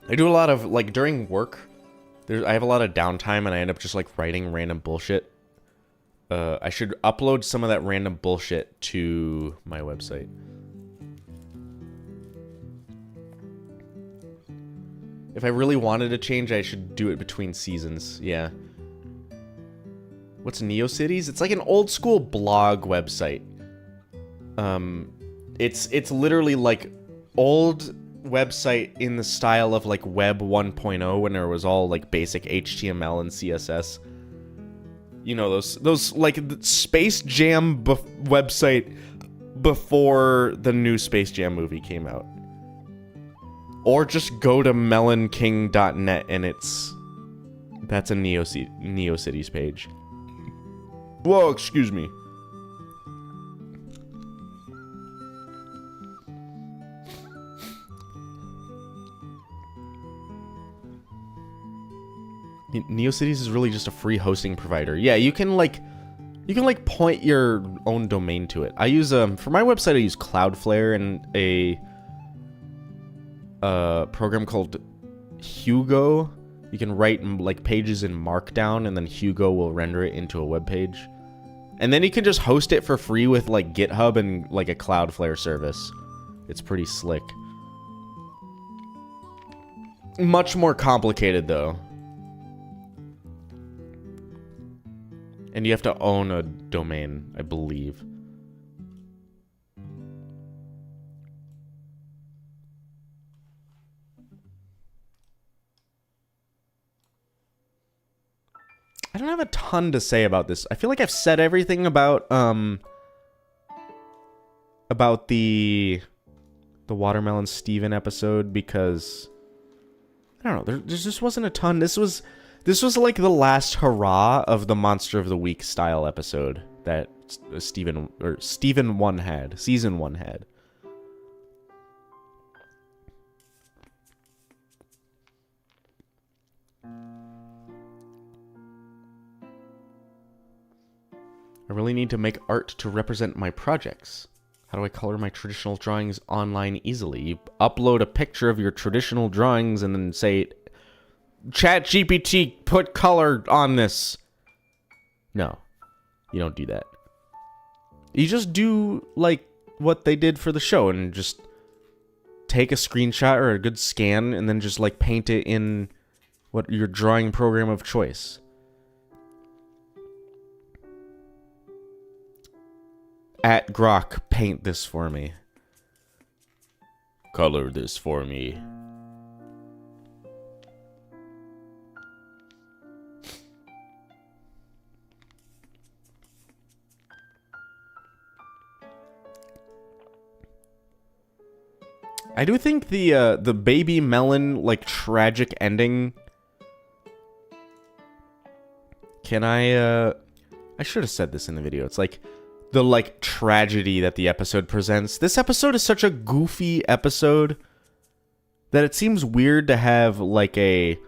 I do a lot of, like, during work, I have a lot of downtime, and I end up just, like, writing random bullshit. I should upload some of that random bullshit to my website. If I really wanted to change, I should do it between seasons. Yeah. What's NeoCities? It's like an old school blog website. It's literally like old website in the style of like Web 1.0 when there was all like basic HTML and CSS. You know, those like Space Jam website before the new Space Jam movie came out. Or just go to melonking.net and that's a NeoCities page. Whoa, excuse me. NeoCities is really just a free hosting provider. Yeah, you can like point your own domain to it. I use for my website I use Cloudflare and a program called Hugo. You can write like pages in Markdown, and then Hugo will render it into a web page. And then you can just host it for free with like GitHub and like a Cloudflare service. It's pretty slick. Much more complicated though. And you have to own a domain, I believe. I don't have a ton to say about this. I feel like I've said everything about the Watermelon Steven episode because I don't know, there just wasn't a ton. This was like the last hurrah of the Monster of the Week style episode that Season 1 had. I really need to make art to represent my projects. How do I color my traditional drawings online easily? You upload a picture of your traditional drawings and then say, ChatGPT, put color on this. No, you don't do that. You just do like what they did for the show and just take a screenshot or a good scan and then just like paint it in what your drawing program of choice. At Grok, paint this for me. Color this for me. I do think the baby melon like tragic ending. Can I should have said this in the video. It's like the like tragedy that the episode presents. This episode is such a goofy episode that it seems weird to have like a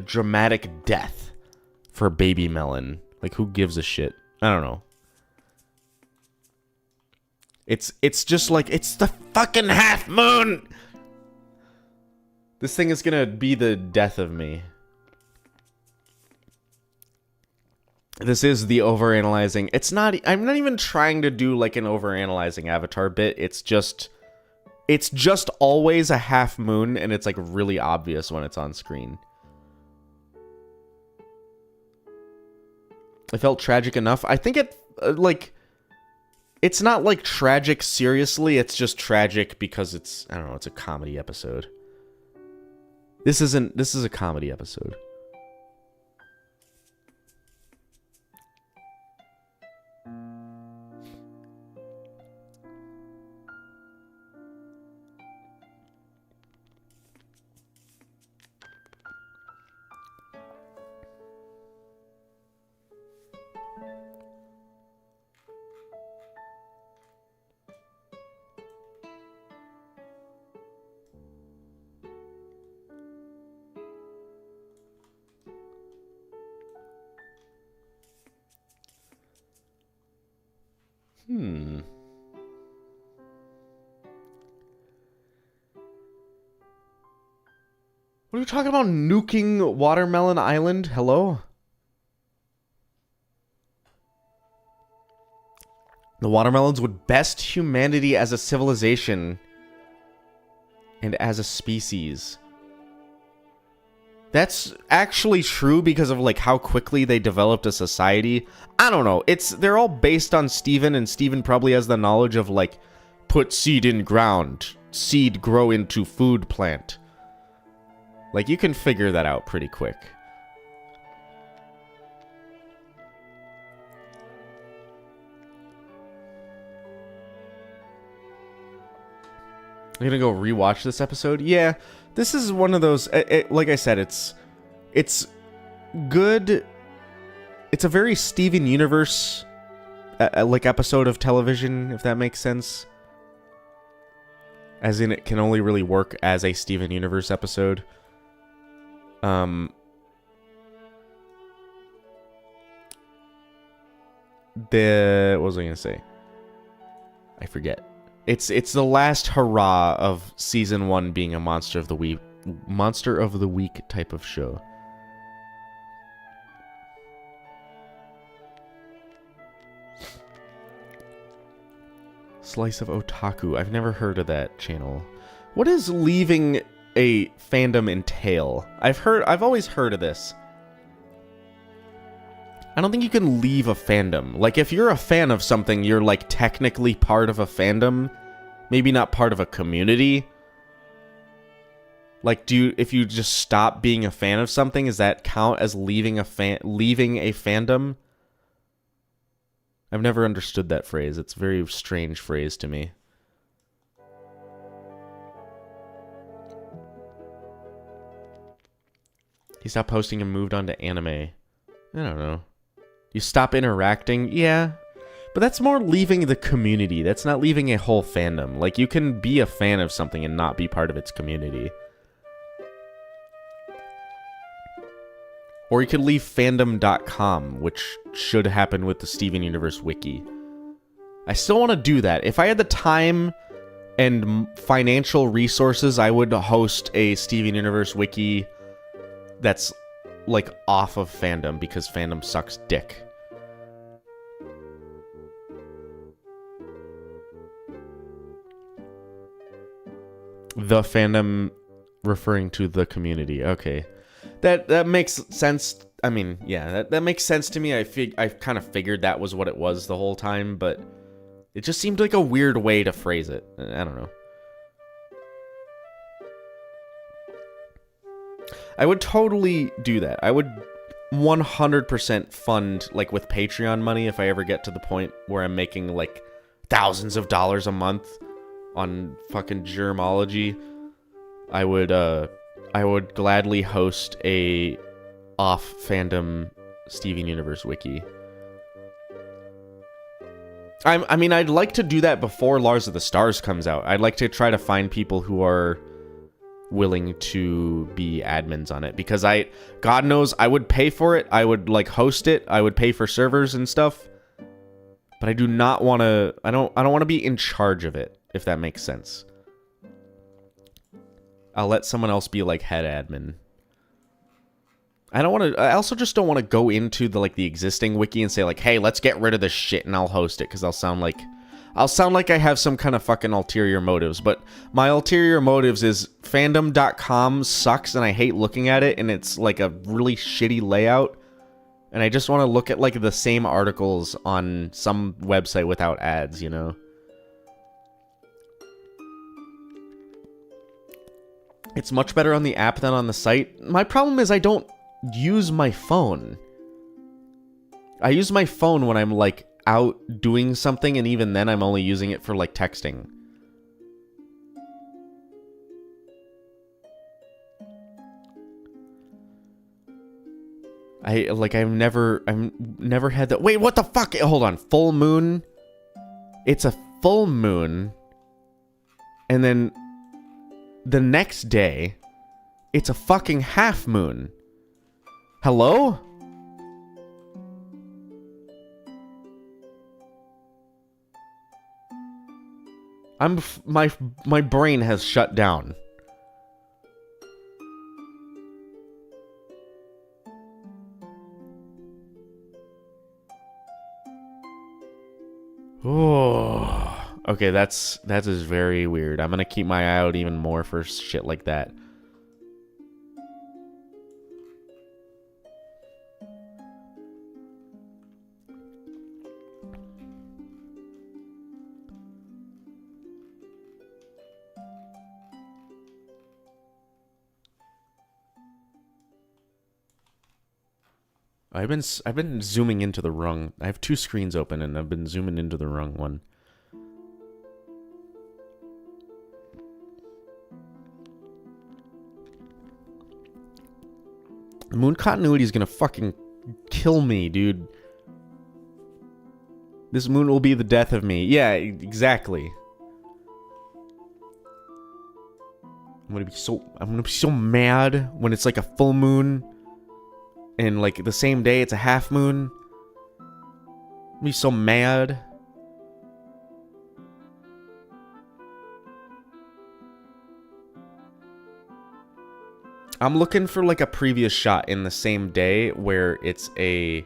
dramatic death for baby melon. Like, who gives a shit? I don't know. It's just like, it's the fucking half moon! This thing is gonna be the death of me. This is the overanalyzing. It's not, I'm not even trying to do like an overanalyzing Avatar bit. It's just always a half moon, and it's like really obvious when it's on screen. It felt tragic enough. I think it, like, it's not like tragic seriously, it's just tragic because it's, I don't know, it's a comedy episode. This is a comedy episode. What are you talking about? Nuking Watermelon Island? Hello? The watermelons would best humanity as a civilization and as a species. That's actually true because of like how quickly they developed a society. I don't know. They're all based on Steven, and Steven probably has the knowledge of like put seed in ground, seed grow into food plant. Like you can figure that out pretty quick. I'm gonna go rewatch this episode. Yeah, this is one of those. Like I said, it's good. It's a very Steven Universe like episode of television, if that makes sense. As in, it can only really work as a Steven Universe episode. What was I gonna say? I forget. It's the last hurrah of season 1 being a monster of the week type of show. Slice of Otaku. I've never heard of that channel. What does leaving a fandom entail? I've always heard of this. I don't think you can leave a fandom. Like, if you're a fan of something, you're, like, technically part of a fandom. Maybe not part of a community. Like, if you just stop being a fan of something, does that count as leaving a fandom? I've never understood that phrase. It's a very strange phrase to me. He stopped posting and moved on to anime. I don't know. You stop interacting? Yeah. But that's more leaving the community. That's not leaving a whole fandom. Like, you can be a fan of something and not be part of its community. Or you could leave fandom.com, which should happen with the Steven Universe wiki. I still want to do that. If I had the time and financial resources, I would host a Steven Universe wiki that's, like, off of fandom, because fandom sucks dick. The fandom referring to the community. Okay. That makes sense. I mean, yeah, that makes sense to me. I kind of figured that was what it was the whole time, but it just seemed like a weird way to phrase it. I don't know. I would totally do that. I would 100% fund, like, with Patreon money, if I ever get to the point where I'm making, like, thousands of dollars a month on fucking Gemology. I would gladly host a off-fandom Steven Universe wiki. I mean, I'd like to do that before Lars of the Stars comes out. I'd like to try to find people who are willing to be admins on it, because God knows, I would pay for it. I would, like, host it. I would pay for servers and stuff. But I do not want to... I don't want to be in charge of it, if that makes sense. I'll let someone else be, like, head admin. I don't want to... I also just don't want to go into the, like, the existing wiki and say, like, hey, let's get rid of this shit and I'll host it, because I'll sound like I have some kind of fucking ulterior motives. But my ulterior motives is fandom.com sucks and I hate looking at it, and it's, like, a really shitty layout. And I just want to look at, like, the same articles on some website without ads, you know? It's much better on the app than on the site. My problem is I don't use my phone. I use my phone when I'm, like, out doing something, and even then I'm only using it for, like, texting. I've never had that. Wait, what the fuck? Hold on. Full moon? It's a full moon. And then the next day, it's a fucking half moon. Hello? My brain has shut down. Oh, okay, that is very weird. I'm gonna keep my eye out even more for shit like that. I've been zooming into the wrong... I have two screens open and I've been zooming into the wrong one. Moon continuity is gonna fucking kill me, dude. This moon will be the death of me. Yeah, exactly. I'm gonna be so mad when it's like a full moon. And, like, the same day, it's a half moon. I'll be so mad. I'm looking for, like, a previous shot in the same day where it's a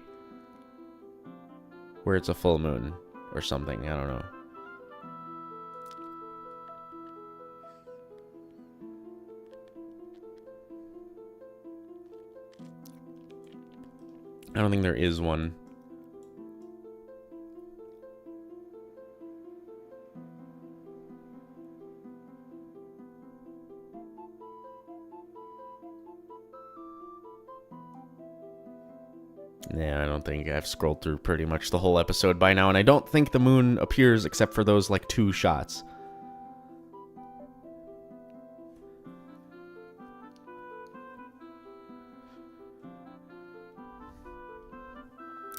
full moon or something. I don't know. I don't think there is one. Yeah, I don't think I've scrolled through pretty much the whole episode by now, and I don't think the moon appears except for those, like, 2 shots.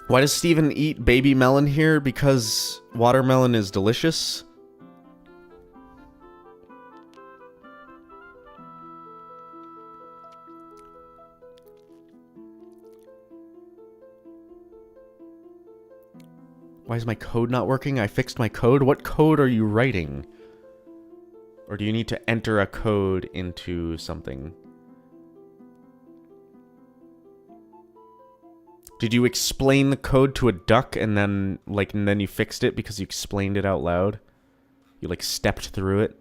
Why does Steven eat baby melon here? Because watermelon is delicious? Why is my code not working? I fixed my code? What code are you writing? Or do you need to enter a code into something? Did you explain the code to a duck and then you fixed it because you explained it out loud? You, like, stepped through it?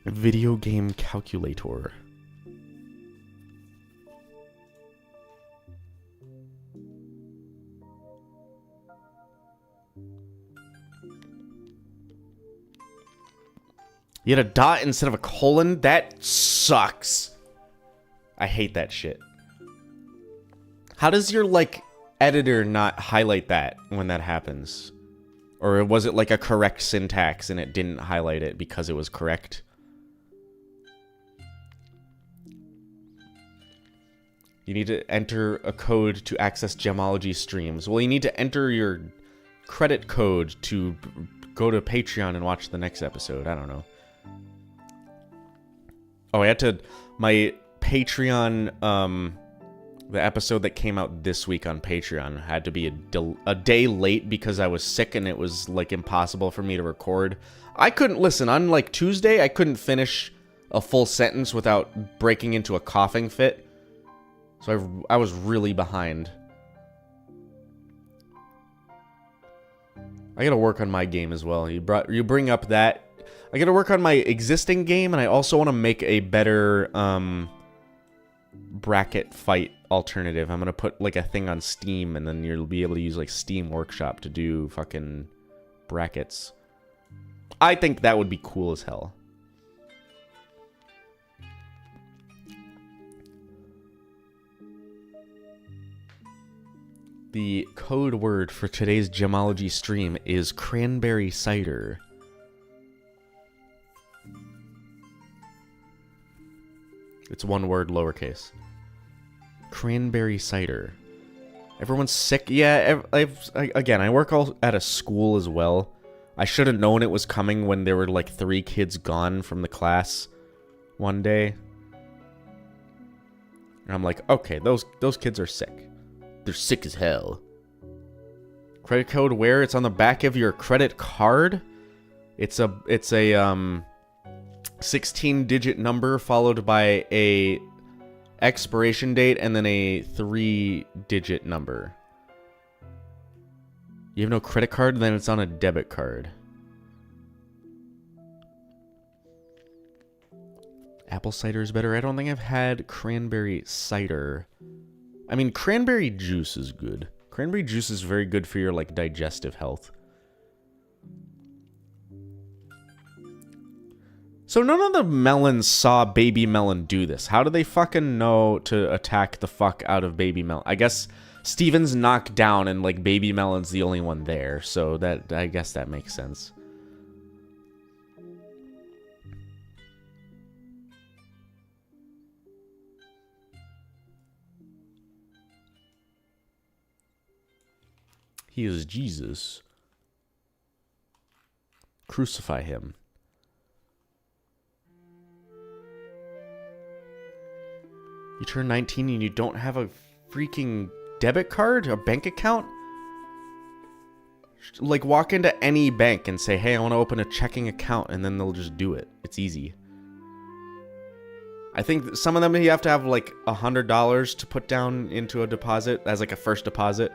Video game calculator. You had a dot instead of a colon? That sucks. I hate that shit. How does your, like, editor not highlight that when that happens? Or was it, like, a correct syntax and it didn't highlight it because it was correct? You need to enter a code to access Gemology streams. Well, you need to enter your credit code to go to Patreon and watch the next episode. I don't know. Oh, I had to... My Patreon, the episode that came out this week on Patreon had to be a day late because I was sick and it was, like, impossible for me to record. I couldn't, listen, on, like, Tuesday, I couldn't finish a full sentence without breaking into a coughing fit. So I was really behind. I gotta work on my game as well. You bring up that. I gotta work on my existing game, and I also want to make a better bracket fight alternative. I'm gonna put like a thing on Steam, and then you'll be able to use like Steam Workshop to do fucking brackets. I think that would be cool as hell. The code word for today's Gemology stream is cranberry cider. It's one word, lowercase. Cranberry cider. Everyone's sick. Yeah, again, I work at a school as well. I should have known it was coming when there were like 3 kids gone from the class one day. And I'm like, okay, those kids are sick. They're sick as hell. Credit code where? It's on the back of your credit card. It's a 16-digit number followed by a expiration date and then a 3-digit number. You have no credit card? Then it's on a debit card. Apple cider is better. I don't think I've had cranberry cider. I mean, cranberry juice is good. Cranberry juice is very good for your, like, digestive health. So none of the melons saw Baby Melon do this. How do they fucking know to attack the fuck out of Baby Melon? I guess Steven's knocked down and, like, Baby Melon's the only one there. So that, I guess that makes sense. He is Jesus. Crucify him. You turn 19 and you don't have a freaking debit card? A bank account? Like, walk into any bank and say, hey, I want to open a checking account, and then they'll just do it. It's easy. I think some of them you have to have, like, $100 to put down into a deposit as, like, a first deposit.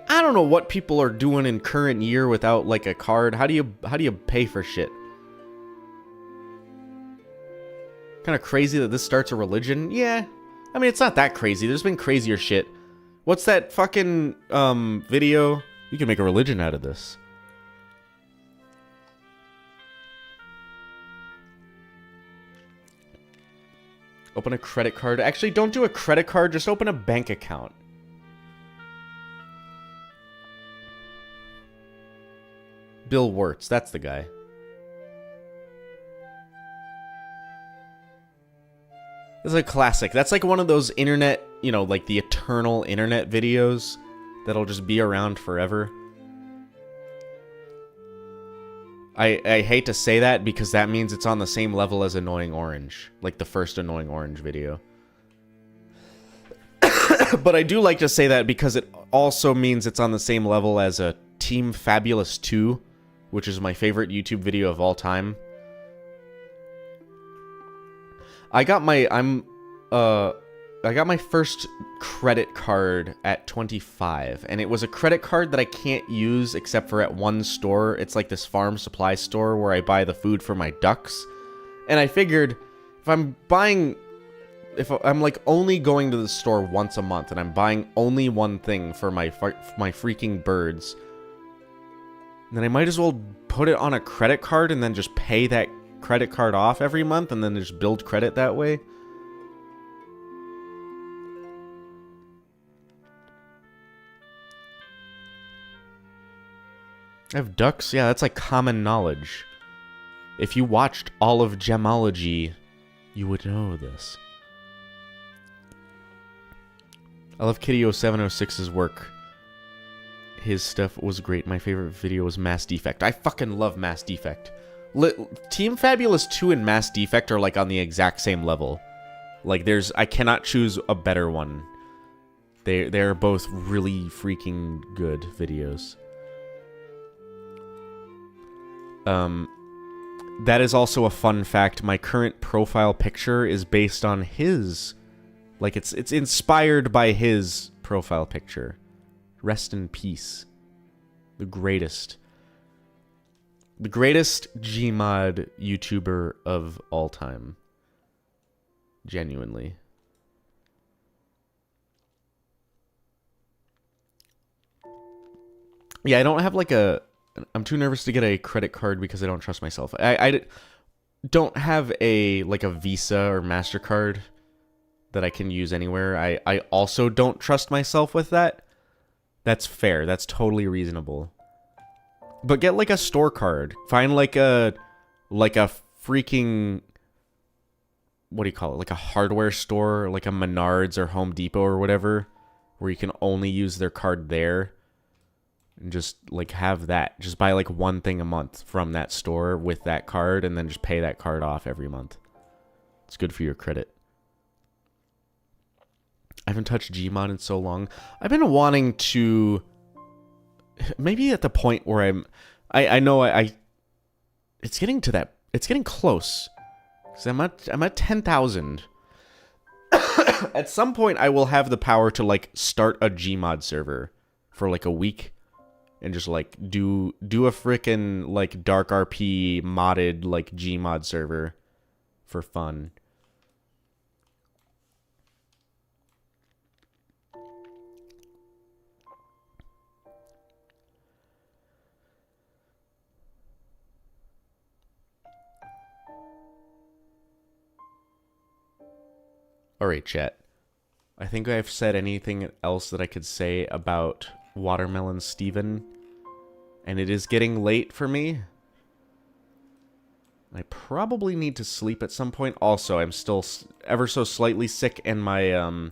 I don't know what people are doing in current year without, like, a card. How do you pay for shit? Kind of crazy that this starts a religion? Yeah. I mean, it's not that crazy. There's been crazier shit. What's that fucking video? You can make a religion out of this. Open a credit card. Actually, don't do a credit card. Just open a bank account. Bill Wirtz, that's the guy. This is a classic. That's like one of those internet, you know, like the eternal internet videos that'll just be around forever. I hate to say that because that means it's on the same level as Annoying Orange, like the first Annoying Orange video. But I do like to say that because it also means it's on the same level as a Team Fabulous 2, which is my favorite YouTube video of all time. I got my first credit card at 25, and it was a credit card that I can't use except for at one store. It's like this farm supply store where I buy the food for my ducks. And I figured if I'm like only going to the store once a month and I'm buying only one thing for my freaking birds, then I might as well put it on a credit card and then just pay that credit card off every month and then just build credit that way. I have ducks? Yeah, that's like common knowledge. If you watched all of Gemology, you would know this. I love Kitty0706's work. His stuff was great. My favorite video was Mass Defect. I fucking love Mass Defect. Team Fabulous 2 and Mass Defect are like on the exact same level. Like I cannot choose a better one. They're both really freaking good videos. That is also a fun fact. My current profile picture is based on his, like it's inspired by his profile picture. Rest in peace. The greatest Gmod YouTuber of all time. Genuinely. Yeah, I don't have like I'm too nervous to get a credit card because I don't trust myself. I don't have a Visa or MasterCard that I can use anywhere. I also don't trust myself with that. That's fair. That's totally reasonable. But get like a store card. Find like a freaking, what do you call it? Like a hardware store, like a Menards or Home Depot or whatever, where you can only use their card there. And just like have that. Just buy like one thing a month from that store with that card and then just pay that card off every month. It's good for your credit. I haven't touched Gmod in so long. I've been wanting to, maybe at the point where I know it's getting to that, it's getting close. Cuz I'm at 10,000. At some point I will have the power to like start a Gmod server for like a week and just like do a frickin' like dark RP modded like Gmod server for fun. Alright, chat. I think I've said anything else that I could say about Watermelon Steven. And it is getting late for me. I probably need to sleep at some point. Also, I'm still ever so slightly sick and my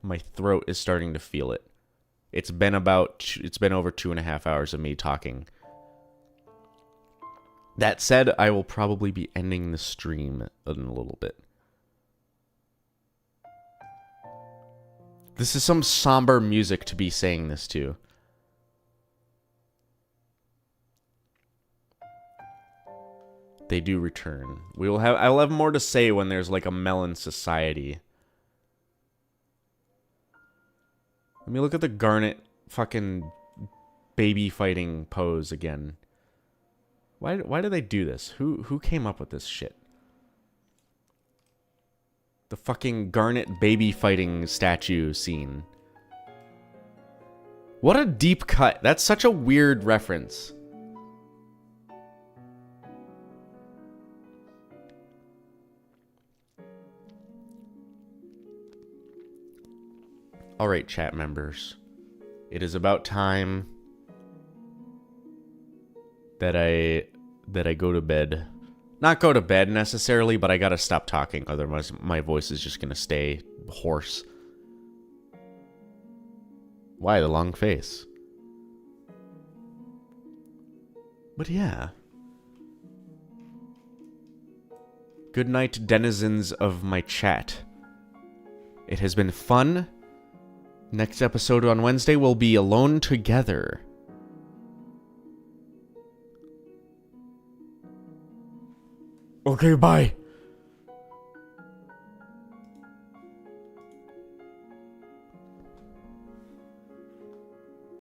my throat is starting to feel it. It's been over 2.5 hours of me talking. That said, I will probably be ending the stream in a little bit. This is some somber music to be saying this to. They do return. I'll have more to say when there's like a melon society. Let me look at the Garnet fucking baby fighting pose again. Why do they do this? Who came up with this shit? The fucking Garnet baby fighting statue scene. What a deep cut. That's such a weird reference. Alright, chat members. It is about time that I go to bed. Not go to bed necessarily, but I gotta stop talking, otherwise my voice is just gonna stay hoarse. Why the long face? But yeah. Good night, denizens of my chat. It has been fun. Next episode on Wednesday will be Alone Together. Okay, bye.